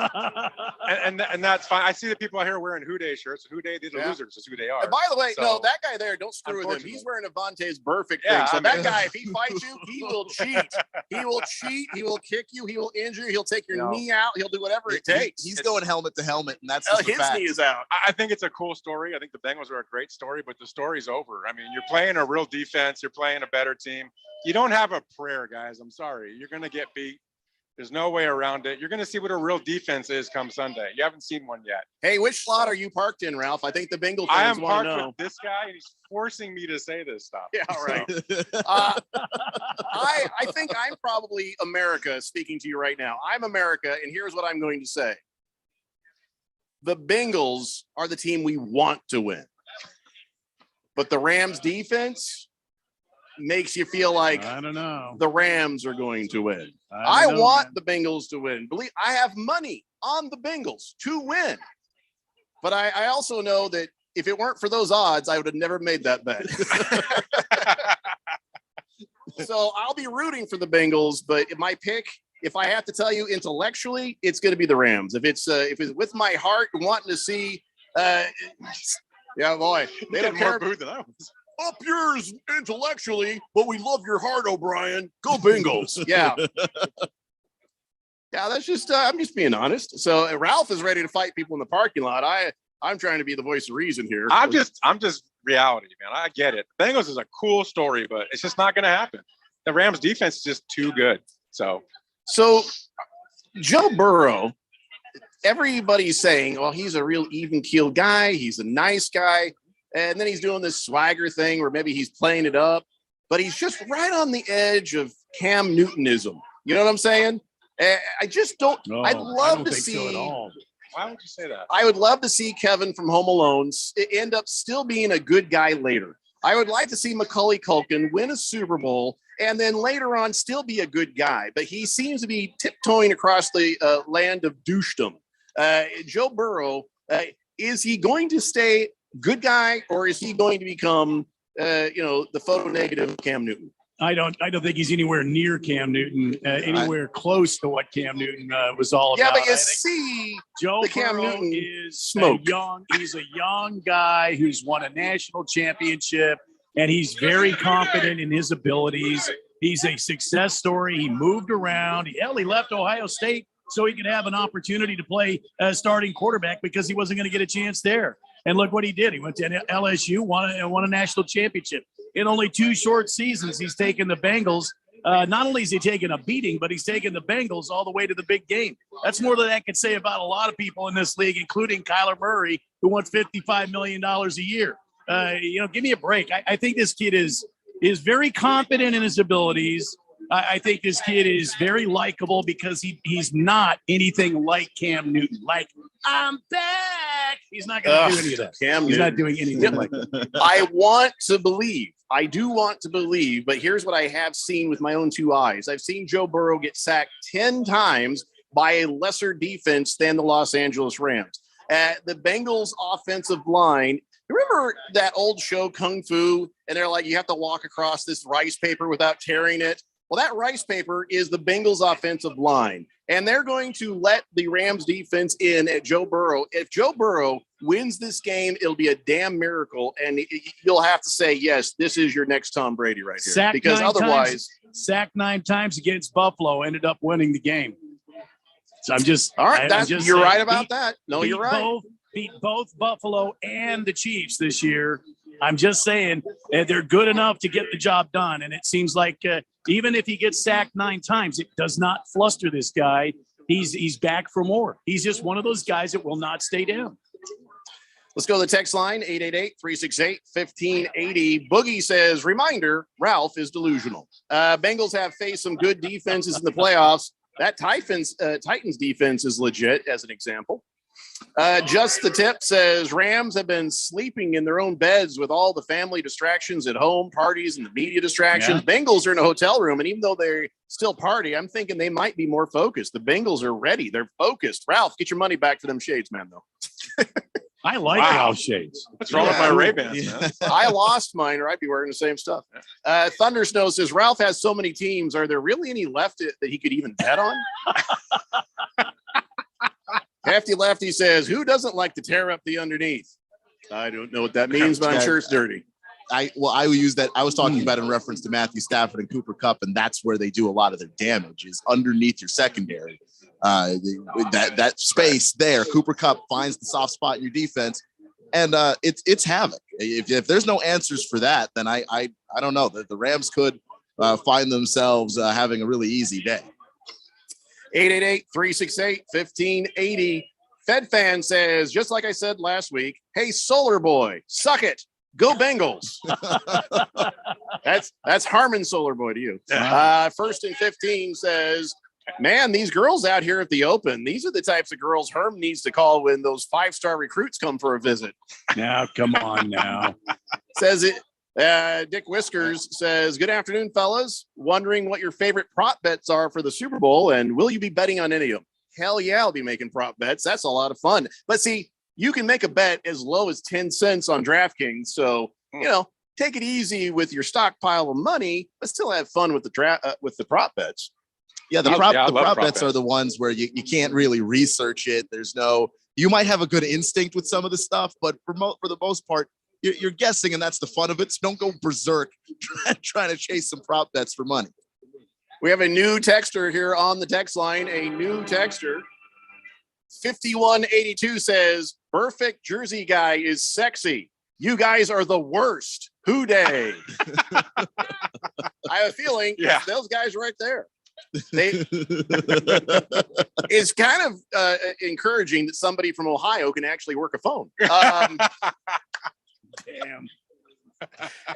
and that's fine. I see that people out here wearing Who Day shirts. Who Day, these are losers. Is who they are. And by the way, So, no, that guy there, don't screw with him. He's wearing Avonte's perfect Yeah, thing. So I that mean- guy, if he fights you, he will cheat. He will cheat. He will kick you. He will injure you. He'll take your knee out. He'll do whatever it takes. He's going helmet to helmet, and that's just his a fact. knee is out. I think it's a cool story. I think the Bengals are a great story, but the story's over. I mean, you're playing a real defense. You're playing a better team. You don't have a prayer, guys. I'm sorry. You're going to get beat. There's no way around it. You're going to see what a real defense is come Sunday. You haven't seen one yet. Hey, which slot are you parked in, Ralph? I think the Bengal I fans am want parked to know. with this guy, and he's forcing me to say this stuff. Yeah, right. I think I'm probably America speaking to you right now. I'm America, and here's what I'm going to say. The Bengals are the team we want to win. But the Rams defense makes you feel like I don't know. The Rams are going to win. I don't know, want the Bengals to win. Believe I have money on the Bengals to win. But I also know that if it weren't for those odds, I would have never made that bet. So I'll be rooting for the Bengals, but my pick, if I have to tell you intellectually, it's going to be the Rams. If it's with my heart wanting to see, yeah, boy, they don't care. More booed than I was. Up yours intellectually, but we love your heart, O'Brien. Go Bengals. Yeah. Yeah, that's just I'm just being honest. So Ralph is ready to fight people in the parking lot. I'm trying to be the voice of reason here. I'm just reality, man. I get it. Bengals is a cool story, but it's just not going to happen. The Rams defense is just too good. So Joe Burrow, everybody's saying, well, he's a real even-keeled guy. He's a nice guy. And then he's doing this swagger thing where maybe he's playing it up, but he's just right on the edge of Cam Newtonism. You know what I'm saying? I just don't. No, I'd love to think so at see. all. why would you say that? I would love to see Kevin from Home Alone end up still being a good guy later. I would like to see Macaulay Culkin win a Super Bowl and then later on still be a good guy. But he seems to be tiptoeing across the land of douchedom. Joe Burrow, is he going to stay good guy, or is he going to become, the photo negative Cam Newton? I don't think he's anywhere near Cam Newton, anywhere close to what Cam Newton was all about. Yeah, but you see, Joe Cam Burrow Newton is smoke. He's a young guy who's won a national championship, and he's very confident in his abilities. He's a success story. He moved around. He left Ohio State so he could have an opportunity to play a starting quarterback because he wasn't going to get a chance there. And look what he did. He went to LSU, won a national championship. In only 2 short seasons, he's taken the Bengals. Not only is he taking a beating, but he's taken the Bengals all the way to the big game. That's more than I could say about a lot of people in this league, including Kyler Murray, who won $55 million a year. Give me a break. I think this kid is very confident in his abilities. I think this kid is very likable because he's not anything like Cam Newton. Like, I'm back. He's not going to do any of that. He's not doing anything like that. I want to believe. I do want to believe, but here's what I have seen with my own 2 eyes. I've seen Joe Burrow get sacked 10 times by a lesser defense than the Los Angeles Rams. The Bengals offensive line, remember that old show Kung Fu? And they're like, you have to walk across this rice paper without tearing it. Well, that rice paper is the Bengals offensive line, and they're going to let the Rams defense in at Joe Burrow. If Joe Burrow wins this game, it'll be a damn miracle, and you'll have to say, yes, this is your next Tom Brady right here. Sacked because otherwise, sacked 9 times against Buffalo, ended up winning the game. So I'm just all right. You're saying, right about that. No, you're right. Beat both Buffalo and the Chiefs this year. I'm just saying they're good enough to get the job done. And it seems like even if he gets sacked 9 times, it does not fluster this guy. He's back for more. He's just one of those guys that will not stay down. Let's go to the text line, 888-368-1580. Boogie says, reminder, Ralph is delusional. Bengals have faced some good defenses in the playoffs. That Titans defense is legit, as an example. Just the Tip says, Rams have been sleeping in their own beds with all the family distractions at home, parties, and the media distractions. Yeah. Bengals are in a hotel room, and even though they still party, I'm thinking they might be more focused. The Bengals are ready. They're focused. Ralph, get your money back for them shades, man, though. I like Ralph shades. What's wrong with my Ray-Bans, man? I lost mine, or I'd be wearing the same stuff. Thunder Snow says, Ralph has so many teams. Are there really any left that he could even bet on? Hefty Lefty says, who doesn't like to tear up the underneath? I don't know what that means, but I'm sure it's dirty. I will use that. I was talking about in reference to Matthew Stafford and Cooper Kupp, and that's where they do a lot of their damage is underneath your secondary. That space there, Cooper Kupp finds the soft spot in your defense, and it's havoc. If there's no answers for that, then I don't know. The Rams could find themselves having a really easy day. 888-368-1580. Fed fan says, just like I said last week, hey, Solar Boy, suck it. Go Bengals. That's Harmon Solar Boy to you. First and 15 says, man, these girls out here at the Open, these are the types of girls Herm needs to call when those 5-star recruits come for a visit. Now, come on now. Says it. Dick Whiskers says, good afternoon, fellas. Wondering what your favorite prop bets are for the Super Bowl, and will you be betting on any of them? Hell yeah, I'll be making prop bets. That's a lot of fun. But see, you can make a bet as low as 10 cents on DraftKings. So, take it easy with your stockpile of money, but still have fun with the prop bets. Yeah, the prop bets are the ones where you can't really research it. You might have a good instinct with some of the stuff, but for the most part, you're guessing, and that's the fun of it. So don't go berserk trying to chase some prop bets for money. We have a new texter here on the text line. A new texter. 5182 says, perfect Jersey guy is sexy. You guys are the worst. Who day? I have a feeling those guys right there. It's kind of encouraging that somebody from Ohio can actually work a phone. Damn.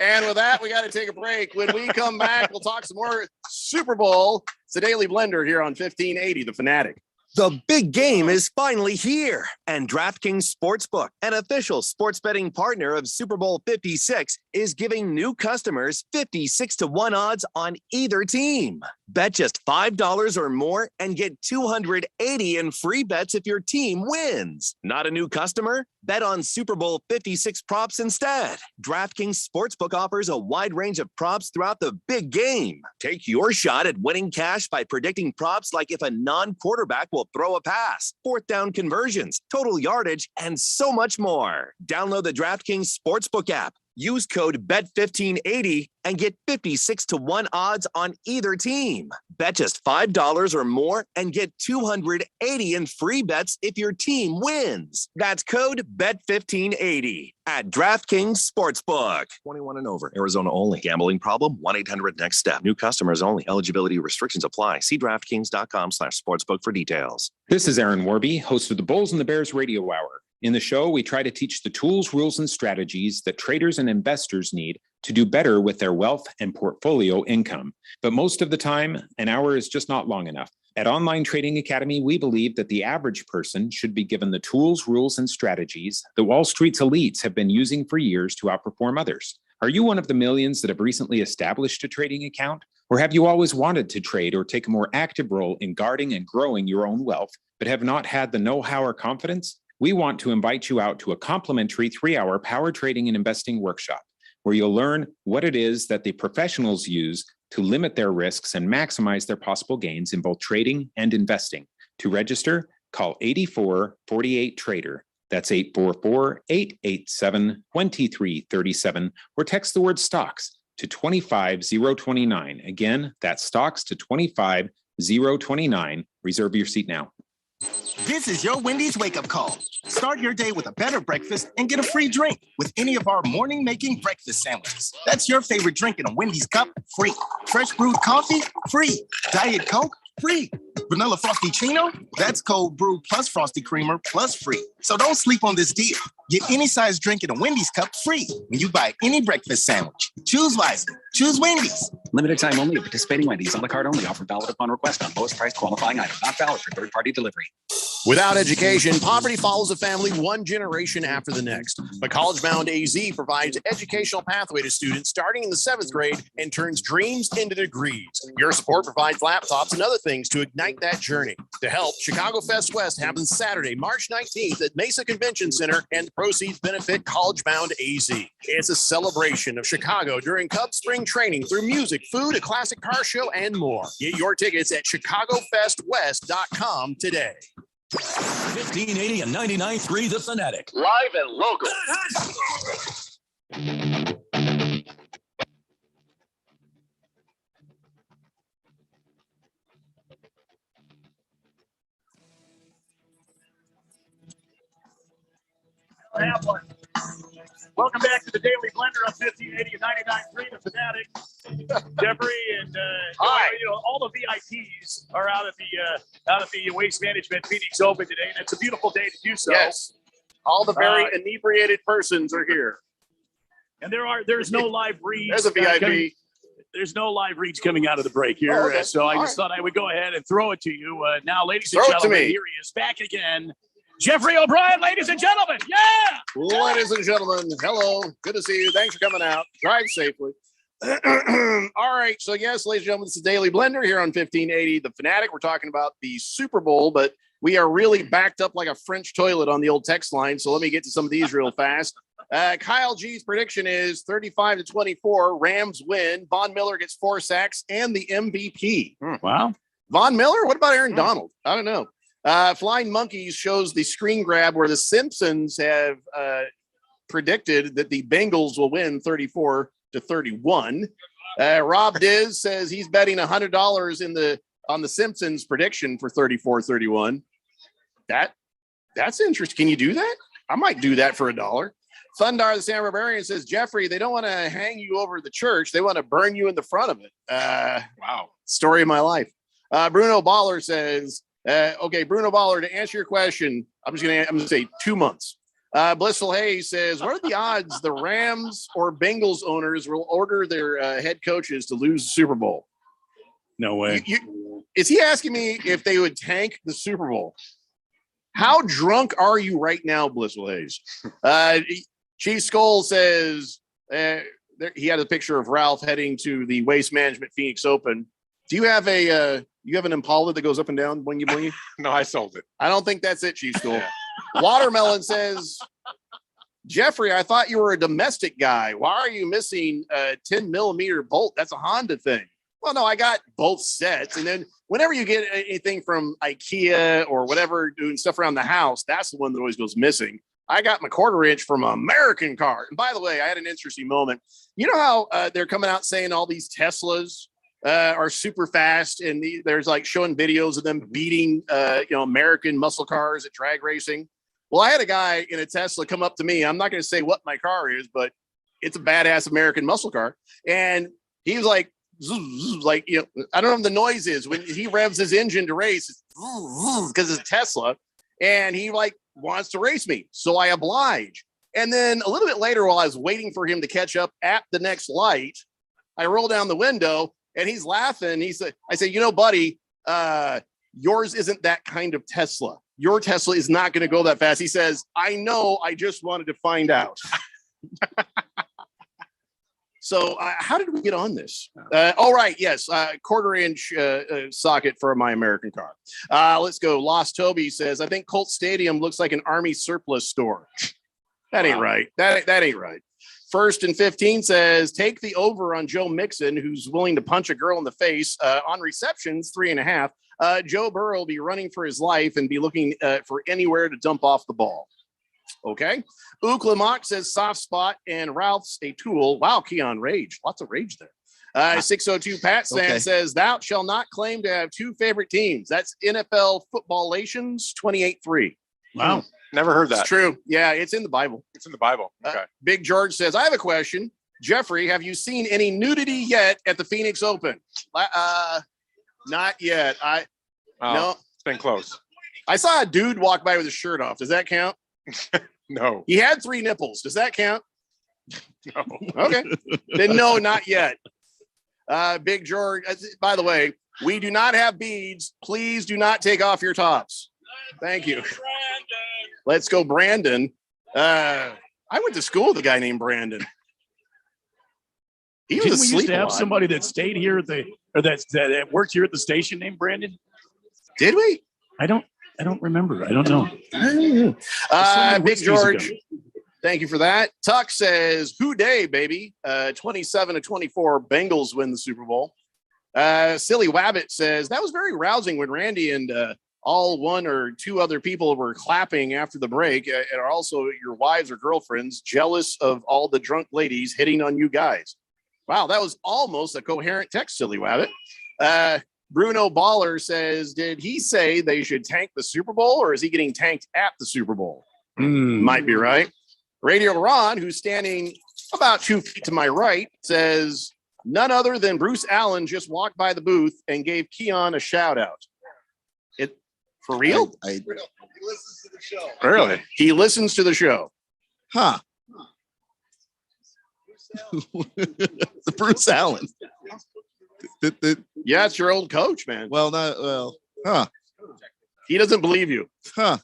And with that, we got to take a break. When we come back, we'll talk some more Super Bowl. It's the Daily Blender here on 1580, The Fanatic. The big game is finally here, and DraftKings Sportsbook, an official sports betting partner of Super Bowl 56, is giving new customers 56-1 odds on either team. Bet just $5 or more and get $280 in free bets if your team wins. Not a new customer? Bet on Super Bowl 56 props instead. DraftKings Sportsbook offers a wide range of props throughout the big game. Take your shot at winning cash by predicting props like if a non-quarterback will throw a pass, fourth down conversions, total yardage, and so much more. Download the DraftKings Sportsbook app. Use code BET1580 and get 56-1 odds on either team. Bet just $5 or more and get $280 in free bets if your team wins. That's code BET1580 at DraftKings Sportsbook. 21 and over. Arizona only. Gambling problem? 1-800-NEXT-STEP. New customers only. Eligibility restrictions apply. See DraftKings.com/sportsbook for details. This is Aaron Warby, host of the Bulls and the Bears Radio Hour. In the show, we try to teach the tools, rules, and strategies that traders and investors need to do better with their wealth and portfolio income. But most of the time, an hour is just not long enough. At Online Trading Academy, we believe that the average person should be given the tools, rules, and strategies that Wall Street's elites have been using for years to outperform others. Are you one of the millions that have recently established a trading account? Or have you always wanted to trade or take a more active role in guarding and growing your own wealth, but have not had the know-how or confidence? We want to invite you out to a complimentary 3-hour power trading and investing workshop, where you'll learn what it is that the professionals use to limit their risks and maximize their possible gains in both trading and investing. To register, call 8448-TRADER. That's 844-887-2337, or text the word stocks to 25029. Again, that's stocks to 25029. Reserve your seat now. This is your Wendy's wake-up call. Start your day with a better breakfast and get a free drink with any of our morning-making breakfast sandwiches. That's your favorite drink in a Wendy's cup, free. Fresh brewed coffee, free. Diet Coke, free. Vanilla Frosty-Chino, that's cold brew plus Frosty Creamer plus free. So don't sleep on this deal. Get any size drink in a Wendy's cup free when you buy any breakfast sandwich. Choose wisely. Choose Wendy's. Limited time only at participating Wendy's. On the card only. Offer valid upon request on lowest price qualifying item. Not valid for third-party delivery. Without education, poverty follows a family one generation after the next. But College Bound AZ provides educational pathway to students starting in the 7th grade and turns dreams into degrees. Your support provides laptops and other things to ignite that journey. To help, Chicago Fest West happens Saturday, March 19th at Mesa Convention Center, and the proceeds benefit College Bound AZ. It's a celebration of Chicago during Cubs spring training through music, food, a classic car show, and more. Get your tickets at chicagofestwest.com today. 1580 and 99.3 The Fanatic. Live and local. Have one. Welcome back to the Daily Blender on 1580 and 99.3 The Fanatic. Jeffrey and all the VIPs are out at the Waste Management Phoenix Open today, and it's a beautiful day to do so. Yes, all the very inebriated persons are here, and there's no live reads. There's a VIP. There's no live reads coming out of the break here, okay. so I just thought I would go ahead and throw it to you now, ladies and Throw it to gentlemen. me. Here he is back again. Jeffrey O'Brien, ladies and gentlemen. Yeah. Ladies and gentlemen, hello. Good to see you. Thanks for coming out. Drive safely. All right. So, yes, ladies and gentlemen, this is Daily Blender here on 1580 The Fanatic. We're talking about the Super Bowl, but we are really backed up like a French toilet on the old text line. So let me get to some of these real fast. Kyle G's prediction is 35-24. Rams win. Von Miller gets 4 sacks and the MVP. Wow. Von Miller? What about Aaron Donald? I don't know. Flying Monkeys shows the screen grab where the Simpsons have predicted that the Bengals will win 34-31. Rob Diz says he's betting $100 on the Simpsons prediction for 34-31. That's interesting. Can you do that? I might do that for $1. Thundar the Sam Barbarian says, Jeffrey, they don't want to hang you over the church. They want to burn you in the front of it. Wow. Story of my life. Bruno Baller says, okay, Bruno Baller, to answer your question, I'm gonna say 2 months. Blissful Hayes says, what are the odds the Rams or Bengals owners will order their head coaches to lose the Super Bowl? No way. Is he asking me if they would tank the Super Bowl? How drunk are you right now, Blissful Hayes? Chief Skull says he had a picture of Ralph heading to the Waste Management Phoenix Open. Do you have an Impala that goes up and down? Blingy? No, I sold it. I don't think that's it, Chief Skull. Watermelon says, Jeffrey, I thought you were a domestic guy. Why are you missing a 10 millimeter bolt? That's a Honda thing. Well, no, I got both sets. And then whenever you get anything from IKEA or whatever, doing stuff around the house, that's the one that always goes missing. I got my 1/4 inch from American Car. And by the way, I had an interesting moment. You know how they're coming out saying all these Teslas are super fast, and there's like showing videos of them beating American muscle cars at drag racing. Well, I had a guy in a Tesla come up to me. I'm not going to say what my car is, but it's a badass American muscle car. And he was like, I don't know what the noise is when he revs his engine to race because it's a Tesla, and he wants to race me. So I oblige. And then a little bit later, while I was waiting for him to catch up at the next light, I roll down the window and he's laughing. I said, buddy, yours isn't that kind of Tesla. Your Tesla is not going to go that fast. He says, I know, I just wanted to find out. So how did we get on this? All right. Yes. 1/4 inch socket for my American car. Let's go. Lost Toby says, I think Colt Stadium looks like an Army surplus store. That ain't right. That ain't right. First and 15 says, take the over on Joe Mixon, who's willing to punch a girl in the face on receptions, 3.5. Joe Burrow will be running for his life and be looking for anywhere to dump off the ball. Okay. Ook Lamont says soft spot and Ralph's a tool. Wow, Keon, rage. Lots of rage there. 602 Pat says, thou shall not claim to have two favorite teams. That's NFL Football Lations 28-3. Wow. Never heard that. It's true. Yeah, it's in the Bible. It's in the Bible. Okay. Big George says, I have a question. Jeffrey, have you seen any nudity yet at the Phoenix Open? Not yet. No. It's been close. I saw a dude walk by with his shirt off. Does that count? No. He had 3 nipples. Does that count? No. Okay. Then no, not yet. Big George, by the way, we do not have beads. Please do not take off your tops. Thank you. Let's go, Brandon. I went to school with a guy named Brandon. He was Didn't we asleep used to a have lot. somebody that stayed here at that worked here at the station named Brandon? Did we? I don't remember. I don't know. Big George, thank you for that. Tuck says, "Who day, baby? 27-24. Bengals win the Super Bowl." Silly Wabbit says that was very rousing when Randy and all one or two other people were clapping after the break, and are also your wives or girlfriends jealous of all the drunk ladies hitting on you guys. Wow, that was almost a coherent text, Silly Wabbit. Bruno Baller says, did he say they should tank the Super Bowl, or is he getting tanked at the Super Bowl? Might be right. Radio Ron, who's standing about 2 feet to my right, says, none other than Bruce Allen just walked by the booth and gave Keon a shout out. For real? He listens to the show. Really? He listens to the show. Huh. The Bruce Allen. Yeah, it's your old coach, man. Huh. He doesn't believe you. Huh.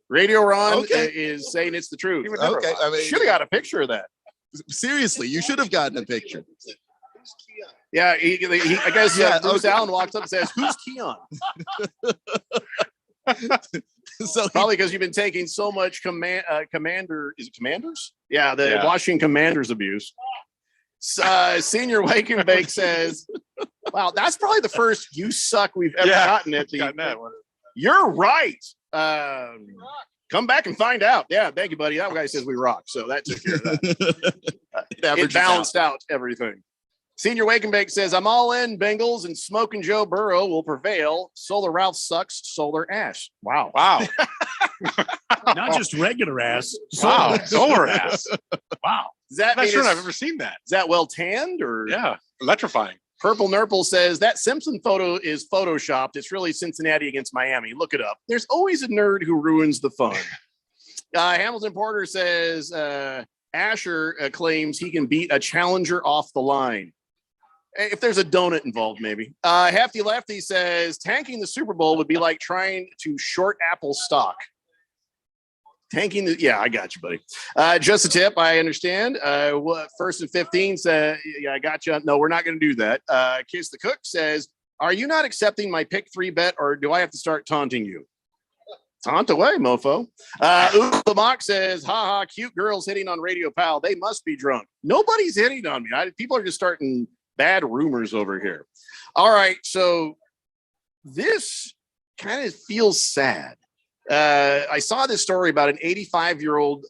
Radio Ron is saying it's the truth. Okay. I mean, should have got a picture of that. Seriously, you should have gotten a picture. Yeah, I guess Bruce Allen walks up and says, who's Keon? So probably because you've been taking so much Commanders? Yeah, the Washington Commanders abuse. Senior Wake and Bake says, wow, that's probably the first you suck we've ever gotten at the. You're right. Come back and find out. Yeah, thank you, buddy. That guy says we rock. So that took care of that. It balanced out everything. Senior Wake and Bake says, I'm all in Bengals, and Smoking Joe Burrow will prevail. Solar Ralph sucks. Solar ass. Wow. Not just regular ass. Wow. Solar ass. Wow. Does that I'm not mean sure I've ever seen that. Is that well tanned or? Yeah. Electrifying. Purple Nurple says that Simpson photo is photoshopped. It's really Cincinnati against Miami. Look it up. There's always a nerd who ruins the fun. Hamilton Porter says Asher claims he can beat a challenger off the line. If there's a donut involved, maybe. Hefty Lefty says tanking the Super Bowl would be like trying to short Apple stock. Tanking the, yeah, I got you, buddy. Just a tip, I understand. First and 15 says, yeah, I got you. No, we're not going to do that. Kiss the Cook says, are you not accepting my pick 3 bet, or do I have to start taunting you? Taunt away, mofo. The Mock says, haha, cute girls hitting on Radio Pal. They must be drunk. Nobody's hitting on me. People are just starting bad rumors over here. All right, so this kind of feels sad. I saw this story about an 85-year-old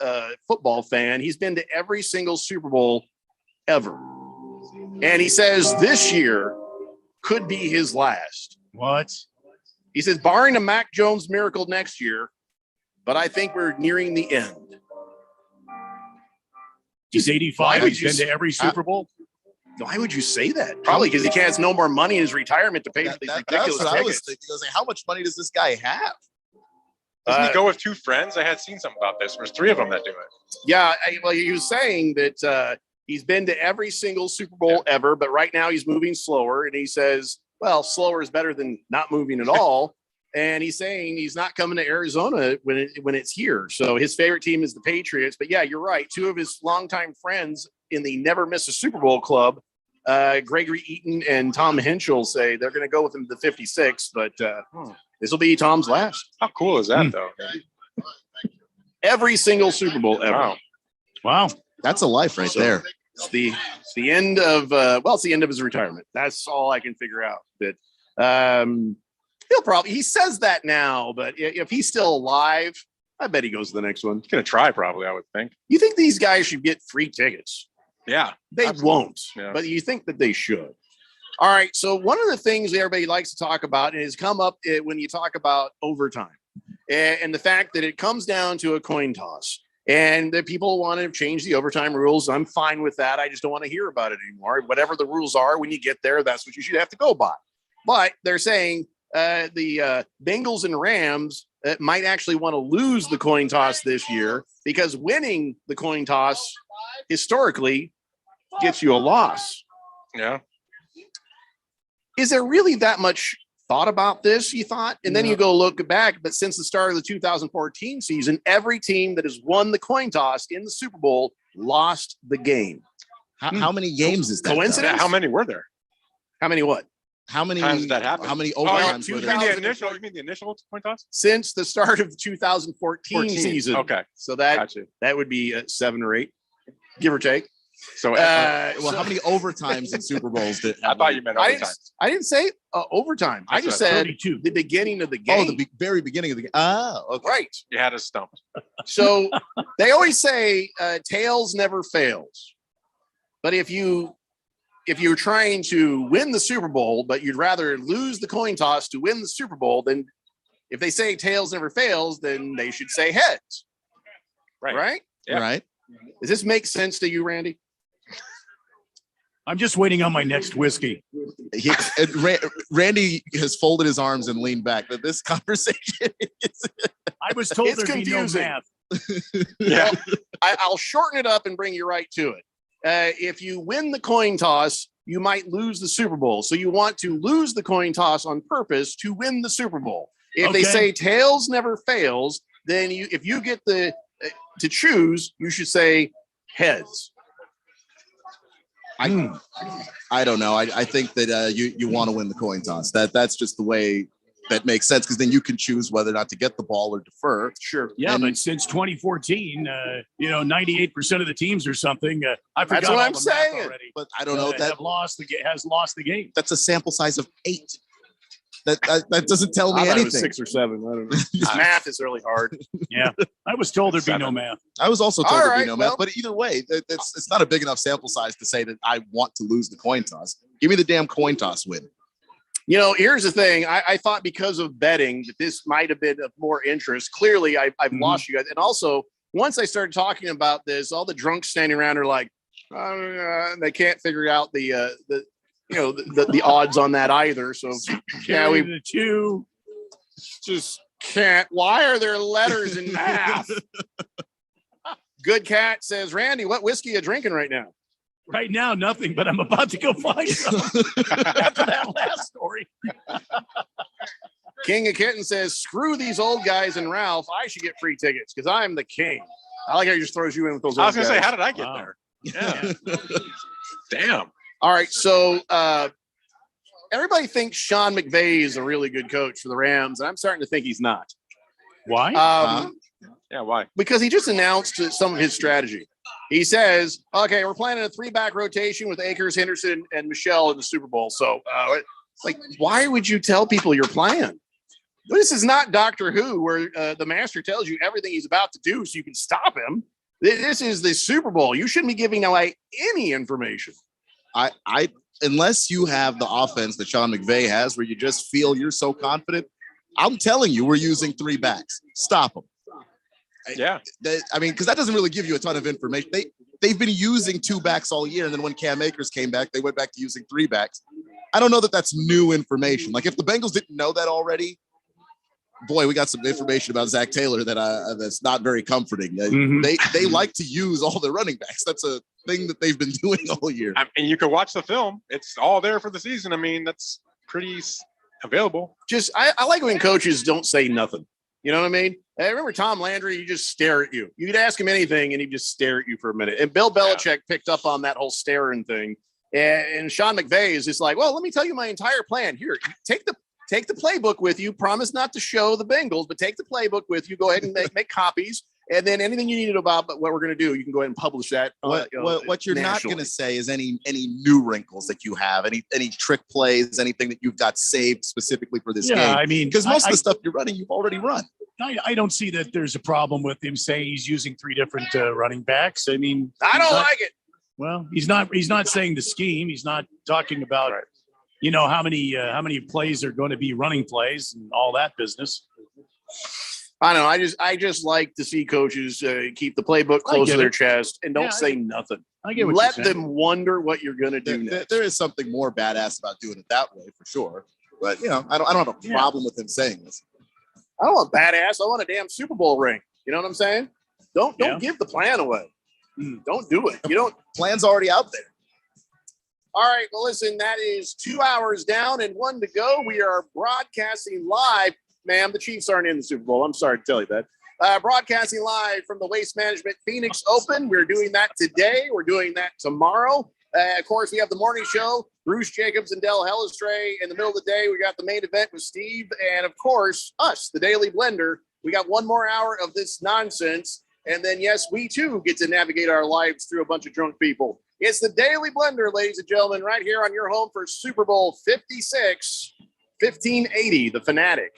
football fan. He's been to every single Super Bowl ever. And he says this year could be his last. What? He says, barring a Mac Jones miracle next year, but I think we're nearing the end. He's 85. He's been to every Super Bowl. Why would you say that? Probably because he has no more money in his retirement to pay for these ridiculous that's what tickets. I was thinking. I was like, how much money does this guy have? Doesn't he go with 2 friends? I had seen something about this. There's 3 of them that do it. Yeah, well, he was saying that he's been to every single Super Bowl ever, but right now he's moving slower. And he says, well, slower is better than not moving at all. And he's saying he's not coming to Arizona when it's here. So his favorite team is the Patriots. But yeah, you're right. 2 of his longtime friends in the Never Miss a Super Bowl club, Gregory Eaton and Tom Henschel, say they're going to go with him to 56. But this will be Tom's last. How cool is that, though? Every single Super Bowl ever. Wow. That's a life right there. It's the end of it's the end of his retirement. That's all I can figure out. That he says that now, but if he's still alive, I bet he goes to the next one. He's gonna try, probably. I would think. You think these guys should get free tickets? Yeah. They won't, Yeah. but you think that they should. All right. So one of the things everybody likes to talk about has come up when you talk about overtime and the fact that it comes down to a coin toss and that people want to change the overtime rules. I'm fine with that. I just don't want to hear about it anymore. Whatever the rules are, when you get there, that's what you should have to go by. But they're saying the Bengals and Rams might actually want to lose the coin toss this year because winning the coin toss historically gets you a loss. Yeah. Is there really that much thought about this, you thought? And then you go look back, but since the start of the 2014 season, every team that has won the coin toss in the Super Bowl lost the game. How many games is that? Coincidence? How many were there? How many what? How many times did that happen? How many Oh, overtimes you were mean there? you mean the initial coin toss? Since the start of the 2014 season. Okay. So that would be 7 or 8, give or take. So, well, how many overtimes in Super Bowls did? I thought you meant overtime. I didn't say overtime. I just said 32. The beginning of the game. Oh, the very beginning of the game. Oh, okay. Right. You had us stumped. So they always say tails never fails. But if you're trying to win the Super Bowl, but you'd rather lose the coin toss to win the Super Bowl, then if they say tails never fails, then they should say heads. Right. Right? Yeah. Right. Does this make sense to you, Randy? I'm just waiting on my next whiskey. Randy has folded his arms and leaned back. That this conversation is I was told It's there'd be no confusing. math. Yeah. I'll shorten it up and bring you right to it. If you win the coin toss, you might lose the Super Bowl. So you want to lose the coin toss on purpose to win the Super Bowl. If they say tails never fails, then if you get to choose, you should say heads. I don't know. I think that you want to win the coin toss. That's just the way that makes sense because then you can choose whether or not to get the ball or defer. Sure. Yeah, but since 2014, 98% of the teams or something. I forgot That's what all I'm the math saying. already. But I don't know if that has lost the game. That's a sample size of 8. That doesn't tell me I thought it anything. was 6 or 7. I don't know. Math is really hard. Yeah, I was told there'd be no math. I was also told All there'd be right, no well- math, but either way, it's not a big enough sample size to say that I want to lose the coin toss. Give me the damn coin toss win. Here's the thing. I thought because of betting that this might have been of more interest. Clearly, I've lost you guys. And also, once I started talking about this, all the drunks standing around are like, they can't figure out the odds on that either. So yeah, we the two just can't. Why are there letters in math? Good Cat says, Randy, what whiskey are you drinking right now? right now, nothing, but I'm about to go find some after that last story. King of Kitten says, screw these old guys and Ralph. I should get free tickets because I'm the king. I like how he just throws you in with those I old was going to say, guys. how did I get there? Yeah. Damn. All right, so everybody thinks Sean McVay is a really good coach for the Rams, and I'm starting to think he's not. Why? Yeah, why? Because he just announced some of his strategy. He says, okay, we're planning a 3-back rotation with Akers, Henderson, and Michelle in the Super Bowl. So, why would you tell people your plan? This is not Doctor Who, where the master tells you everything he's about to do so you can stop him. This is the Super Bowl. You shouldn't be giving away any information. I unless you have the offense that Sean McVay has, where you just feel you're so confident, I'm telling you, we're using 3 backs. Stop them. Yeah. Because that doesn't really give you a ton of information. They've been using 2 backs all year, and then when Cam Akers came back, they went back to using 3 backs. I don't know that that's new information. Like if the Bengals didn't know that already, boy, we got some information about Zach Taylor that's not very comforting. They like to use all the running backs. That's a thing that they've been doing all year. And you can watch the film. It's all there for the season. I mean, that's pretty available. I like when coaches don't say nothing. You know what I mean? I remember Tom Landry, he just stare at you. You could ask him anything and he'd just stare at you for a minute. And Bill Belichick picked up on that whole staring thing. And Sean McVay is just like, well, let me tell you my entire plan. Here, take the playbook with you. Promise not to show the Bengals, but take the playbook with you. Go ahead and make copies. And then anything you need about what we're going to do, you can go ahead and publish that. What you're nationally. not going to say is any new wrinkles that you have, any trick plays, anything that you've got saved specifically for this game. I mean, because most of the stuff you're running, you've already run. I don't see that there's a problem with him saying he's using 3 different running backs. I mean, I don't like it. Well, he's not saying the scheme. He's not talking about, how many plays are going to be running plays and all that business. I don't know. I just like to see coaches keep the playbook close to their chest and don't say nothing. I get what Let you're saying. them wonder what you're going to do next. There is something more badass about doing it that way for sure. But I don't have a problem with him saying this. I don't want badass. I want a damn Super Bowl ring. You know what I'm saying? Don't give the plan away. Don't do it. You don't. Plan's already out there. All right. Well, listen, that is 2 hours down and 1 to go. We are broadcasting live. Ma'am, the Chiefs aren't in the Super Bowl. I'm sorry to tell you that. Broadcasting live from the Waste Management Phoenix Open. We're doing that today. We're doing that tomorrow. Of course, we have the morning show, Bruce Jacobs and Del Hellestray. In the middle of the day, we got the main event with Steve. And, of course, us, the Daily Blender. We got 1 more hour of this nonsense. And then, yes, we, too, get to navigate our lives through a bunch of drunk people. It's the Daily Blender, ladies and gentlemen, right here on your home for Super Bowl 56, 1580, the Fanatic.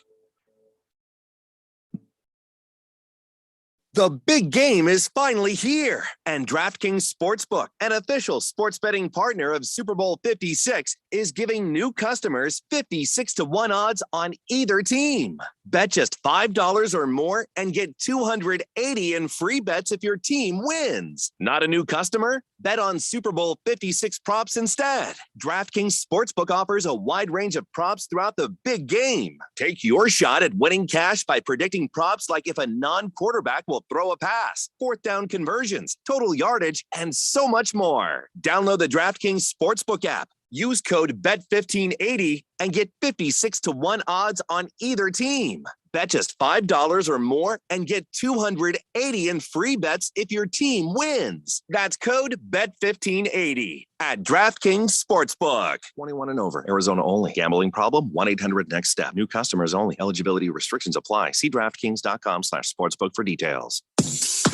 The big game is finally here, and DraftKings Sportsbook, an official sports betting partner of Super Bowl 56, is giving new customers 56-1 odds on either team. Bet just $5 or more and get $280 in free bets if your team wins. Not a new customer? Bet on Super Bowl 56 props instead. DraftKings Sportsbook offers a wide range of props throughout the big game. Take your shot at winning cash by predicting props like if a non-quarterback will throw a pass, fourth down conversions, total yardage, and so much more. Download the DraftKings Sportsbook app. Use code BET1580 and get 56-1 odds on either team. Bet just $5 or more and get $280 in free bets if your team wins. That's code BET1580 at DraftKings Sportsbook. 21 and over. Arizona only. Gambling problem? 1-800-NEXT-STEP. New customers only. Eligibility restrictions apply. See DraftKings.com/sportsbook for details.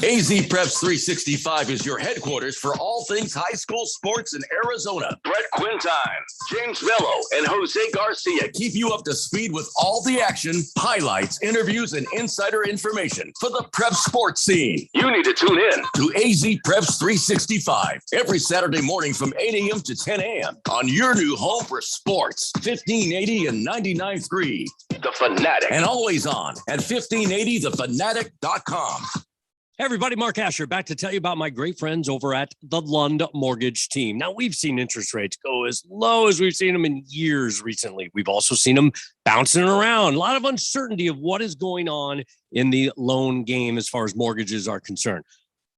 AZ Preps 365 is your headquarters for all things high school sports in Arizona. Brett Quintine, James Mello, and Jose Garcia keep you up to speed with all the action, highlights, interviews, and insider information for the prep sports scene. You need to tune in to AZ Preps 365 every Saturday morning from 8 a.m. to 10 a.m. on your new home for sports, 1580 and 99.3. The Fanatic. And always on at 1580thefanatic.com. Hey everybody, Mark Asher back to tell you about my great friends over at the Lund Mortgage Team. Now, we've seen interest rates go as low as we've seen them in years recently. We've also seen them bouncing around. A lot of uncertainty of what is going on in the loan game as far as mortgages are concerned.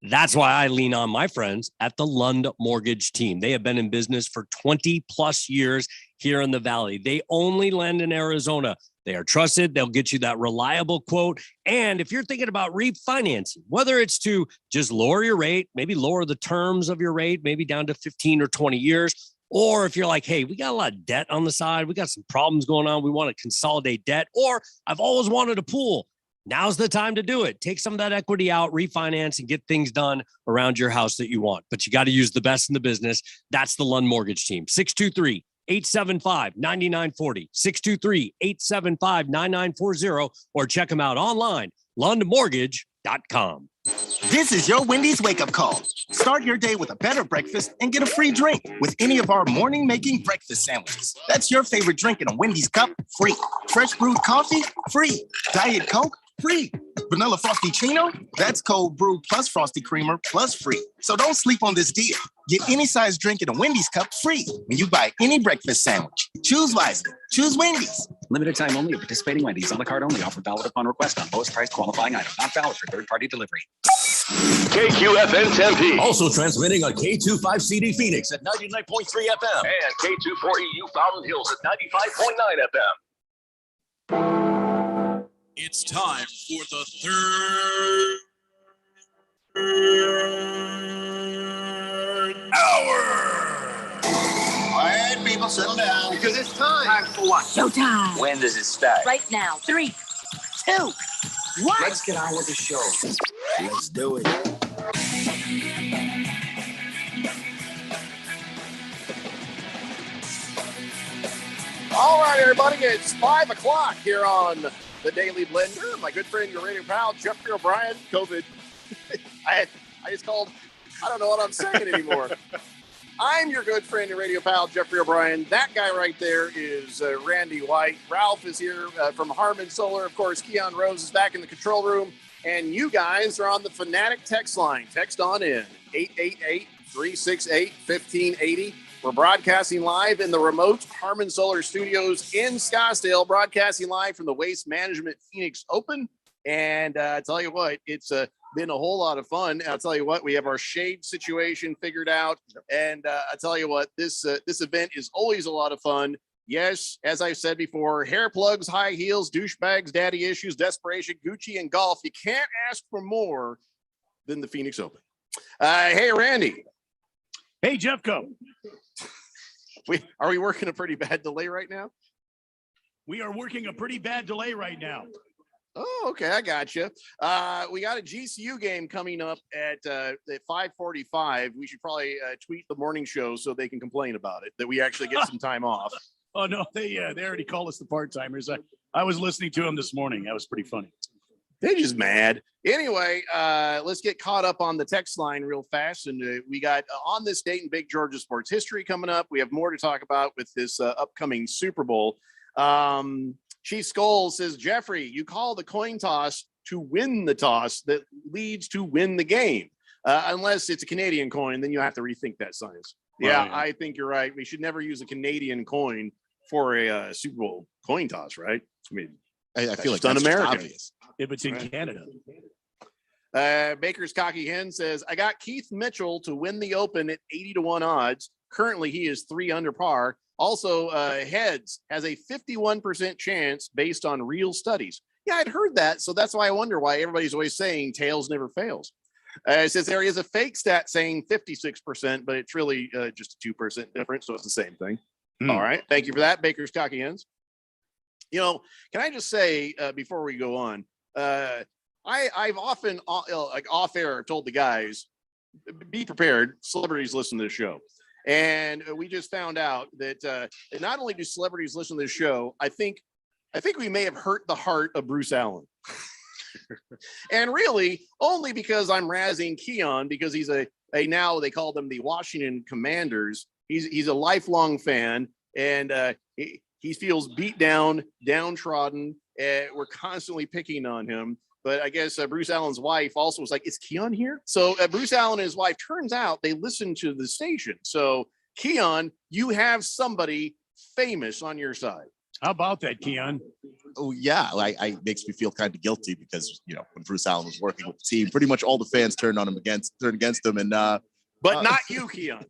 That's why I lean on my friends at the Lund Mortgage Team. They have been in business for 20 plus years here in the Valley. They only lend in Arizona. They are trusted. They'll get you that reliable quote. And if you're thinking about refinancing, whether it's to just lower your rate, maybe lower the terms of your rate, maybe down to 15 or 20 years, or if you're like, hey, we got a lot of debt on the side, we got some problems going on, we want to consolidate debt, or I've always wanted a pool. Now's the time to do it. Take some of that equity out, refinance, and get things done around your house that you want. But you got to use the best in the business. That's the Lund Mortgage Team. 623-875-9940, 623-875-9940, or check them out online, lundmortgage.com. This is your Wendy's wake-up call. Start your day with a better breakfast and get a free drink with any of our morning-making breakfast sandwiches. That's your favorite drink in a Wendy's cup, free. Fresh brewed coffee, free. Diet Coke, free. Vanilla Frosty-Chino, that's cold brew plus Frosty Creamer plus free. So don't sleep on this deal. Get any size drink in a Wendy's cup free when you buy any breakfast sandwich. Choose wisely. Choose Wendy's. Limited time only at participating Wendy's. On the card only. Offer valid upon request on lowest price qualifying item. Not valid for third-party delivery. KQFN Tempe. Also transmitting on K25CD Phoenix at 99.3 FM. And K24EU Fountain Hills at 95.9 FM. It's time for the third hour. All right, people, settle down. Because it's time. Time for what? Showtime. When does it start? Right now. 3, 2, 1. Let's get on with the show. Let's do it. All right, everybody, it's 5 o'clock here on the Daily Blender. My good friend, your radio pal, Jeffrey O'Brien, COVID. I just called I don't know what I'm saying anymore. I'm your good friend and radio pal, Jeffrey O'Brien. That guy right there is Randy White. Ralph is here from Harmon Solar. Of course, Keon Rose is back in the control room. And you guys are on the Fanatic text line. Text on in, 888-368-1580. We're broadcasting live in the remote Harmon Solar Studios in Scottsdale, broadcasting live from the Waste Management Phoenix Open. And I tell you what, it's been a whole lot of fun. I'll tell you what, we have our shade situation figured out. And I tell you what, this event is always a lot of fun. Yes, as I said before, hair plugs, high heels, douchebags, daddy issues, desperation, Gucci, and golf. You can't ask for more than the Phoenix Open. Hey, Randy. Hey, Jeffco. Are we working a pretty bad delay right now? We are working a pretty bad delay right now. Oh, okay. I got you. We got a GCU game coming up at 5:45. We should probably tweet the morning show so they can complain about it, that we actually get some time off. Oh, no, they already called us the part-timers. I was listening to them this morning. That was pretty funny. They're just mad. Anyway, let's get caught up on the text line real fast. And we got on this date in Big Georgia sports history coming up. We have more to talk about with this upcoming Super Bowl. Chief Scholes says, Jeffrey, you call the coin toss to win the toss that leads to win the game. Unless it's a Canadian coin, then you have to rethink that science. Yeah, I think you're right. We should never use a Canadian coin for a Super Bowl coin toss, right? I mean, I feel like that's un-American. obvious. If it's in Canada. Baker's Cocky Hen says, I got Keith Mitchell to win the Open at 80-1 odds. Currently, he is 3 under par. Also, Heads has a 51% chance based on real studies. Yeah, I'd heard that. So that's why I wonder why everybody's always saying tails never fails. It says there is a fake stat saying 56%, but it's really just a 2% difference. So it's the same thing. All right. Thank you for that, Baker's Cocky Hens. You know, can I just say before we go on, I've often like off air told the guys, be prepared. Celebrities listen to the show. And we just found out that not only do celebrities listen to the show, I think we may have hurt the heart of Bruce Allen. And really only because I'm razzing Keon, because he's a now they call them the Washington Commanders. He's a lifelong fan, and he feels beat down, downtrodden. We're constantly picking on him. But I guess Bruce Allen's wife also was like, is Keon here? So Bruce Allen and his wife, turns out they listen to the station. So Keon, you have somebody famous on your side. How about that, Keon? Oh, yeah. I makes me feel kind of guilty because, you know, when Bruce Allen was working with the team, pretty much all the fans turned against him. And but not you, Keon.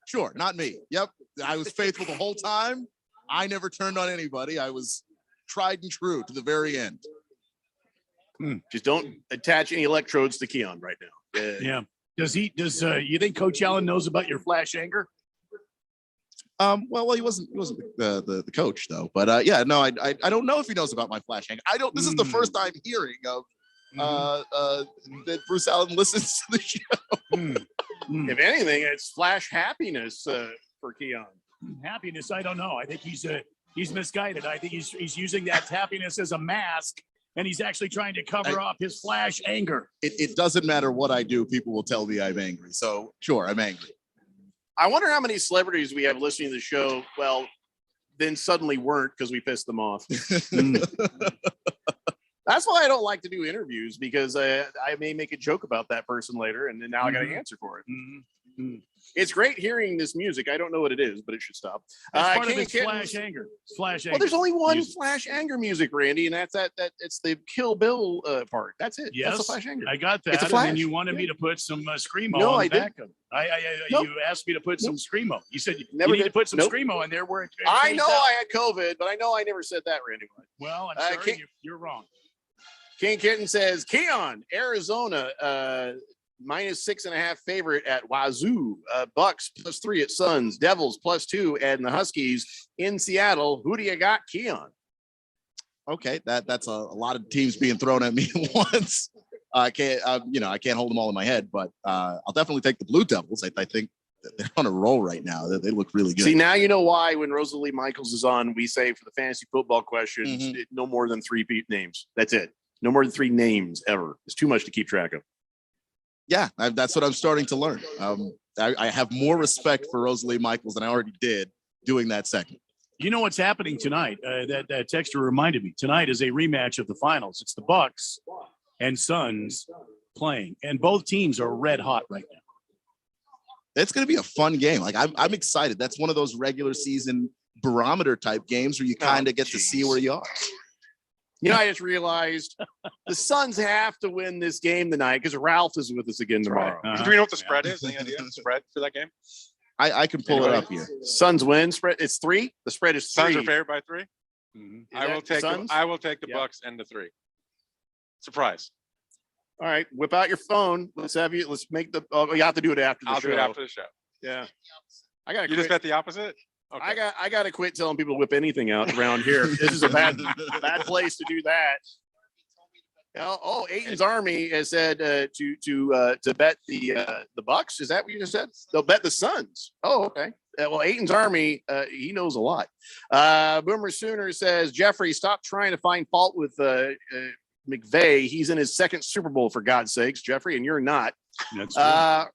Sure, not me. Yep. I was faithful the whole time. I never turned on anybody. I was tried and true to the very end. Just don't attach any electrodes to Keon right now. Yeah. Does you think Coach Allen knows about your flash anger? Well, he wasn't the coach though. But yeah, no, I don't know if he knows about my flash anger. I don't. This is the first time hearing of that Bruce Allen listens to the show. If anything, it's flash happiness for Keon. Happiness, I don't know. I think he's misguided. I think he's using that happiness as a mask, and he's actually trying to cover up his flash anger. It doesn't matter what I do. People will tell me I'm angry. So sure, I'm angry. I wonder how many celebrities we have listening to the show. Well, then suddenly weren't because we pissed them off. That's why I don't like to do interviews, because I may make a joke about that person later, and then now I got to answer for it. It's great hearing this music. I don't know what it is, but it should stop. It's part of its flash anger. Flash anger. Well, there's only one music. flash anger music, Randy, and that's it's the Kill Bill part. That's it. Yes, that's the flash anger. I got that. It's a flash. And then you wanted me to put some screamo No, on I the back didn't. of it. You asked me to put some screamo. You said you Never need did. to put some Nope. screamo in there. Where it I fades know out. I had COVID, but I know I never said that, Randy. Well, I'm sorry, you're wrong. King Kitten says, Keon, Arizona, -6.5 favorite at Wazoo, Bucks +3 at Suns, Devils +2 at the Huskies in Seattle. Who do you got, Keon? Okay, that's a lot of teams being thrown at me at once. I can't hold them all in my head, but I'll definitely take the Blue Devils. I think they're on a roll right now. They look really good. See, now you know why when Rosalie Michaels is on, we say for the fantasy football questions, no more than 3 names. That's it. No more than 3 names ever. It's too much to keep track of. Yeah, that's what I'm starting to learn. I have more respect for Rosalie Michaels than I already did doing that segment. You know what's happening tonight? That texter reminded me. Tonight is a rematch of the finals. It's the Bucks and Suns playing, and both teams are red hot right now. It's going to be a fun game. Like I'm excited. That's one of those regular season barometer type games where you kind of get to see where you are. You know, I just realized the Suns have to win this game tonight because Ralph is with us again tomorrow. Do we know what the spread is? Any idea? The spread for that game? I can pull it up here. Suns win spread. It's 3. The spread is 3. Suns are favored by 3. Mm-hmm. I will take the Bucks and the 3. Surprise. All right, whip out your phone. Let's make the. Oh, you have to do it after the show. I'll do it after the show. Yeah. I got. You just bet the opposite. Okay. I got to quit telling people to whip anything out around here. This is a bad place to do that. Aiton's Army has said to bet the Bucks. Is that what you just said? They'll bet the Suns. Oh, okay. Well, Aiton's Army, he knows a lot. Boomer Sooner says, Jeffrey, stop trying to find fault with McVay. He's in his second Super Bowl, for God's sakes, Jeffrey, and you're not. That's true.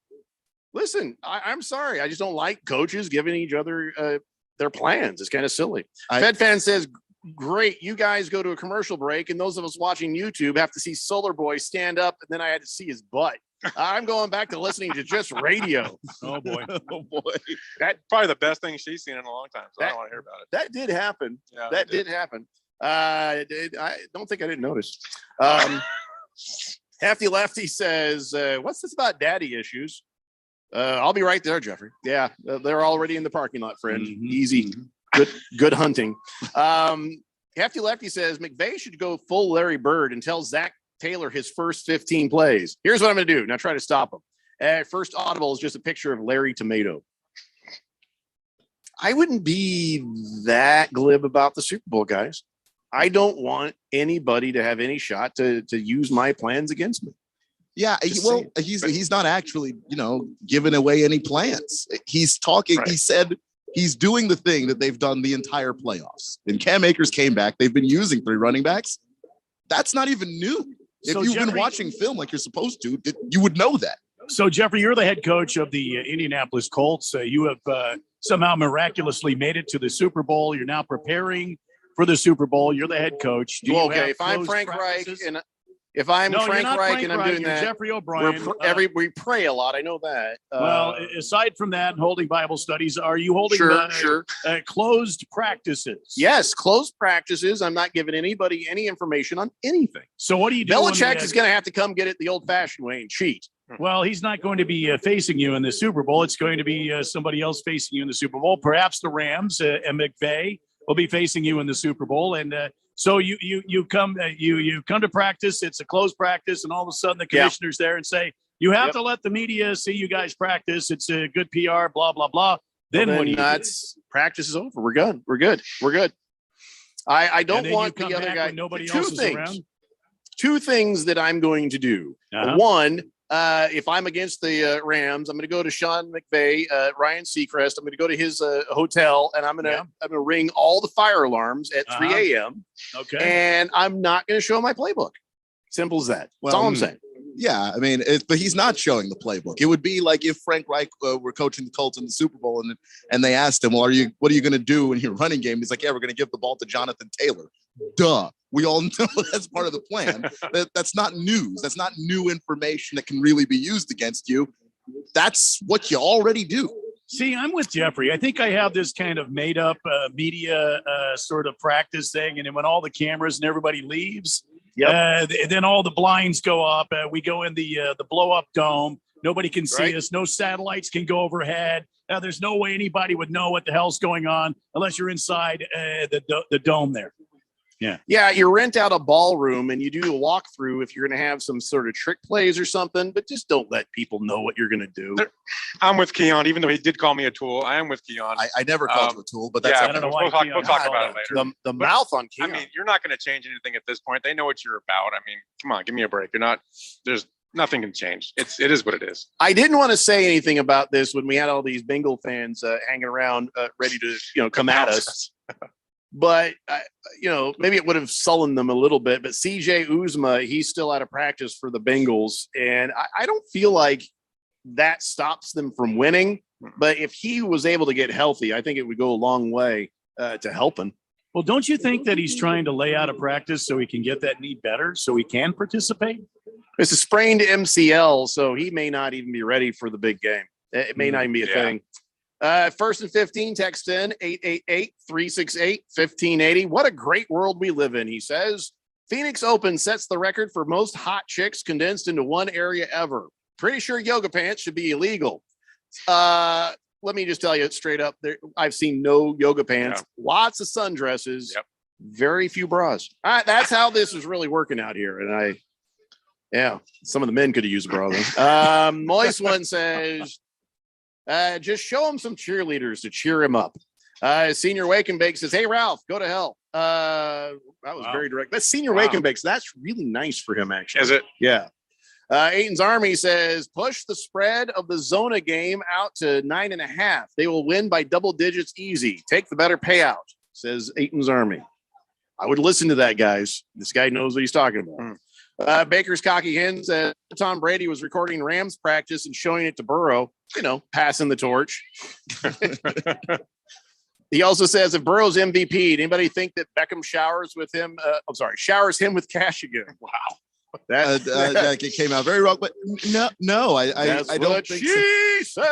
Listen, I'm sorry. I just don't like coaches giving each other their plans. It's kind of silly. Fed Fan says, great. You guys go to a commercial break, and those of us watching YouTube have to see Solar Boy stand up, and then I had to see his butt. I'm going back to listening to just radio. Oh, boy. Oh, boy. That's probably the best thing she's seen in a long time, so I don't want to hear about it. That did happen. Yeah, that did happen. I don't think I didn't notice. Hefty Lefty says, what's this about daddy issues? I'll be right there, Jeffrey. Yeah, they're already in the parking lot, friend. Mm-hmm. Easy. Good hunting. Hefty Lefty says McVay should go full Larry Bird and tell Zach Taylor his first 15 plays. Here's what I'm going to do. Now try to stop him. First audible is just a picture of Larry Tomato. I wouldn't be that glib about the Super Bowl, guys. I don't want anybody to have any shot to use my plans against me. Yeah, he's not actually, giving away any plans. He's talking. Right. He said he's doing the thing that they've done the entire playoffs. And Cam Akers came back. They've been using 3 running backs. That's not even new. If you've been watching film like you're supposed to, you would know that. So, Jeffrey, you're the head coach of the Indianapolis Colts. You have somehow miraculously made it to the Super Bowl. You're now preparing for the Super Bowl. You're the head coach. If I'm Frank Reich and I'm doing that, Jeffrey O'Brien. We pray a lot. I know that. Well, aside from that, holding Bible studies, are you holding closed practices? Yes, closed practices. I'm not giving anybody any information on anything. So what do you do? Belichick is going to have to come get it the old-fashioned way and cheat. Well, he's not going to be facing you in the Super Bowl. It's going to be somebody else facing you in the Super Bowl. Perhaps the Rams and McVay will be facing you in the Super Bowl. And so you come to practice. It's a closed practice, and all of a sudden the commissioner's there and say, you have to let the media see you guys practice. It's a good PR, blah, blah, blah. Then what do you do? Practice is over. We're good. We're good. I don't want the other guy. Nobody else is around. 2 things that I'm going to do. One, if I'm against the Rams, I'm going to go to Sean McVay, Ryan Seacrest. I'm going to go to his hotel, and I'm going to ring all the fire alarms at 3 a.m. Okay. And I'm not going to show my playbook. Simple as that. That's all I'm saying. Yeah, I mean, but he's not showing the playbook. It would be like if Frank Reich were coaching the Colts in the Super Bowl, and they asked him, "Well, what are you going to do in your running game?" He's like, "Yeah, we're going to give the ball to Jonathan Taylor." Duh. We all know that's part of the plan. That's not news. That's not new information that can really be used against you. That's what you already do. See, I'm with Jeffrey. I think I have this kind of made up media sort of practice thing. And then when all the cameras and everybody leaves, then all the blinds go up. We go in the blow up dome. Nobody can see us. No satellites can go overhead. There's no way anybody would know what the hell's going on unless you're inside the dome there. Yeah, you rent out a ballroom and you do a walkthrough if you're going to have some sort of trick plays or something, but just don't let people know what you're going to do. I'm with Keon, even though he did call me a tool. I am with Keon. I never called you a tool, but that's we'll talk about it later. The mouth on Keon. I mean, you're not going to change anything at this point. They know what you're about. I mean, come on, give me a break. There's nothing can change. It is what it is. I didn't want to say anything about this when we had all these Bengal fans hanging around ready to come at us. but maybe it would have sullied them a little bit. But CJ Uzma, he's still out of practice for the Bengals, and I don't feel like that stops them from winning. But if he was able to get healthy, I think it would go a long way to helping. Well, don't you think that he's trying to lay out a practice so he can get that knee better, so he can participate? It's a sprained MCL, so he may not even be ready for the big game. It may not even be a thing. First and 15, text in 888-368-1580. What a great world we live in, he says. Phoenix Open sets the record for most hot chicks condensed into one area ever. Pretty sure yoga pants should be illegal. Let me just tell you straight up, I've seen no yoga pants, lots of sundresses, very few bras. That's how this is really working out here. And some of the men could have used a bra though. Moist One says, just show him some cheerleaders to cheer him up. Senior Wake and Bake says, hey, Ralph, go to hell. That was very direct. That's Senior Wake and Bake. So that's really nice for him, actually. Is it? Yeah. Aiton's Army says, push the spread of the Zona game out to 9.5. They will win by double digits easy. Take the better payout, says Aiton's Army. I would listen to that, guys. This guy knows what he's talking about. Baker's Cocky Hen said Tom Brady was recording Rams practice and showing it to Burrow, passing the torch. He also says, if Burrow's MVP, anybody think that Beckham showers him with cash again? Wow. That came out very wrong, but no, I don't think she said.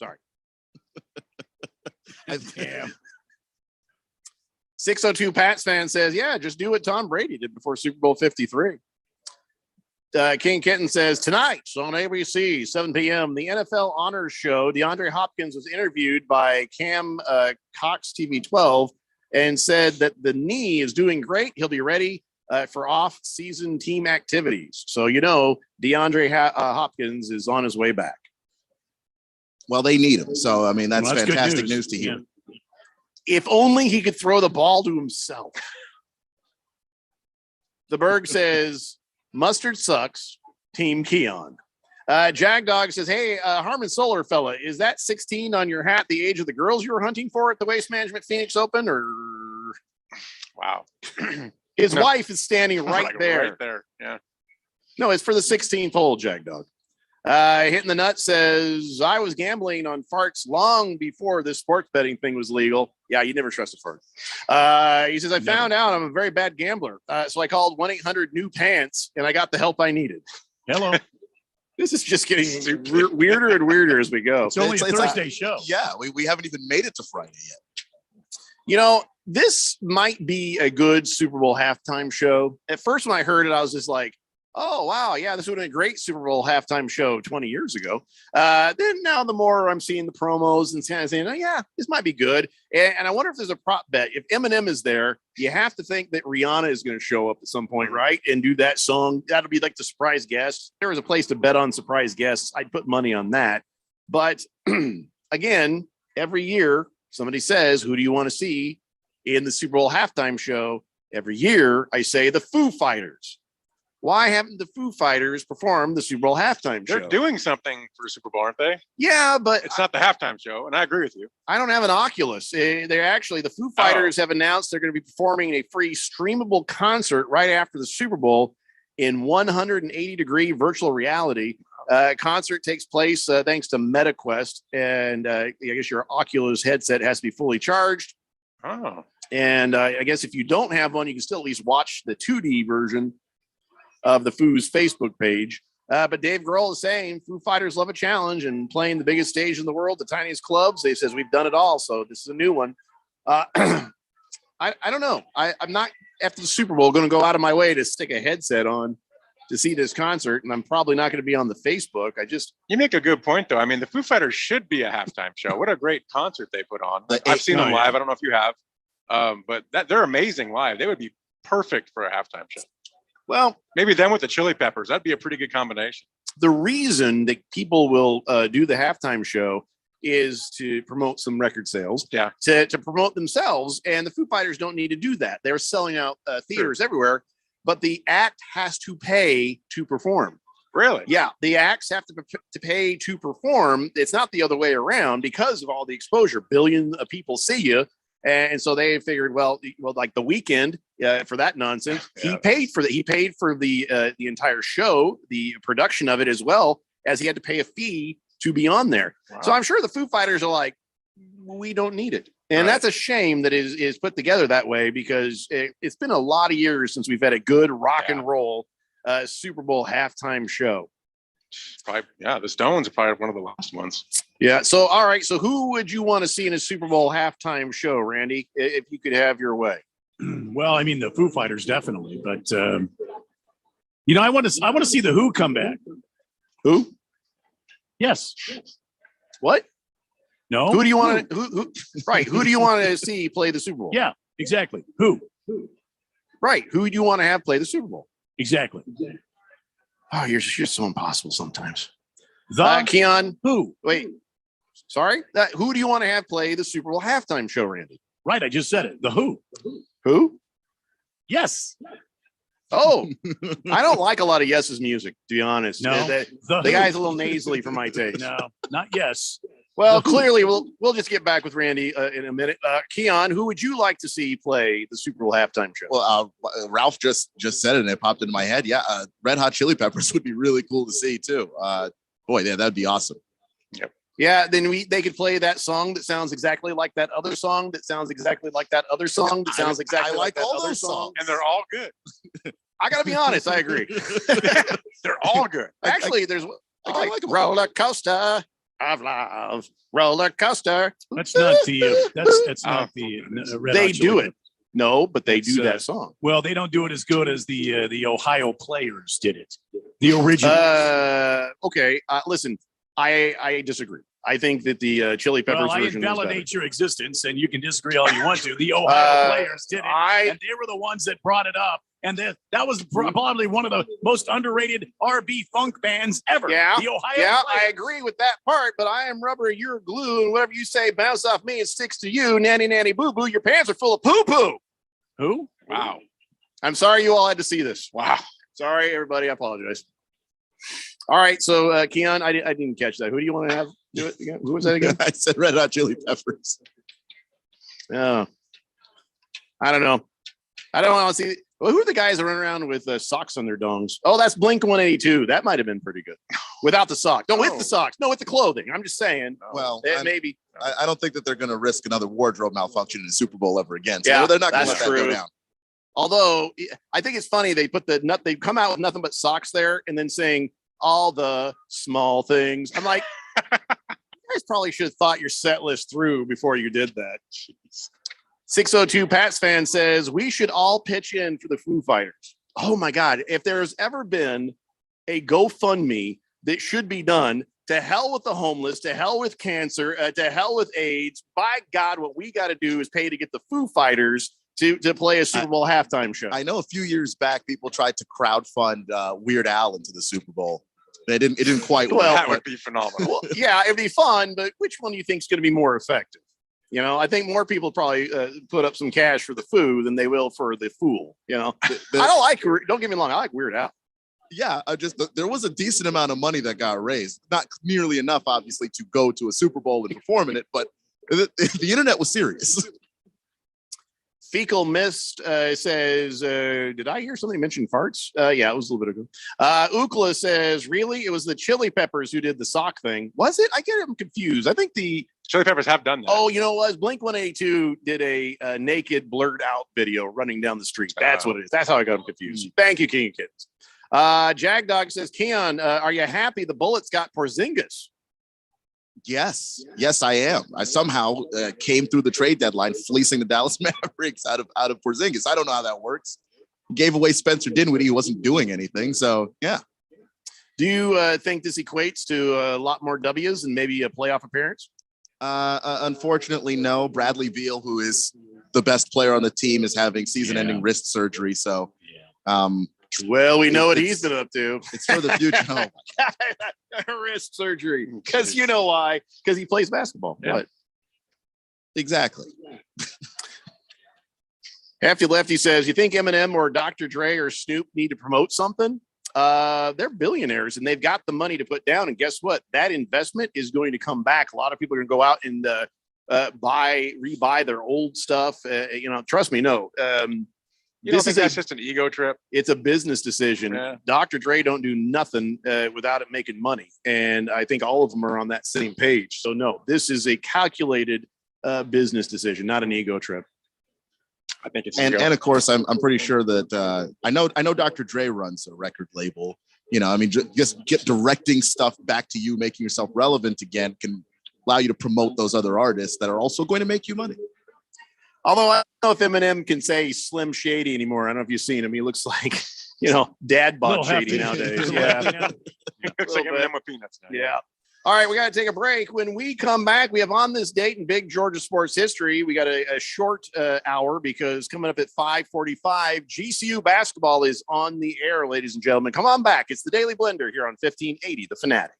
Sorry. Damn. 602 Pats fan says, yeah, just do what Tom Brady did before Super Bowl 53. King Kitten says, tonight on ABC, 7 p.m., the NFL Honors Show, DeAndre Hopkins was interviewed by Cam Cox TV 12 and said that the knee is doing great. He'll be ready for off-season team activities. So, DeAndre Hopkins is on his way back. Well, they need him. So, I mean, that's fantastic news to hear. Yeah. If only he could throw the ball to himself. The Berg says, mustard sucks, Team Keon. Jag Dog says, hey, Harmon Solar fella, is that 16 on your hat the age of the girls you were hunting for at the Waste Management Phoenix Open? Or wow. His wife is standing right there. Right there, yeah. No, it's for the 16th hole, Jag Dog. Hitting the Nut says, I was gambling on farts long before this sports betting thing was legal. Yeah, you never trust a fart. He says, I found out I'm a very bad gambler. So I called 1-800-NEW-PANTS, and I got the help I needed. Hello. This is just getting weirder and weirder as we go. It's only a Thursday show. Yeah, we haven't even made it to Friday yet. This might be a good Super Bowl halftime show. At first, when I heard it, I was just like, oh, wow, yeah, this would have been a great Super Bowl halftime show 20 years ago. Then now the more I'm seeing the promos and kind of saying, oh, yeah, this might be good. And I wonder if there's a prop bet. If Eminem is there, you have to think that Rihanna is going to show up at some point, right? And do that song. That'll be like the surprise guest. If there was a place to bet on surprise guests, I'd put money on that. But again, every year somebody says, who do you want to see in the Super Bowl halftime show? Every year I say the Foo Fighters. Why haven't the Foo Fighters performed the Super Bowl halftime show? They're doing something for Super Bowl, aren't they? Yeah, but it's not the halftime show, and I agree with you. I don't have an Oculus. The Foo Fighters have announced they're going to be performing a free streamable concert right after the Super Bowl in 180-degree virtual reality. Concert takes place thanks to MetaQuest, and I guess your Oculus headset has to be fully charged. Oh. And I guess if you don't have one, you can still at least watch the 2D version of the Foo's Facebook page. But Dave Grohl is saying Foo Fighters love a challenge and playing the biggest stage in the world, the tiniest clubs. They says we've done it all. So this is a new one. I don't know. I'm not after the Super Bowl going to go out of my way to stick a headset on to see this concert. And I'm probably not going to be on the Facebook. You make a good point though. I mean, the Foo Fighters should be a halftime show. What a great concert they put on. I've seen them live. I don't know if you have, but they're amazing live. They would be perfect for a halftime show. Well, maybe them with the Chili Peppers. That'd be a pretty good combination. The reason that people will do the halftime show is to promote some record sales, to promote themselves. And the Foo Fighters don't need to do that. They're selling out theaters everywhere, but the act has to pay to perform. Really? Yeah. The acts have to pay to perform. It's not the other way around because of all the exposure. Billions of people see you. And so they figured, well, like the weekend for that nonsense, he paid for that. He paid for the entire show, the production of it, as well as he had to pay a fee to be on there. Wow. So I'm sure the Foo Fighters are like, we don't need it. And that's a shame that is put together that way, because it's been a lot of years since we've had a good rock and roll Super Bowl halftime show. Probably, the Stones are probably one of the last ones. Yeah. So, all right. So who would you want to see in a Super Bowl halftime show, Randy, if you could have your way? Well, I mean, the Foo Fighters definitely, but I want to see the Who come back. Who? Yes. What? No. Who do you want to? Who? Right. Who do you want to see play the Super Bowl? Yeah. Exactly. Who? Right. Who do you want to have play the Super Bowl? Exactly. Oh, you're so impossible sometimes. Keon. Who? Wait. Sorry. Who do you want to have play the Super Bowl halftime show, Randy? Right. I just said it. The Who. Who? Yes. Oh, I don't like a lot of Yes's music, to be honest. No. The guy's a little nasally for my taste. No, not Yes. Well, clearly, we'll just get back with Randy in a minute. Keon, who would you like to see play the Super Bowl halftime show? Well, Ralph just said it, and it popped into my head. Yeah, Red Hot Chili Peppers would be really cool to see too. Boy, yeah, that'd be awesome. Yep. Yeah, then they could play that song that sounds exactly like that other song that sounds exactly like that other song that sounds exactly like that all other those song. And they're all good. I gotta be honest, I agree. They're all good. Actually, there's like roller coaster of love, roller coaster. That's not the. That's not the. Red They Hot Chili do it. Peppers. No, but they do that song. Well, they don't do it as good as the Ohio Players did it. The original. Okay. Listen, I disagree. I think that the Chili Peppers version was invalidate your existence, and you can disagree all you want to. The Ohio Players did it, and they were the ones that brought it up. And that was probably one of the most underrated R&B funk bands ever. Yeah, the Ohio Players. I agree with that part, but I am rubber, you're glue, and whatever you say bounce off me, it sticks to you. Nanny, nanny, boo, boo. Your pants are full of poo, poo. Who? Wow. I'm sorry you all had to see this. Wow. Sorry, everybody. I apologize. All right. So, Keon, I didn't catch that. Who do you want to have do it again? Who was that again? I said Red Hot Chili Peppers. Oh, I don't know. I don't want to see. Well, who are the guys that run around with socks on their dongs? Oh, that's Blink 182. That might have been pretty good. Without the socks. No, with the socks. No, with the clothing. I'm just saying. Well, maybe. I don't think that they're going to risk another wardrobe malfunction in the Super Bowl ever again. So Yeah, they're not going to that's let that true. go down. Although I think it's funny they put they come out with nothing but socks there and then saying all the small things. I'm like, you guys probably should have thought your set list through before you did that. Jeez. 602 Pats fan says we should all pitch in for the Foo Fighters. Oh my God. If there's ever been a GoFundMe that should be done, to hell with the homeless, to hell with cancer, to hell with AIDS. By God, what we got to do is pay to get the Foo Fighters to play a Super Bowl halftime show. I know a few years back, people tried to crowdfund Weird Al into the Super Bowl. It didn't quite work. That would be phenomenal. Well, yeah, it'd be fun, but which one do you think is going to be more effective? You know, I think more people probably put up some cash for the Foo than they will for the Fool. You know, don't get me wrong, I like Weird Al. Yeah, there was a decent amount of money that got raised. Not nearly enough, obviously, to go to a Super Bowl and perform in it, but the internet was serious. Fecal Mist says, did I hear somebody mention farts? Yeah, it was a little bit ago. Ukla says, really? It was the Chili Peppers who did the sock thing. Was it? I get them confused. I think the Chili Peppers have done that. Oh, you know what? It was Blink 182 did a naked blurred out video running down the street. That's what it is. That's how I got them confused. Thank you, King of Kids. Jagdog says, Keon, are you happy the Bullets got Porzingis? Yes, I am. I somehow came through the trade deadline fleecing the Dallas Mavericks out of Porzingis. I don't know how that works. Gave away Spencer Dinwiddie, who wasn't doing anything. So yeah. Do you think this equates to a lot more W's and maybe a playoff appearance? Unfortunately, no. Bradley Beal, who is the best player on the team, is having season-ending wrist surgery. So, well, we know what he's been up to. It's for the future. Oh, wrist surgery. Because you know why? Because he plays basketball. Yeah. What? Exactly. Hefty Lefty says, you think Eminem or Dr. Dre or Snoop need to promote something? They're billionaires and they've got the money to put down. And guess what? That investment is going to come back. A lot of people are going to go out and rebuy their old stuff. Trust me, no. You don't think that's just an ego trip? It's a business decision. Yeah. Dr. Dre don't do nothing without it making money. And I think all of them are on that same page. So no, this is a calculated business decision, not an ego trip. I think it's and of course I'm pretty sure that I know Dr. Dre runs a record label. Just get directing stuff back to you, making yourself relevant again can allow you to promote those other artists that are also going to make you money. Although I don't know if Eminem can say Slim Shady anymore. I don't know if you've seen him. He looks like, dad bod Shady nowadays. Yeah. Looks like Eminem with peanuts now. Yeah. All right, we got to take a break. When we come back, we have on this date in big Georgia sports history. We got a short hour because coming up at 5:45, GCU basketball is on the air, ladies and gentlemen. Come on back. It's the Daily Blender here on 1580 The Fanatic.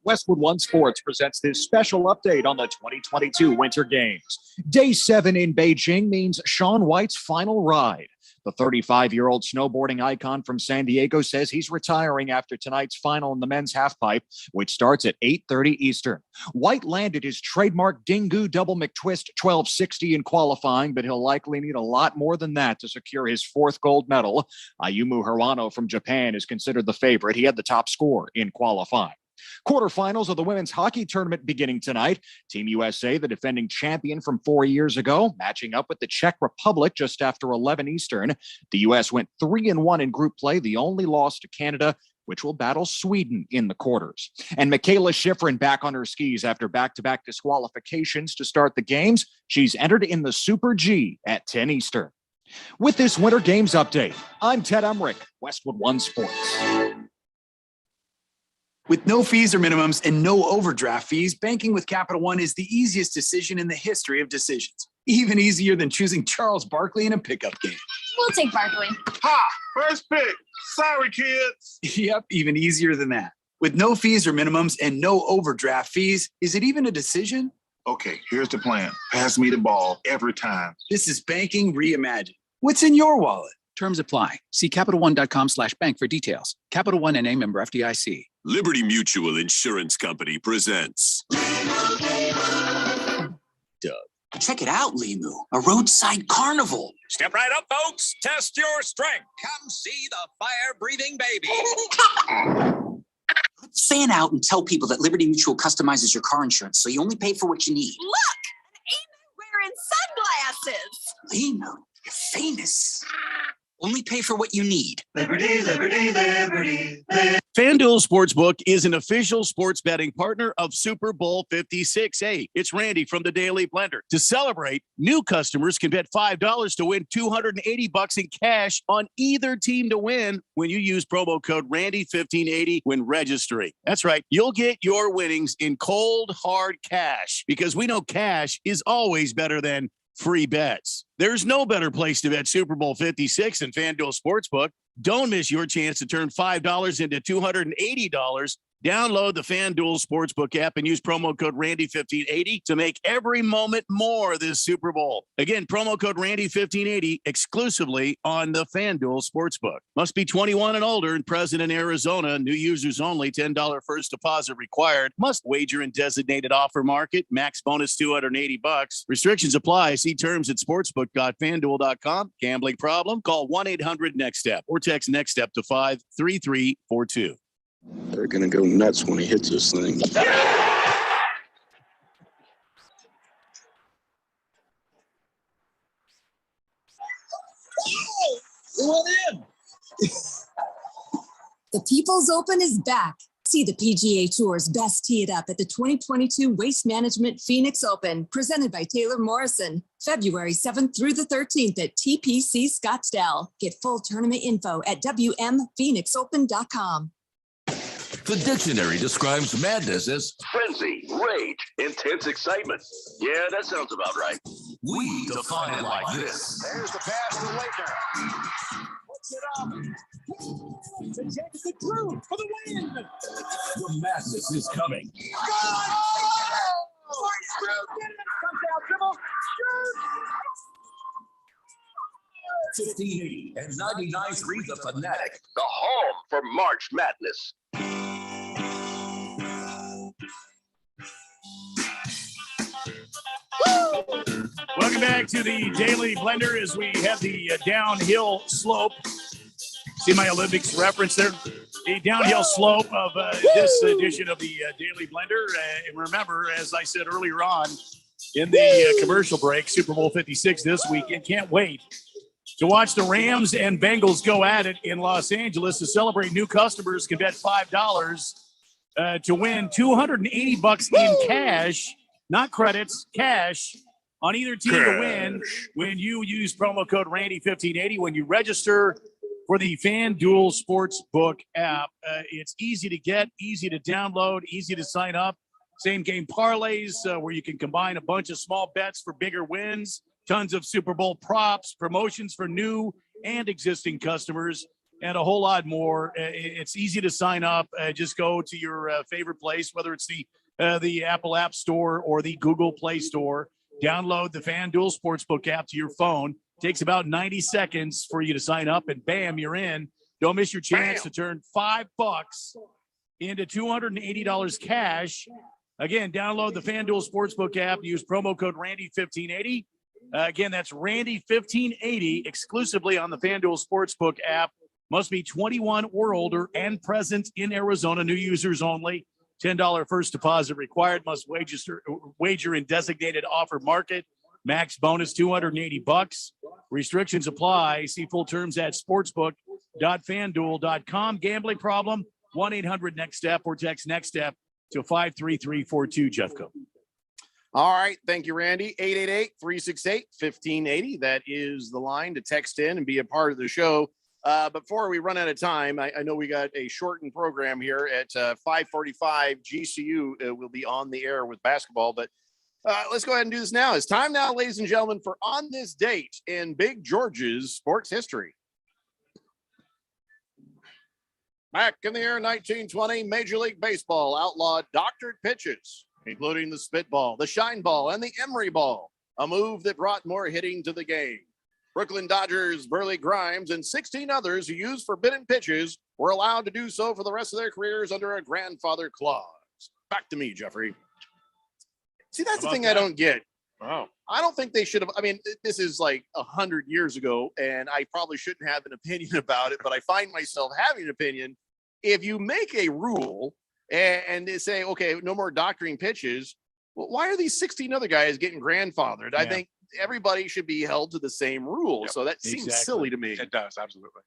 Westwood One Sports presents this special update on the 2022 Winter Games. Day 7 in Beijing means Shaun White's final ride. The 35-year-old snowboarding icon from San Diego says he's retiring after tonight's final in the men's halfpipe, which starts at 8:30 Eastern. White landed his trademark Dingu double McTwist 1260 in qualifying, but he'll likely need a lot more than that to secure his 4th gold medal. Ayumu Hirano from Japan is considered the favorite. He had the top score in qualifying. Quarterfinals of the women's hockey tournament beginning tonight. Team USA, the defending champion from 4 years ago, matching up with the Czech Republic just after 11 Eastern. The U.S. went 3-1 in group play, the only loss to Canada, which will battle Sweden in the quarters. And Michaela Schifrin back on her skis after back-to-back disqualifications to start the games. She's entered in the Super G at 10 Eastern. With this Winter Games update, I'm Ted Emmerich, Westwood One Sports. With no fees or minimums and no overdraft fees, banking with Capital One is the easiest decision in the history of decisions. Even easier than choosing Charles Barkley in a pickup game. We'll take Barkley. Ha! First pick. Sorry, kids. Yep, even easier than that. With no fees or minimums and no overdraft fees, is it even a decision? Okay, here's the plan. Pass me the ball every time. This is banking reimagined. What's in your wallet? Terms apply. See CapitalOne.com/bank for details. Capital One NA member FDIC. Liberty Mutual Insurance Company presents Doug. Check it out, Limu. A roadside carnival. Step right up, folks. Test your strength. Come see the fire-breathing baby. Fan out and tell people that Liberty Mutual customizes your car insurance so you only pay for what you need. Look! An Emu wearing sunglasses. Limu, you're famous. Only pay for what you need. Liberty, liberty, liberty, liberty. FanDuel Sportsbook is an official sports betting partner of Super Bowl 56. Hey, it's Randy from the Daily Blender. To celebrate, new customers can bet $5 to win $280 in cash on either team to win when you use promo code Randy1580 when registering. That's right. You'll get your winnings in cold, hard cash because we know cash is always better than free bets. There's no better place to bet Super Bowl 56 than FanDuel Sportsbook. Don't miss your chance to turn $5 into $280. Download the FanDuel Sportsbook app and use promo code Randy1580 to make every moment more this Super Bowl. Again, promo code Randy1580 exclusively on the FanDuel Sportsbook. Must be 21 and older and present in Arizona. New users only. $10 first deposit required. Must wager in designated offer market. Max bonus $280. Restrictions apply. See terms at sportsbook.fanduel.com. Gambling problem? Call 1-800-NEXT-STEP or text NEXT STEP to 53342. They're going to go nuts when he hits this thing. It went in. The People's Open is back. See the PGA Tour's best tee it up at the 2022 Waste Management Phoenix Open, presented by Taylor Morrison, February 7th through the 13th at TPC Scottsdale. Get full tournament info at WMPhoenixOpen.com. The dictionary describes madness as frenzy, rage, intense excitement. Yeah, that sounds about right. we define it like this. There's the pass to Leitner. Puts it up. To James the Drew for the win. The madness is coming. 1580 and 99.3 The Fanatic. The home for March Madness. Welcome back to the Daily Blender as we have the downhill slope. See my Olympics reference there? The downhill slope of this edition of the Daily Blender. And remember, as I said earlier on in the commercial break, Super Bowl 56 this weekend. Can't wait to watch the Rams and Bengals go at it in Los Angeles. To celebrate, new customers can bet $5 to win $280 in cash, not credits, cash, on either team to win when you use promo code Randy1580 when you register for the FanDuel Sportsbook app. It's easy to get, easy to download, easy to sign up. Same game parlays where you can combine a bunch of small bets for bigger wins, tons of Super Bowl props, promotions for new and existing customers, and a whole lot more. It's easy to sign up. Just go to your favorite place, whether it's the Apple App Store or the Google Play Store. Download the FanDuel Sportsbook app to your phone. Takes about 90 seconds for you to sign up, and bam, you're in. Don't miss your chance to turn $5 into $280 cash. Again, download the FanDuel Sportsbook app. Use promo code Randy1580. Again, that's Randy1580 exclusively on the FanDuel Sportsbook app. Must be 21 or older and present in Arizona. New users only. $10 first deposit required. Must wager in designated offer market. Max bonus $280. Restrictions apply. See full terms at sportsbook.fanduel.com. Gambling problem? 1-800-NEXT-STEP or text NEXT STEP to 53342. Jeffco. All right. Thank you, Randy. 888-368-1580. That is the line to text in and be a part of the show. Before we run out of time, I know we got a shortened program here at 5:45. GCU will be on the air with basketball, but let's go ahead and do this now. It's time now, ladies and gentlemen, for On This Date in Big George's sports history. Back in the year 1920, Major League Baseball outlawed doctored pitches, including the spitball, the shine ball, and the emery ball, a move that brought more hitting to the game. Brooklyn Dodgers Burley Grimes and 16 others who used forbidden pitches were allowed to do so for the rest of their careers under a grandfather clause. Back to me, Jeffrey. See, that's the thing I don't get. Wow. I don't think they should have. I mean, this is like 100 years ago, and I probably shouldn't have an opinion about it, but I find myself having an opinion. If you make a rule and they say, okay, no more doctoring pitches, well, why are these 16 other guys getting grandfathered? I think everybody should be held to the same rules. Yep. So that seems silly to me. It does, absolutely.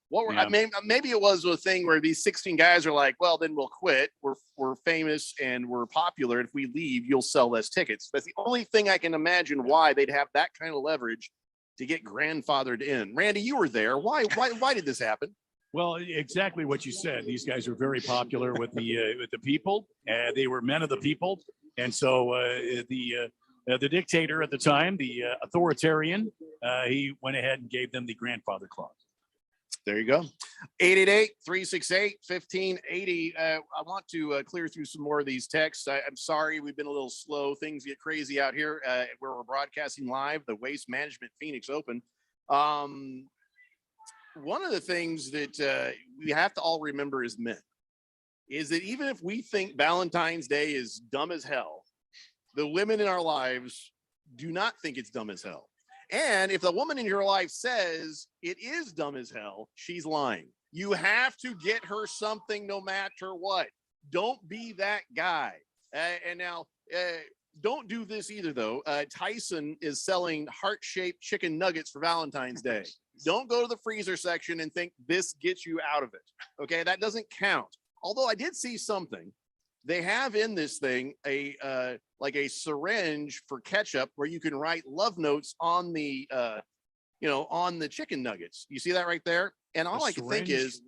Maybe it was a thing where these 16 guys are like, well, then we'll quit. We're famous and we're popular. If we leave, you'll sell less tickets. That's the only thing I can imagine why they'd have that kind of leverage to get grandfathered in. Randy, you were there. Why did this happen? Well, exactly what you said. These guys were very popular with the people. They were men of the people, and so the dictator at the time, the authoritarian, he went ahead and gave them the grandfather clause. There you go. 888-368-1580. I want to clear through some more of these texts. I'm sorry, we've been a little slow. Things get crazy out here where we're broadcasting live, the Waste Management Phoenix Open. One of the things that we have to all remember as men is that even if we think Valentine's Day is dumb as hell, the women in our lives do not think it's dumb as hell. And if the woman in your life says it is dumb as hell, she's lying. You have to get her something no matter what. Don't be that guy. And now, don't do this either, though. Tyson is selling heart-shaped chicken nuggets for Valentine's Day. Don't go to the freezer section and think this gets you out of it. Okay, that doesn't count. Although I did see something. They have in this thing like a syringe for ketchup where you can write love notes on the on the chicken nuggets. You see that right there? And all I can think is,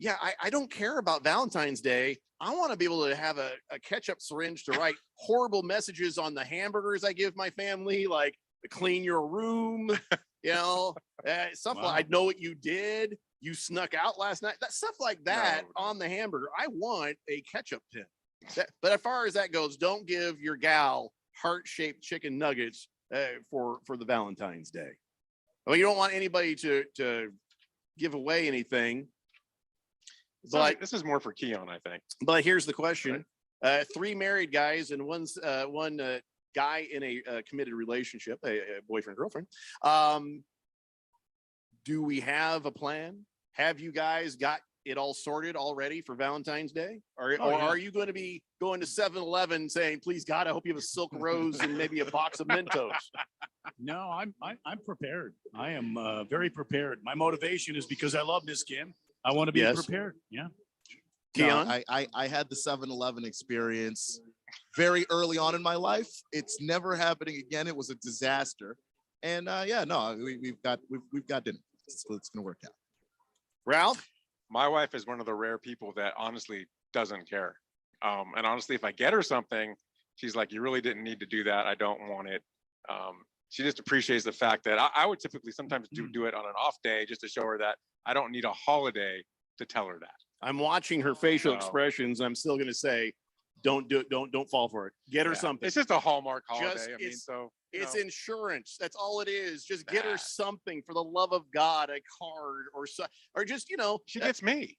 I don't care about Valentine's Day. I want to be able to have a ketchup syringe to write horrible messages on the hamburgers I give my family, like clean your room, stuff like I know what you did. You snuck out last night. That stuff like that on the hamburger. I want a ketchup tin. But as far as that goes, don't give your gal heart-shaped chicken nuggets for the Valentine's Day. Well, you don't want anybody to give away anything. But this is more for Keon, I think. But here's the question: 3 married guys and one guy in a committed relationship, a boyfriend, girlfriend. Do we have a plan? Have you guys got it all sorted already for Valentine's Day? Or are you going to be going to 7-Eleven saying, please God, I hope you have a silk rose and maybe a box of Mentos? No, I'm prepared. I am very prepared. My motivation is because I love Miss Kim. I want to be prepared. Yeah. No, I had the 7-Eleven experience very early on in my life. It's never happening again. It was a disaster. And we've got dinner. So it's gonna work out. Ralph? My wife is one of the rare people that honestly doesn't care. And honestly, if I get her something, she's like, you really didn't need to do that. I don't want it. She just appreciates the fact that I would typically sometimes do it on an off day just to show her that I don't need a holiday to tell her that. I'm watching her facial expressions. I'm still going to say, don't do it. Don't fall for it. Get her something. It's just a Hallmark holiday. It's insurance. That's all it is. Just get her something, for the love of God, a card or just, she gets me.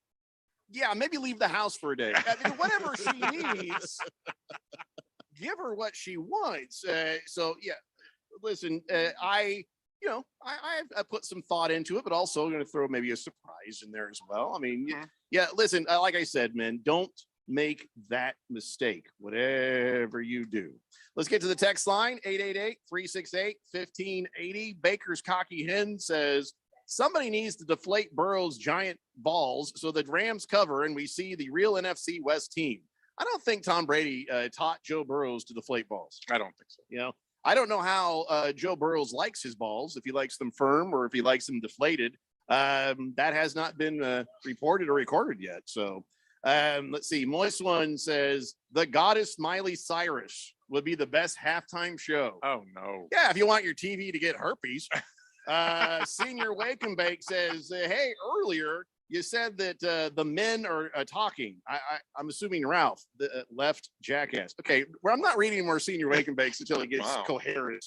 Yeah, maybe leave the house for a day. I mean, whatever she needs, give her what she wants. Listen, I put some thought into it, but also going to throw maybe a surprise in there as well. I mean, listen, like I said, man, don't make that mistake, whatever you do. Let's get to the text line, 888-368-1580. Baker's Cocky Hen says, somebody needs to deflate Burrow's giant balls so the Rams cover and we see the real NFC West team. I don't think Tom Brady taught Joe Burrows to deflate balls. I don't think so. I don't know how Joe Burrows likes his balls, if he likes them firm or if he likes them deflated. That has not been reported or recorded yet. So let's see. Moist One says the goddess Miley Cyrus would be the best halftime show. Oh, no. Yeah, if you want your TV to get herpes. Senior Wake and Bake says, hey, earlier you said that the men are talking. I'm assuming Ralph, the left jackass. Okay, well, I'm not reading more Senior Wake and Bakes until he gets coherent.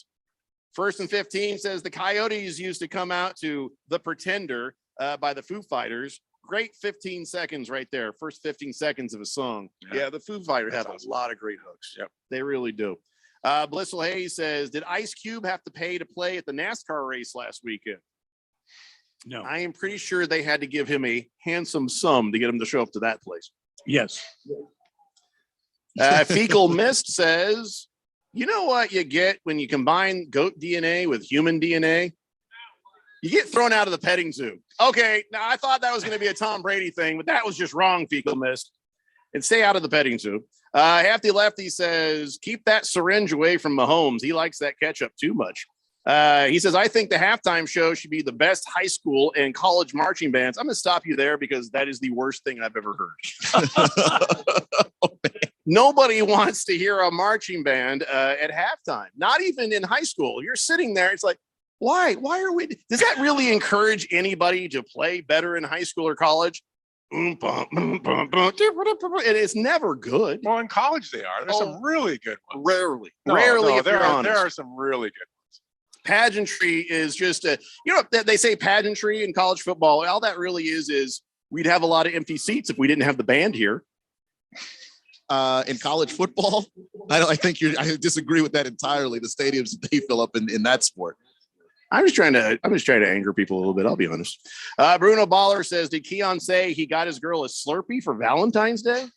First and 15 says the Coyotes used to come out to The Pretender by the Foo Fighters. Great 15 seconds right there. First 15 seconds of a song. Yeah, the Foo Fighters have a lot of great hooks. Yep. They really do. Blissful Hayes says, did Ice Cube have to pay to play at the NASCAR race last weekend? No. I am pretty sure they had to give him a handsome sum to get him to show up to that place. Yes. Fecal Mist says, you know what you get when you combine goat DNA with human DNA? You get thrown out of the petting zoo. Okay, now I thought that was going to be a Tom Brady thing, but that was just wrong, Fecal Mist. And stay out of the petting zoo. Hefty Lefty says, keep that syringe away from Mahomes. He likes that ketchup too much. He says, I think the halftime show should be the best high school and college marching bands. I'm going to stop you there because that is the worst thing I've ever heard. Nobody wants to hear a marching band at halftime, not even in high school. You're sitting there. It's like, why are we? Does that really encourage anybody to play better in high school or college? It is never good. Well, in college they are. There's some really good ones. Rarely. There are some really good ones. Pageantry is just they say pageantry in college football. All that really is we'd have a lot of empty seats if we didn't have the band here. In college football, I I disagree with that entirely. The stadiums they fill up in that sport. I'm just trying to anger people a little bit. I'll be honest. Bruno Baller says, did Keon say he got his girl a Slurpee for Valentine's Day?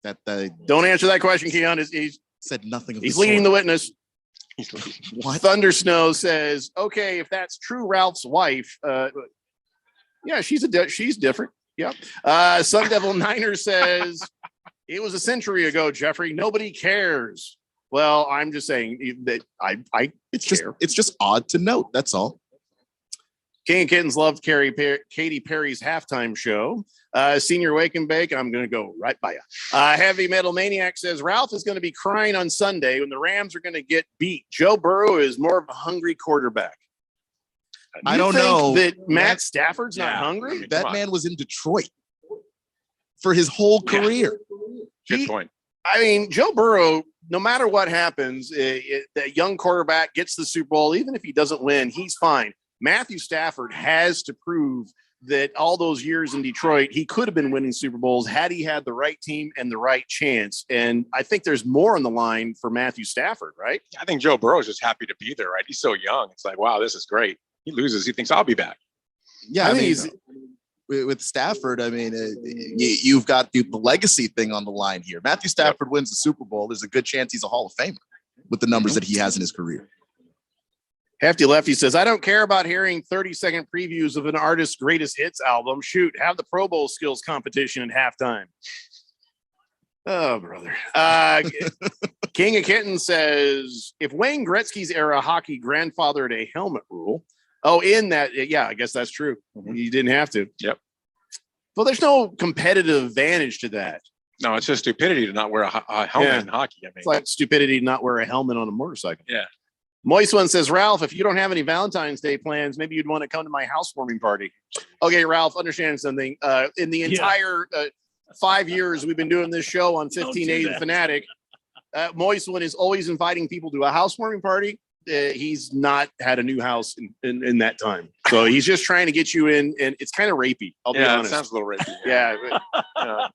Don't answer that question, Keon. He's said nothing. He's leading the witness. What? Thunder Snow says, okay, if that's true, Ralph's wife. Yeah, she's different. Yep. Sun Devil Niner says, it was a century ago, Jeffrey. Nobody cares. Well, I'm just saying that it's just odd to note. That's all. King and Kittens loved Katy Perry's halftime show. Senior Wake and Bake, I'm going to go right by you. Heavy Metal Maniac says Ralph is going to be crying on Sunday when the Rams are going to get beat. Joe Burrow is more of a hungry quarterback. I don't know that Matt Stafford's not hungry. That man was in Detroit for his whole career. Good point. I mean, Joe Burrow, no matter what happens, that young quarterback gets the Super Bowl. Even if he doesn't win, he's fine. Matthew Stafford has to prove that all those years in Detroit, he could have been winning Super Bowls had he had the right team and the right chance. And I think there's more on the line for Matthew Stafford, right? I think Joe Burrow is just happy to be there, right? He's so young. It's like, wow, this is great. He loses. He thinks I'll be back. Yeah, I mean, with Stafford, I mean, you've got the legacy thing on the line here. Matthew Stafford wins the Super Bowl. There's a good chance he's a Hall of Famer with the numbers that he has in his career. Hefty Lefty says, I don't care about hearing 30-second previews of an artist's greatest hits album. Shoot, have the Pro Bowl skills competition at halftime. Oh, brother. King of Kitten says, if Wayne Gretzky's era hockey grandfathered a helmet rule, in that, yeah, I guess that's true. You didn't have to. Yep. Well, there's no competitive advantage to that. No, it's just stupidity to not wear a helmet in hockey. I mean, it's like stupidity to not wear a helmet on a motorcycle. Yeah. Moist One says, Ralph, if you don't have any Valentine's Day plans, maybe you'd want to come to my housewarming party. Okay, Ralph, understand something. In the entire 5 years we've been doing this show on 1580 The Fanatic, Moist One is always inviting people to a housewarming party. He's not had a new house in that time. So he's just trying to get you in, and it's kind of rapey. I'll be honest. It sounds a little rapey. Yeah. A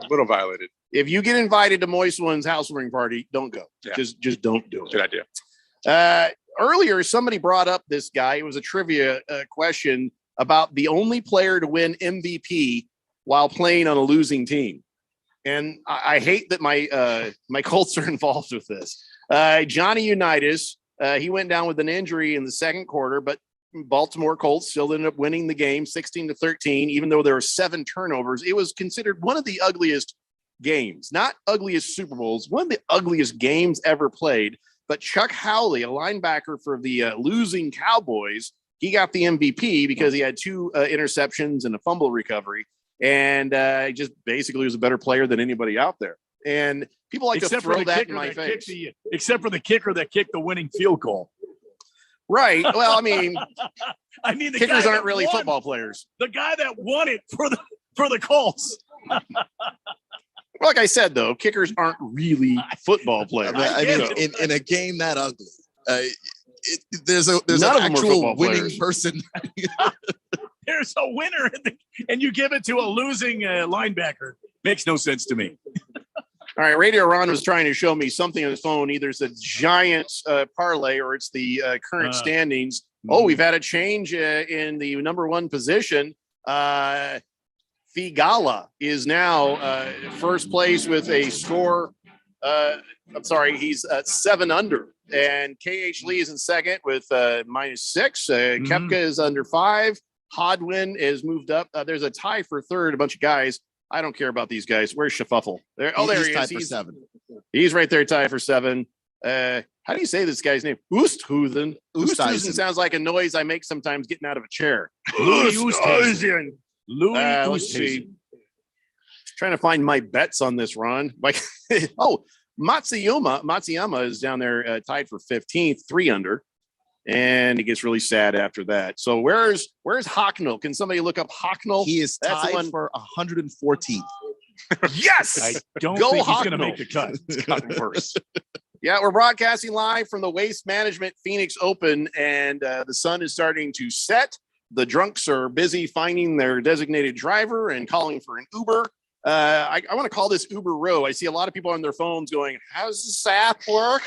little violated. If you get invited to Moist One's housewarming party, don't go. Yeah. Just don't do it. Good idea. Earlier, somebody brought up this guy. It was a trivia question about the only player to win MVP while playing on a losing team. And I hate that my Colts are involved with this. Johnny Unitas, he went down with an injury in the second quarter, but Baltimore Colts still ended up winning the game 16-13, even though there were 7 turnovers. It was considered one of the ugliest games, not ugliest Super Bowls, one of the ugliest games ever played. But Chuck Howley, a linebacker for the losing Cowboys, he got the MVP because he had 2 interceptions and a fumble recovery. And he just basically was a better player than anybody out there. And people like to throw that in my face. Except for the kicker that kicked the winning field goal. Right. Well, I mean, the kickers aren't really football players. The guy that won it for the Colts. Like I said, though, kickers aren't really football players. I mean, in a game that ugly, there's an actual winning person. There's a winner, and you give it to a losing linebacker. Makes no sense to me. All right, Radio Ron was trying to show me something on his phone. Either it's a Giants parlay or it's the current standings. We've had a change in the number 1 position. Figala is now first place with a score. He's 7 under. And KH Lee is in second with -6. Koepka is under 5. Hodwin is moved up. There's a tie for third, a bunch of guys. I don't care about these guys. Where's Shafuffle? There he is. Tied for 7. He's right there, tied for 7. How do you say this guy's name? Oosthuizen. Oosthuizen sounds like a noise I make sometimes getting out of a chair. Oosthuizen. Louis Oosthuizen. Trying to find my bets on this, Ron. Matsuyama is down there tied for 15th, 3 under. And it gets really sad after that. So where's Hocknell? Can somebody look up Hocknell? He is tied for 114th. Yes, I don't think he's going to make the cut. It's gotten worse. Yeah, we're broadcasting live from the Waste Management Phoenix Open, and the sun is starting to set. The drunks are busy finding their designated driver and calling for an Uber. I want to call this Uber Row. I see a lot of people on their phones going, "How's this app work?"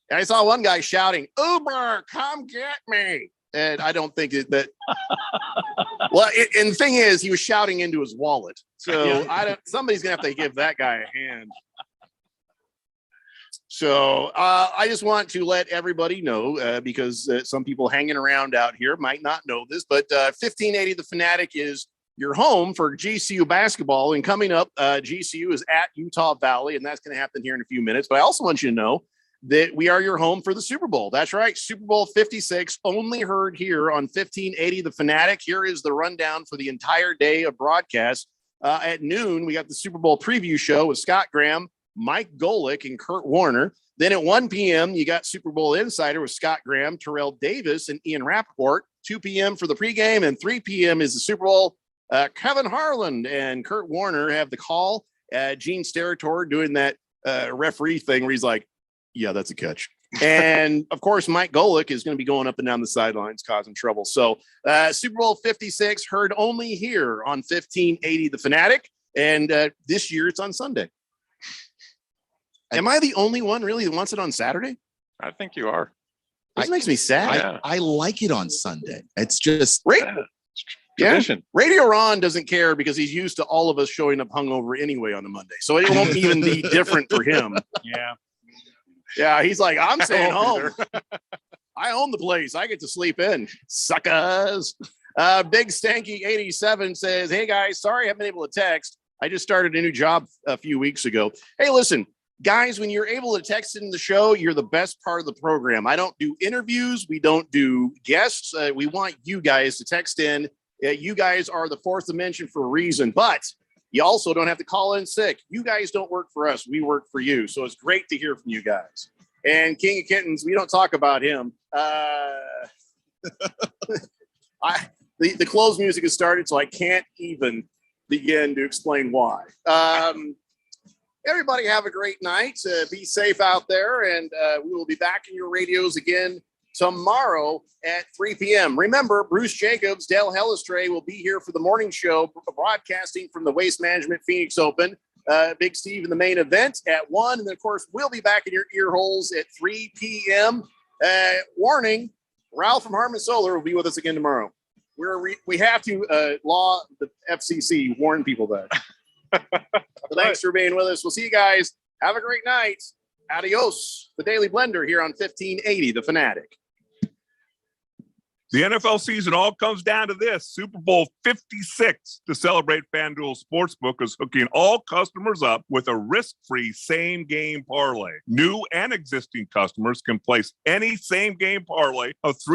And I saw one guy shouting, "Uber, come get me." And I don't think that well, and the thing is, he was shouting into his wallet. So somebody's going to have to give that guy a hand. So I just want to let everybody know, because some people hanging around out here might not know this, but 1580 The Fanatic is your home for GCU basketball. And coming up, GCU is at Utah Valley, and that's going to happen here in a few minutes. But I also want you to know that we are your home for the Super Bowl. That's right. Super Bowl 56, only heard here on 1580 The Fanatic. Here is the rundown for the entire day of broadcast. At noon, we got the Super Bowl preview show with Scott Graham, Mike Golick, and Kurt Warner. Then at 1 p.m., you got Super Bowl Insider with Scott Graham, Terrell Davis, and Ian Rappaport. 2 p.m. for the pregame, and 3 p.m. is the Super Bowl. Kevin Harlan and Kurt Warner have the call. Gene Steratore doing that referee thing where he's like, "Yeah, that's a catch." And of course, Mike Golick is going to be going up and down the sidelines causing trouble. So Super Bowl 56 heard only here on 1580 The Fanatic. And this year it's on Sunday. Am I the only one really that wants it on Saturday? I think you are. This makes me sad. I like it on Sunday. It's just tradition. Radio Ron doesn't care because he's used to all of us showing up hungover anyway on a Monday. So it won't even be different for him. Yeah. Yeah, he's like, I'm staying home. I own the place. I get to sleep in. Suckers. Big Stanky 87 says, hey guys, sorry I haven't been able to text. I just started a new job a few weeks ago. Hey, listen, guys, when you're able to text in the show, you're the best part of the program. I don't do interviews. We don't do guests. We want you guys to text in. You guys are the fourth dimension for a reason, but you also don't have to call in sick. You guys don't work for us. We work for you. So it's great to hear from you guys. And King of Kittens, we don't talk about him. The close music has started, so I can't even begin to explain why. Everybody have a great night. Be safe out there, and we will be back in your radios again tomorrow at 3 p.m. Remember, Bruce Jacobs, Dale Hellestray will be here for the morning show, broadcasting from the Waste Management Phoenix Open. Big Steve in the main event at 1. And then, of course, we'll be back in your ear holes at 3 p.m. Warning, Ralph from Harmon Solar will be with us again tomorrow. We have to, the FCC, warn people that. So thanks for being with us. We'll see you guys. Have a great night. Adios. The Daily Blender here on 1580 The Fanatic. The NFL season all comes down to this. Super Bowl 56. To celebrate, FanDuel Sportsbook is hooking all customers up with a risk-free same-game parlay. New and existing customers can place any same-game parlay of 3